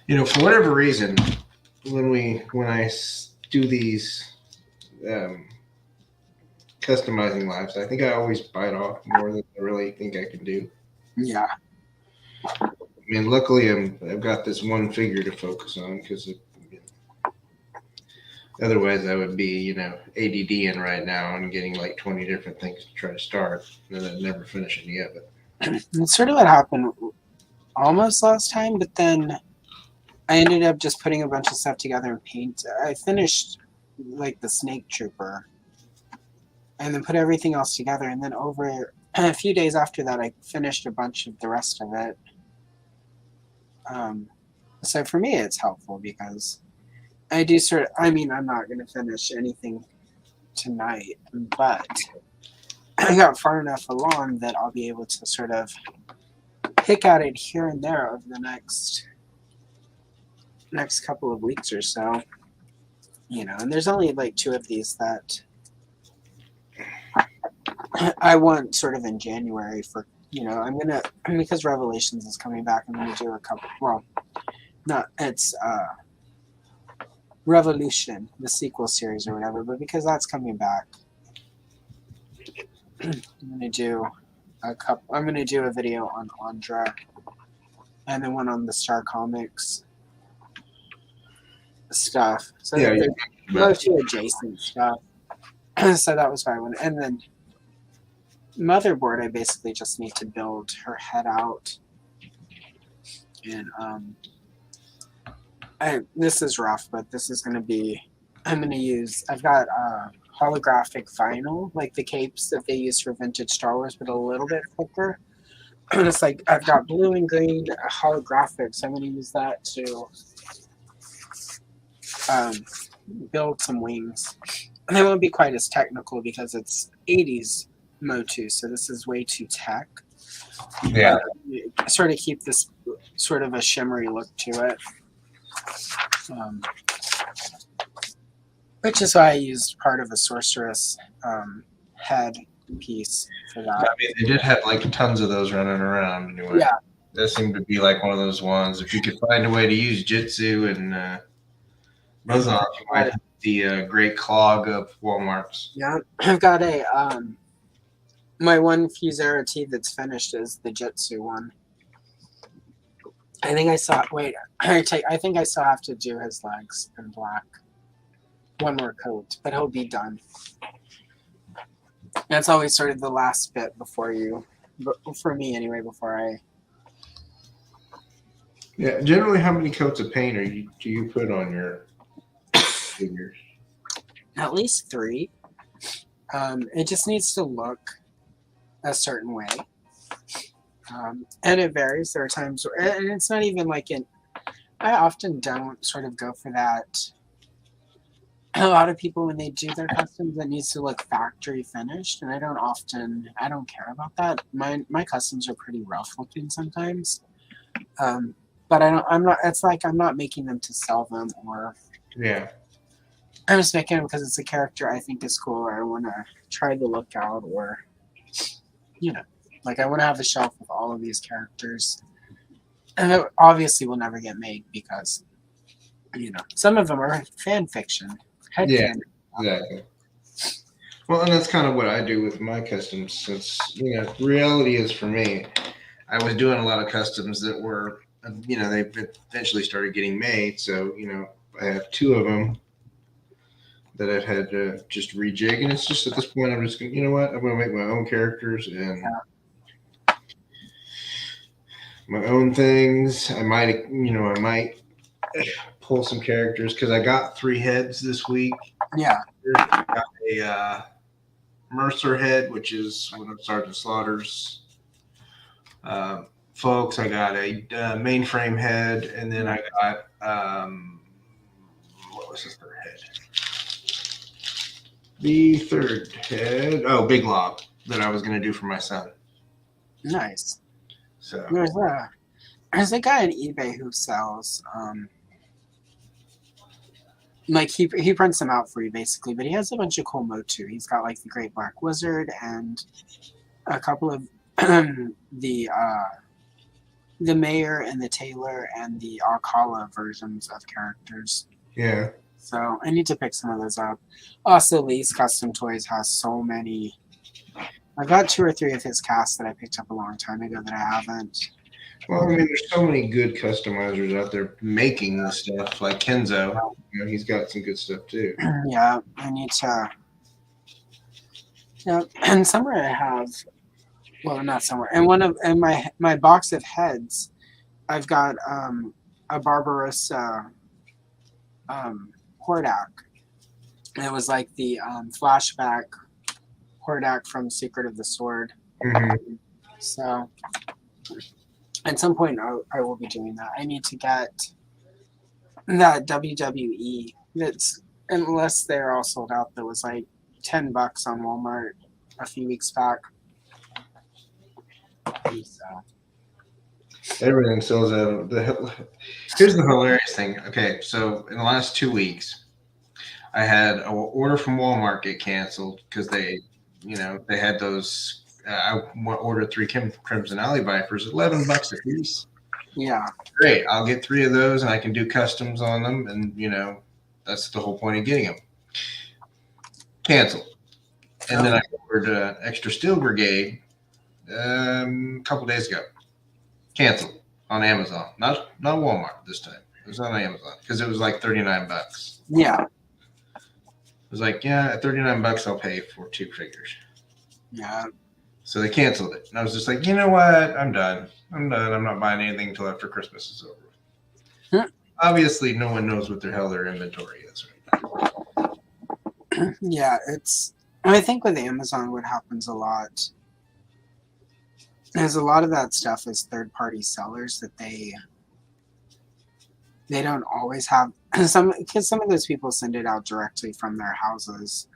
You know, for whatever reason, when I do these customizing lives, I think I always bite off more than I really think I can do. Yeah. I mean, luckily I've got this one figure to focus on because otherwise I would be, ADDing right now and getting like 20 different things to try to start, and then I'd never finish any of it. That's sort of what happened almost last time, but then I ended up just putting a bunch of stuff together and paint. I finished like the Snake Trooper, and then put everything else together. And then over a few days after that, I finished a bunch of the rest of it. So for me, it's helpful because I do sort of. I mean, I'm not going to finish anything tonight, but I got far enough along that I'll be able to sort of pick at it here and there over the next couple of weeks or so. And there's only like 2 of these that I want sort of in January for, I'm gonna, because Revelations is coming back, I'm gonna do a couple. Well, not it's Revolution, the sequel series or whatever, but because that's coming back, I'm gonna do a video on Andra, and then one on the Star Comics stuff. So Yeah, those 2 adjacent stuff. So that was fine. And then Motherboard, I basically just need to build her head out. And this is rough, but this is going to be, I've got holographic vinyl, like the capes that they use for vintage Star Wars, but a little bit thicker. And it's like, I've got blue and green holographic, so I'm going to use that to build some wings. And they won't be quite as technical because it's 80s Motu, so this is way too tech. Yeah. But sort of keep this sort of a shimmery look to it. Which is why I used part of a sorceress head piece for that. I mean, they did have like tons of those running around anyway. Yeah. That seemed to be like one of those ones. If you could find a way to use Jitsu and Muzzon, you might have the great clog of Walmart's. Yeah, I've got a my one Fusera tee that's finished is the Jitsu one. I think I saw. Wait, I think I still have to do his legs in black. One more coat, but he'll be done. That's always sort of the last bit before you, for me anyway. Before I. Yeah, generally, how many coats of paint do you put on your figures? At least 3. It just needs to look a certain way. And it varies. There are times where, and it's not even like I often don't sort of go for that. A lot of people, when they do their customs, it needs to look factory finished, and I don't care about that. My customs are pretty rough looking sometimes. But it's like I'm not making them to sell them, or Yeah. I'm just making them because it's a character I think is cool, or I want to try the look out, or like I want to have a shelf with all of these characters, and it obviously will never get made because some of them are fan fiction. Yeah, exactly. Well, and that's kind of what I do with my customs, since reality is, for me, I was doing a lot of customs that were, they eventually started getting made. So I have 2 of them that I've had to just rejig, and it's just at this point I'm just going, I'm going to make my own characters and my own things. I might pull some characters because I got 3 heads this week. Yeah. I got a Mercer head, which is one of Sergeant Slaughter's folks. I got a mainframe head, and then I got what was the 3rd head? The 3rd head, Big Lob, that I was going to do for my son. Nice. So there's a guy on eBay who sells like he prints them out for you basically, but he has a bunch of cool Motu. He's got like the Great Black Wizard and a couple of the Mayor and the Tailor and the Alcala versions of characters. Yeah. So I need to pick some of those up. Also, Lee's Custom Toys has so many. I've got 2 or 3 of his casts that I picked up a long time ago that I haven't. Well, I mean, there's so many good customizers out there making this stuff, like Kenzo. He's got some good stuff too. Yeah, I need to. Yeah, and somewhere I have. Well, not somewhere. And my box of heads, I've got a Barbarossa Hordak. It was like the flashback Hordak from Secret of the Sword. Mm-hmm. So at some point I will be doing that. I need to get that WWE. That's unless they're all sold out. That was like $10 on Walmart a few weeks back. So. Everything sells out. Here's the hilarious thing. Okay, so in the last 2 weeks, I had an order from Walmart get canceled because they had those. I ordered 3 Crimson Alley Vipers, $11 a piece. Yeah. Great. I'll get 3 of those, and I can do customs on them, and that's the whole point of getting them. Canceled. And then I ordered Extra Steel Brigade a couple days ago. Canceled on Amazon. Not Walmart this time. It was on Amazon because it was like $39. Yeah. It was like, yeah, at $39 I'll pay for 2 figures. Yeah. So they canceled it. And I was just like, you know what? I'm done. I'm not buying anything until after Christmas is over. Obviously, no one knows what the hell their inventory is right now. Yeah, I think with Amazon what happens a lot is a lot of that stuff is third-party sellers that they don't always have because some of those people send it out directly from their houses.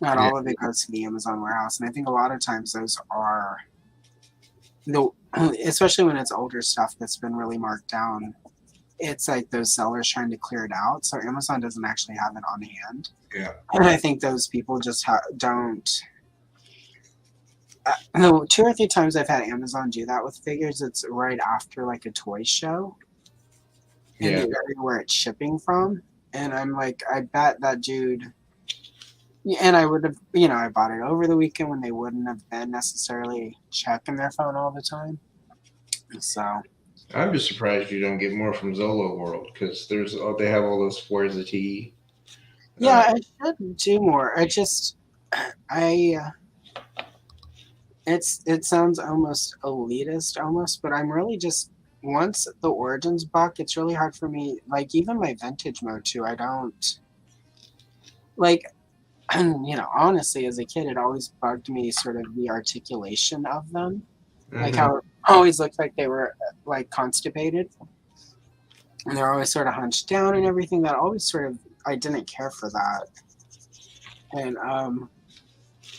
Not all of it goes to the Amazon warehouse, and I think a lot of times those are especially when it's older stuff that's been really marked down. It's like those sellers trying to clear it out, so Amazon doesn't actually have it on hand. Yeah, and I think those people just don't. No, 2 or 3 times I've had Amazon do that with figures. It's right after like a toy show in the area where it's shipping from, and I'm like, I bet that dude. And I would have, I bought it over the weekend when they wouldn't have been necessarily checking their phone all the time. So I'm just surprised you don't get more from Zolo World because they have all those Forza T. Yeah, I should do more. It sounds almost elitist almost, but I'm really just once the Origins buck, it's really hard for me. Like even my vintage mode too, I don't like. And honestly, as a kid, it always bugged me sort of the articulation of them, like how it always looked like they were like constipated, and they're always sort of hunched down and everything. That always sort of I didn't care for that, and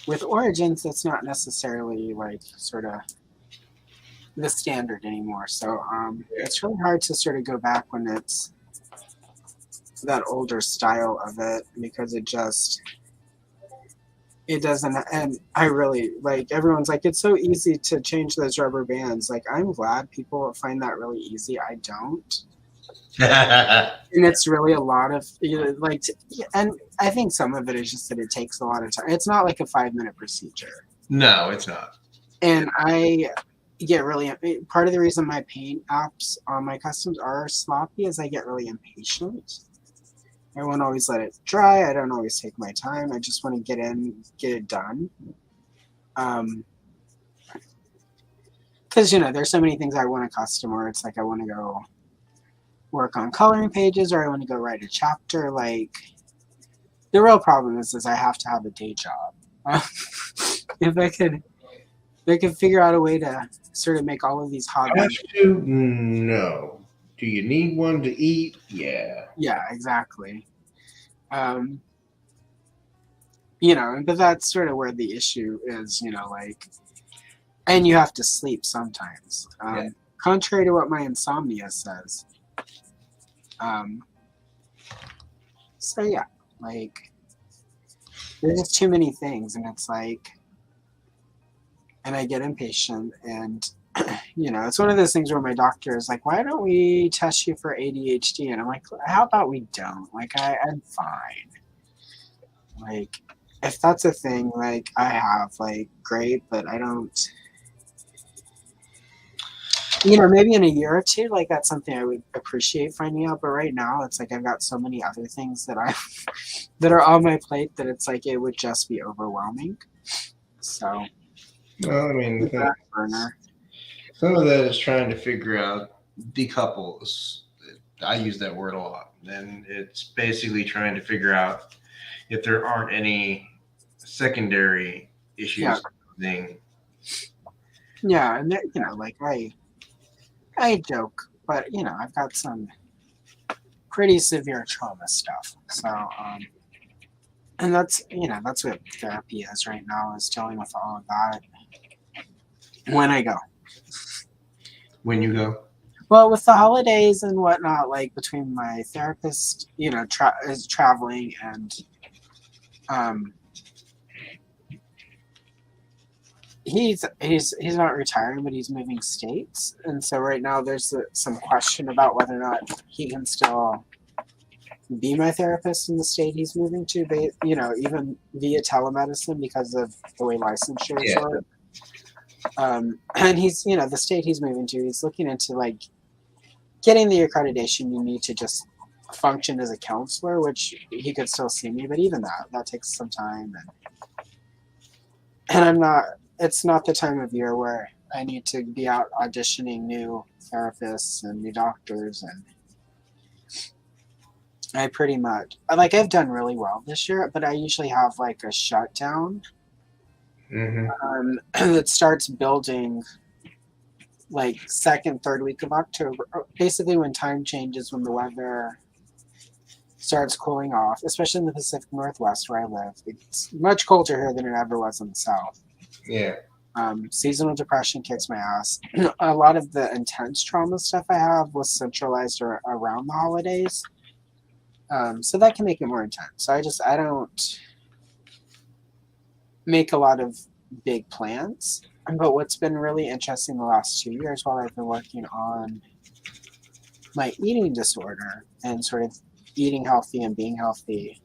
with Origins, that's not necessarily like sort of the standard anymore. So it's really hard to sort of go back when it's that older style of it because it doesn't, and I really like everyone's like it's so easy to change those rubber bands. Like I'm glad people find that really easy. I don't. And it's really a lot of and I think some of it is just that it takes a lot of time. It's not like a 5-minute procedure. No, it's not. And I get really part of the reason my paint apps on my customs are sloppy is I get really impatient. I won't always let it dry. I don't always take my time. I just want to get it done. Because there's so many things I want to custom where it's like I want to go work on coloring pages or I want to go write a chapter. Like the real problem is I have to have a day job. If I could figure out a way to sort of make all of these hobbies. No. Do you need one to eat? Yeah. Yeah, exactly. But that's sort of where the issue is, and you have to sleep sometimes. Contrary to what my insomnia says. So yeah, like there's just too many things and it's like, and I get impatient and it's one of those things where my doctor is like, why don't we test you for ADHD? And I'm like, how about we don't? Like, I'm fine. Like, if that's a thing, like, I have, like, great, but I don't, maybe in a year or two, like, that's something I would appreciate finding out. But right now, it's like I've got so many other things that that are on my plate that it's like it would just be overwhelming. So, well, I mean, burner. Some of that is trying to figure out decouples. I use that word a lot. And it's basically trying to figure out if there aren't any secondary Yeah. issues causing. Yeah, and you know, like I joke, but you know, I've got some pretty severe trauma stuff. So, and that's you know, that's what therapy is right now, is dealing with all of that when I go. When you go, Well, with the holidays and whatnot, like between my therapist, you know, is traveling and um, he's not retiring, but he's moving states, and so right now there's some question about whether or not he can still be my therapist in the state he's moving to, but you know, even via telemedicine because of the way licensures yeah, work. And he's, you know, the state he's moving to, he's looking into like getting the accreditation you need to just function as a counselor, which he could still see me, but even that takes some time, and I'm not. It's not the time of year where I need to be out auditioning new therapists and new doctors, and I pretty much like I've done really well this year, but I usually have like a shutdown that starts building like second, third week of October, basically when time changes, when the weather starts cooling off, especially in the Pacific Northwest where I live. It's much colder here than it ever was in the South. yeah. Seasonal depression kicks my ass. A lot of the intense trauma stuff I have was centralized around the holidays. So that can make it more intense. So I don't make a lot of big plans. But what's been really interesting the last 2 years while I've been working on my eating disorder and sort of eating healthy and being healthy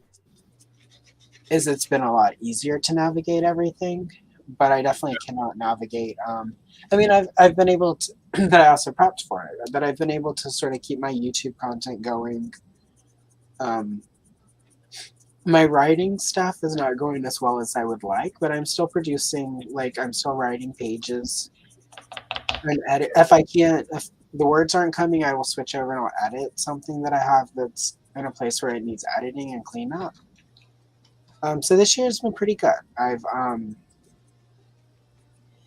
is it's been a lot easier to navigate everything, but I definitely cannot navigate. I mean, I've been able to, that I also prepped for it, but I've been able to sort of keep my YouTube content going. My writing stuff is not going as well as I would like, but I'm still producing, like, I'm still writing pages and edit. If the words aren't coming, I will switch over and I'll edit something that I have that's in a place where it needs editing and cleanup. So this year's been pretty good. I've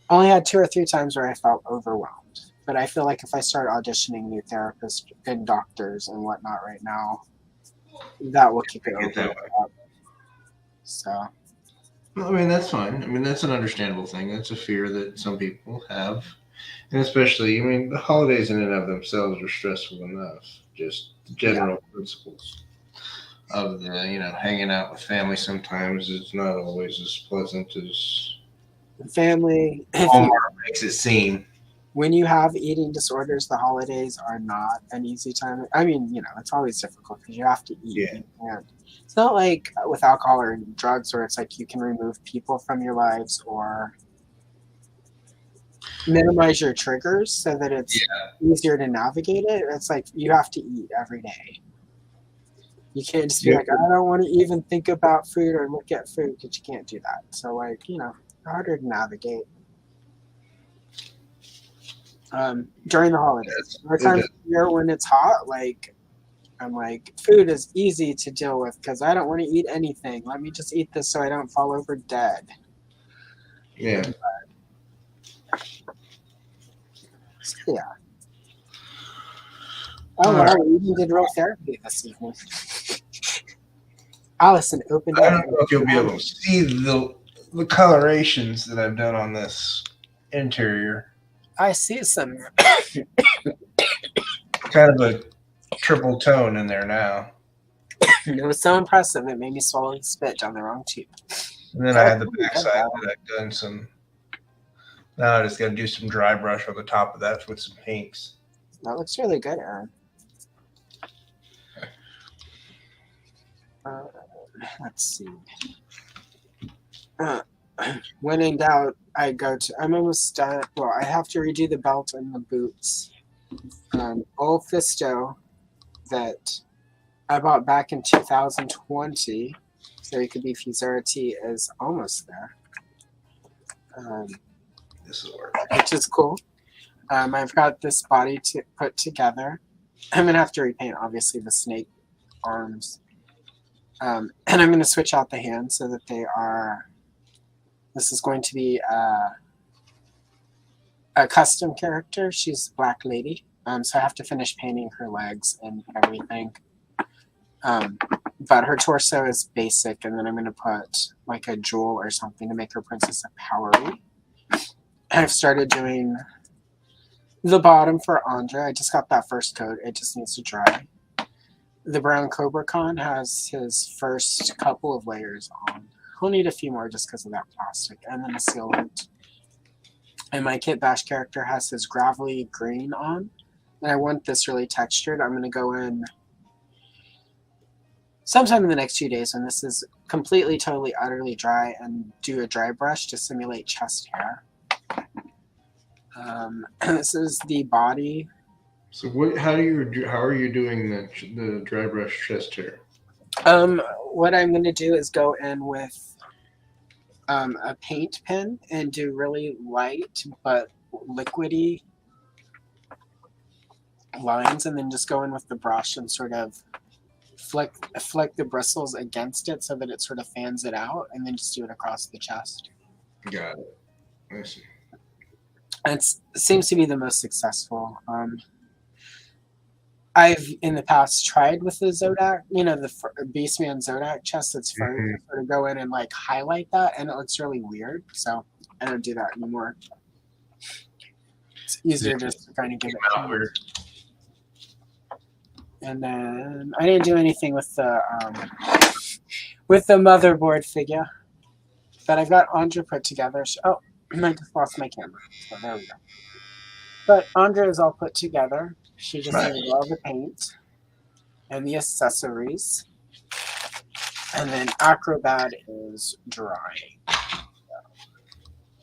only had 2 or 3 times where I felt overwhelmed, but I feel like if I start auditioning new therapists and doctors and whatnot right now, that will keep it Get that over. way. So Well, I mean, that's fine. I mean, that's an understandable thing. That's a fear that some people have. And especially, I mean, the holidays in and of themselves are stressful enough. Just the general principles of the, hanging out with family sometimes is not always as pleasant as family, Hallmark makes it seem. when you have eating disorders, the holidays are not an easy time. I mean, it's always difficult because you have to eat. Yeah. And it's not like with alcohol or drugs where it's like you can remove people from your lives or minimize your triggers so that it's easier to navigate it. It's like you have to eat every day. You can't just be like, I don't want to even think about food or look at food, because you can't do that. So, like, harder to navigate. During the holidays. There are times of year when it's hot, like, I'm like, food is easy to deal with because I don't want to eat anything. Let me just eat this so I don't fall over dead. Yeah. So, yeah. Oh, wow, we even did real therapy this evening. Allison opened up. I don't know if you'll be able to see the colorations that I've done on this interior. I see some. Kind of a triple tone in there now. It was so impressive, it made me swallow and spit down the wrong tube. And then I had the backside that I've done some. Now I just got to do some dry brush on the top of that with some pinks. That looks really good, Aaron. Let's see. When in doubt, I'm almost done. Well, I have to redo the belt and the boots. Old Fisto that I bought back in 2020, so it could be Fuserity, is almost there. This will work. Which is cool. I've got this body to put together. I'm gonna have to repaint obviously the snake arms, and I'm gonna switch out the hands so that they are. This is going to be a custom character. She's a black lady, so I have to finish painting her legs and everything. But her torso is basic, and then I'm gonna put like a jewel or something to make her Princess of Powery. I've started doing the bottom for Andre. I just got that first coat. It just needs to dry. The brown Cobra Con has his first couple of layers on. He'll need a few more just because of that plastic. And then a sealant. And my Kit Bash character has his gravelly green on. And I want this really textured. I'm going to go in sometime in the next few days when this is completely, totally, utterly dry and do a dry brush to simulate chest hair. This is the body. So how are you doing the dry brush chest hair? What I'm going to do is go in with a paint pen and do really light but liquidy lines, and then just go in with the brush and sort of flick the bristles against it so that it sort of fans it out, and then just do it across the chest. Got it. I see. It seems to be the most successful. I've in the past tried with the Zodak, the Beastman Zodak chest that's fur, to sort of go in and like highlight that, and it looks really weird. So I don't do that anymore. It's easier just to kind of give it color. And then I didn't do anything with the motherboard figure, but I've got Andre put together. Oh, I just lost my camera. So there we go. But Andre is all put together. She just needed all the paint and the accessories. And then Acrobat is dry.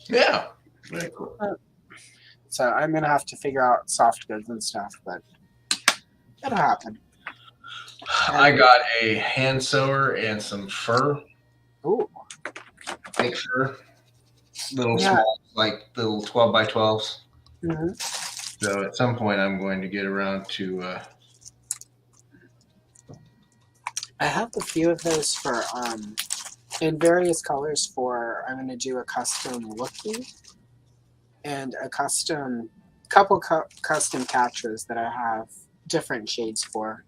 Yeah. Very cool. So I'm going to have to figure out soft goods and stuff, but it'll happen. I got a hand sewer and some fur. Ooh. Fake fur. Small, like little 12 by 12s. Mm-hmm. So at some point I'm going to get around to I have a few of those for in various colors for I'm going to do a custom looking and a custom custom catchers that I have different shades for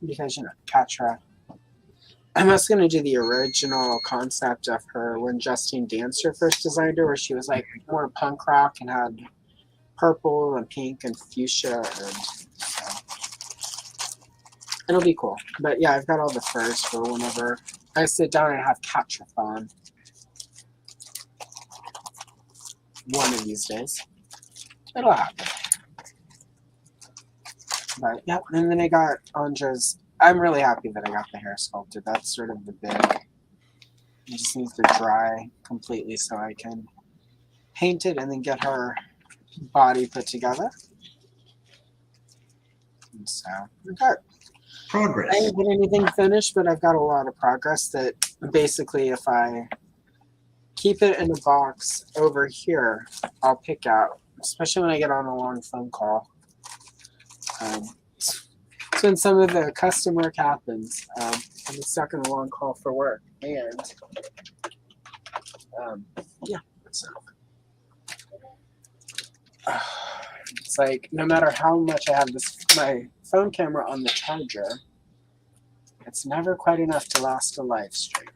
because Catra. I'm also going to do the original concept of her when Justine Dancer first designed her, where she was like more punk rock and had purple and pink and fuchsia, and it'll be cool. But yeah, I've got all the furs for whenever I sit down and have Catrathon one of these days. It'll happen. But yeah, and then I got Andre's. I'm really happy that I got the hair sculpted. That's sort of the big. It just needs to dry completely so I can paint it and then get her body put together. And so we got progress. I didn't get anything finished, but I've got a lot of progress that basically if I keep it in a box over here, I'll pick out, especially when I get on a long phone call. So when some of the custom work happens, I'm stuck in a long call for work, and yeah, so it's like no matter how much I have my phone camera on the charger, it's never quite enough to last a live stream.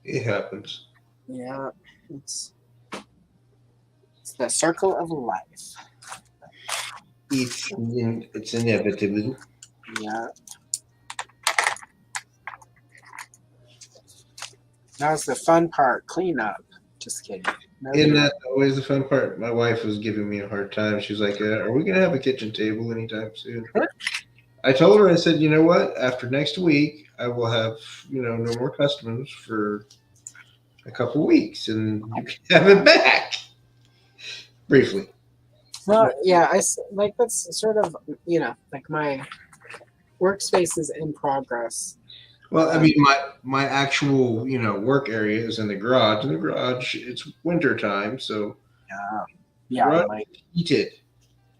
It happens. Yeah, it's the circle of life. It's inevitable. Yeah. That was the fun part. Clean up. Just kidding. Isn't that always the fun part? My wife was giving me a hard time. She was like, are we going to have a kitchen table anytime soon? I told her, I said, you know what? After next week, I will have, no more customers for a couple weeks, and you can have it back. Briefly. Well, yeah, that's sort of, like my workspace is in progress. Well, I mean, my actual, work area is in the garage. In the garage, it's winter time, so yeah, heated.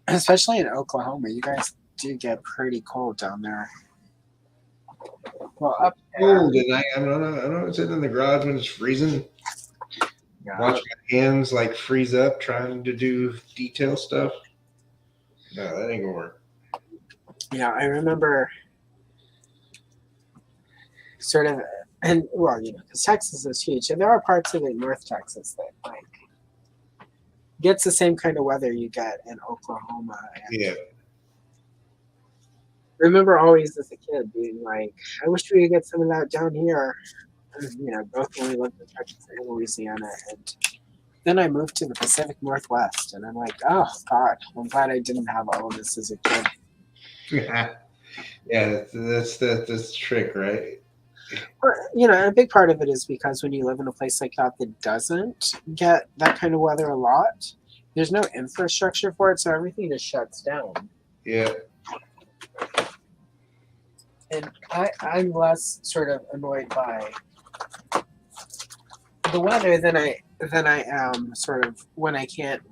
especially in Oklahoma. You guys do get pretty cold down there. Well, up there, Cold, and I'm sitting in the garage when it's freezing. yeah. Watch my hands like freeze up trying to do detail stuff. No, that ain't gonna work. Yeah, I remember sort of, and well, because Texas is huge, and there are parts of it, North Texas, that like gets the same kind of weather you get in Oklahoma. And Yeah. I remember always as a kid being like, I wish we could get some of that down here. And, both when we lived in Texas and Louisiana, and then I moved to the Pacific Northwest, and I'm like, oh God, I'm glad I didn't have all of this as a kid. Yeah, that's the trick, right? A big part of it is because when you live in a place like that doesn't get that kind of weather a lot, there's no infrastructure for it, so everything just shuts down. Yeah. And I'm less sort of annoyed by the weather than I am sort of when I can't,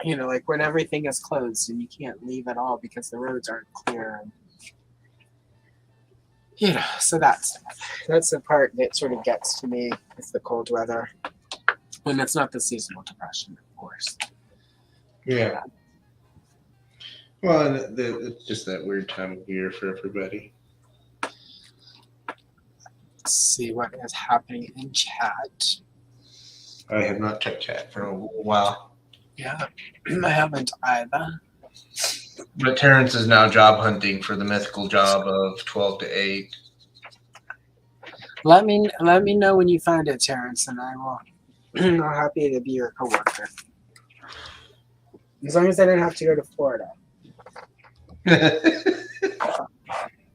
like when everything is closed and you can't leave at all because the roads aren't clear. And, so that's the part that sort of gets to me is the cold weather. When it's not the seasonal depression, of course. Yeah. Well, and it's just that weird time of year for everybody. Let's see what is happening in chat. I have not checked chat for a while. Yeah, I haven't either. But Terrence is now job hunting for the mythical job of 12 to 8. Let me know when you find it, Terrence, and I will. I'm happy to be your coworker. As long as I don't have to go to Florida.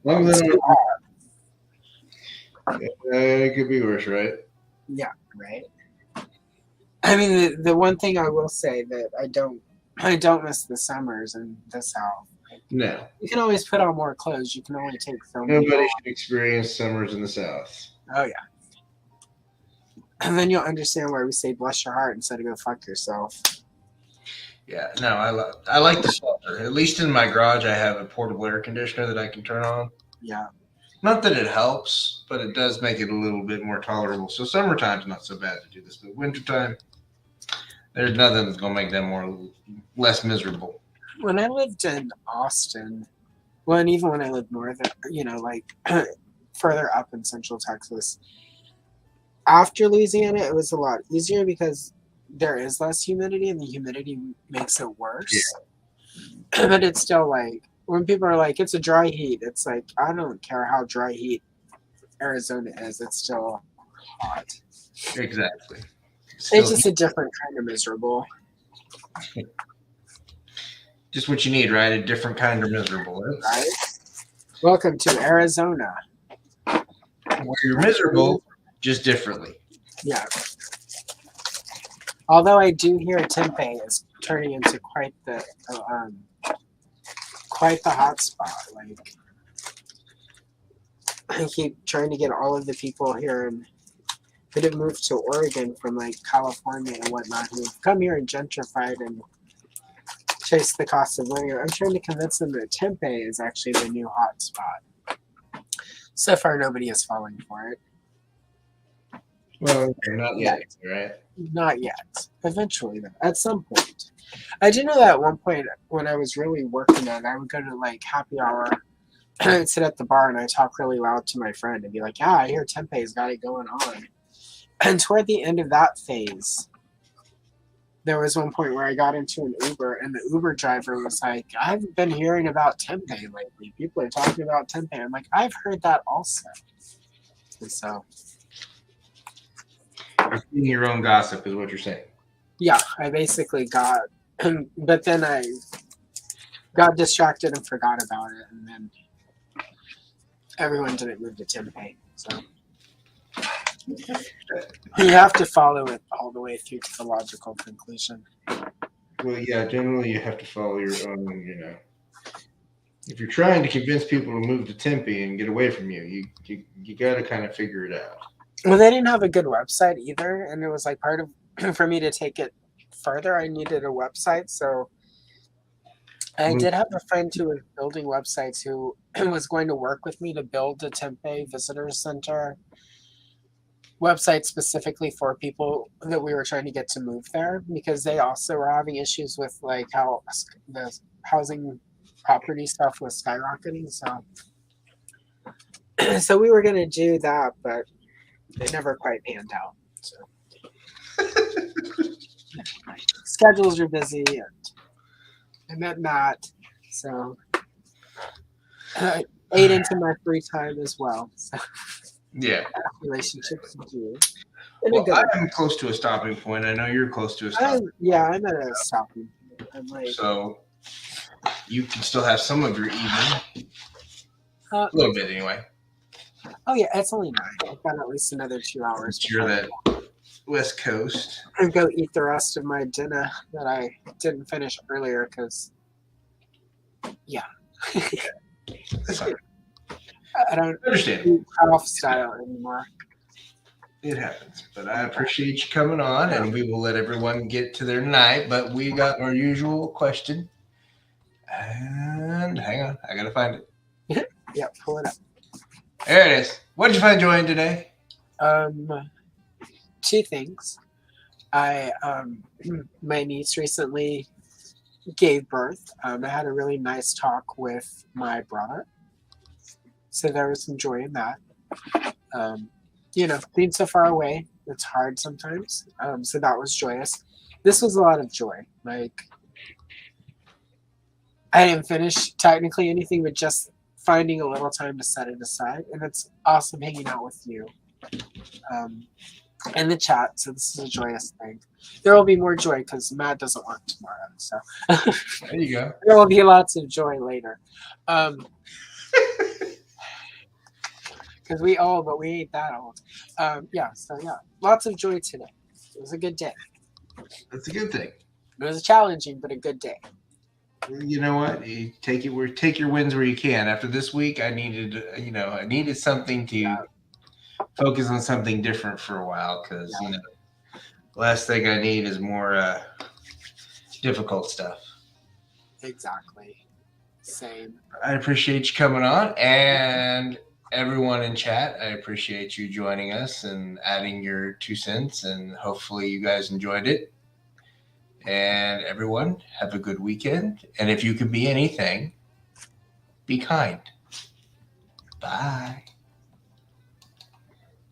Long as it could be worse, right? Yeah, right. I mean, the one thing I will say that I don't miss the summers in the South. No. You can always put on more clothes. You can only take so many. Nobody should experience summers in the South. Oh yeah. And then you'll understand why we say bless your heart instead of go fuck yourself. Yeah, no, I like the shelter. At least in my garage, I have a portable air conditioner that I can turn on. Yeah. Not that it helps, but it does make it a little bit more tolerable. So summertime's not so bad to do this, but wintertime, there's nothing that's gonna make them less miserable. When I lived in Austin, well, and even when I lived northern, further up in Central Texas, after Louisiana, it was a lot easier because there is less humidity, and the humidity makes it worse. Yeah. But it's still like when people are like, "It's a dry heat," it's like I don't care how dry heat Arizona is; it's still hot. Exactly. It's just a different kind of miserable. Just what you need, right? A different kind of miserable. Right? Welcome to Arizona. Where you're miserable, just differently. Yeah. Although I do hear Tempe is turning into quite the hot spot. Like I keep trying to get all of the people here that have moved to Oregon from like California and whatnot who've come here and gentrified and chased the cost of living. I'm trying to convince them that Tempe is actually the new hot spot. So far, nobody is falling for it. Well, not yet, right? Not yet. Eventually, though. At some point. I do know that at one point when I was really working on it, I would go to like happy hour and I'd sit at the bar and I'd talk really loud to my friend and be like, yeah, I hear Tempe's got it going on. And toward the end of that phase, there was one point where I got into an Uber and the Uber driver was like, I've been hearing about Tempe lately. People are talking about Tempe. I'm like, I've heard that also. And so... You're feeding your own gossip is what you're saying. Yeah, I basically got, but then I got distracted and forgot about it, and then everyone didn't move to Tempe. So you have to follow it all the way through to the logical conclusion. Well, yeah, generally you have to follow your own, If you're trying to convince people to move to Tempe and get away from you got to kind of figure it out. Well, they didn't have a good website either, and it was like part of, for me to take it further, I needed a website, so I did have a friend who was building websites who was going to work with me to build a Tempe Visitor Center website specifically for people that we were trying to get to move there because they also were having issues with like how the housing property stuff was skyrocketing. So, so we were going to do that, but it never quite panned out. So schedules are busy, and I met Matt, so I ate into my free time as well. So Yeah. relationships do. Well, I'm close to a stopping point. I know you're close to a stopping point. Yeah, I'm at a stopping point. I'm like, so you can still have some of your evening. A little bit anyway. Oh yeah, it's only 9. I've got at least another 2 hours. You're that West Coast. And go eat the rest of my dinner that I didn't finish earlier because, yeah. That's fine. I don't understand eat off style anymore. It happens, but I appreciate you coming on, and we will let everyone get to their night. But we got our usual question, and hang on, I gotta find it. Yeah, pull it up. There it is. What did you find enjoying today? 2 things. I my niece recently gave birth. I had a really nice talk with my brother, so there was some joy in that. Being so far away, it's hard sometimes. So that was joyous. This was a lot of joy. Like, I didn't finish technically anything, but just finding a little time to set it aside. And it's awesome hanging out with you in the chat. So this is a joyous thing. There will be more joy because Matt doesn't work tomorrow. So there you go. There will be lots of joy later. Because we old, but we ain't that old. Lots of joy today. It was a good day. That's a good thing. It was challenging, but a good day. You know what? You take your wins where you can. After this week, I needed something to focus on something different for a while because the last thing I need is more difficult stuff. Exactly. Same. I appreciate you coming on, and everyone in chat, I appreciate you joining us and adding your 2 cents, and hopefully you guys enjoyed it. And everyone, have a good weekend. And if you can be anything, be kind. Bye.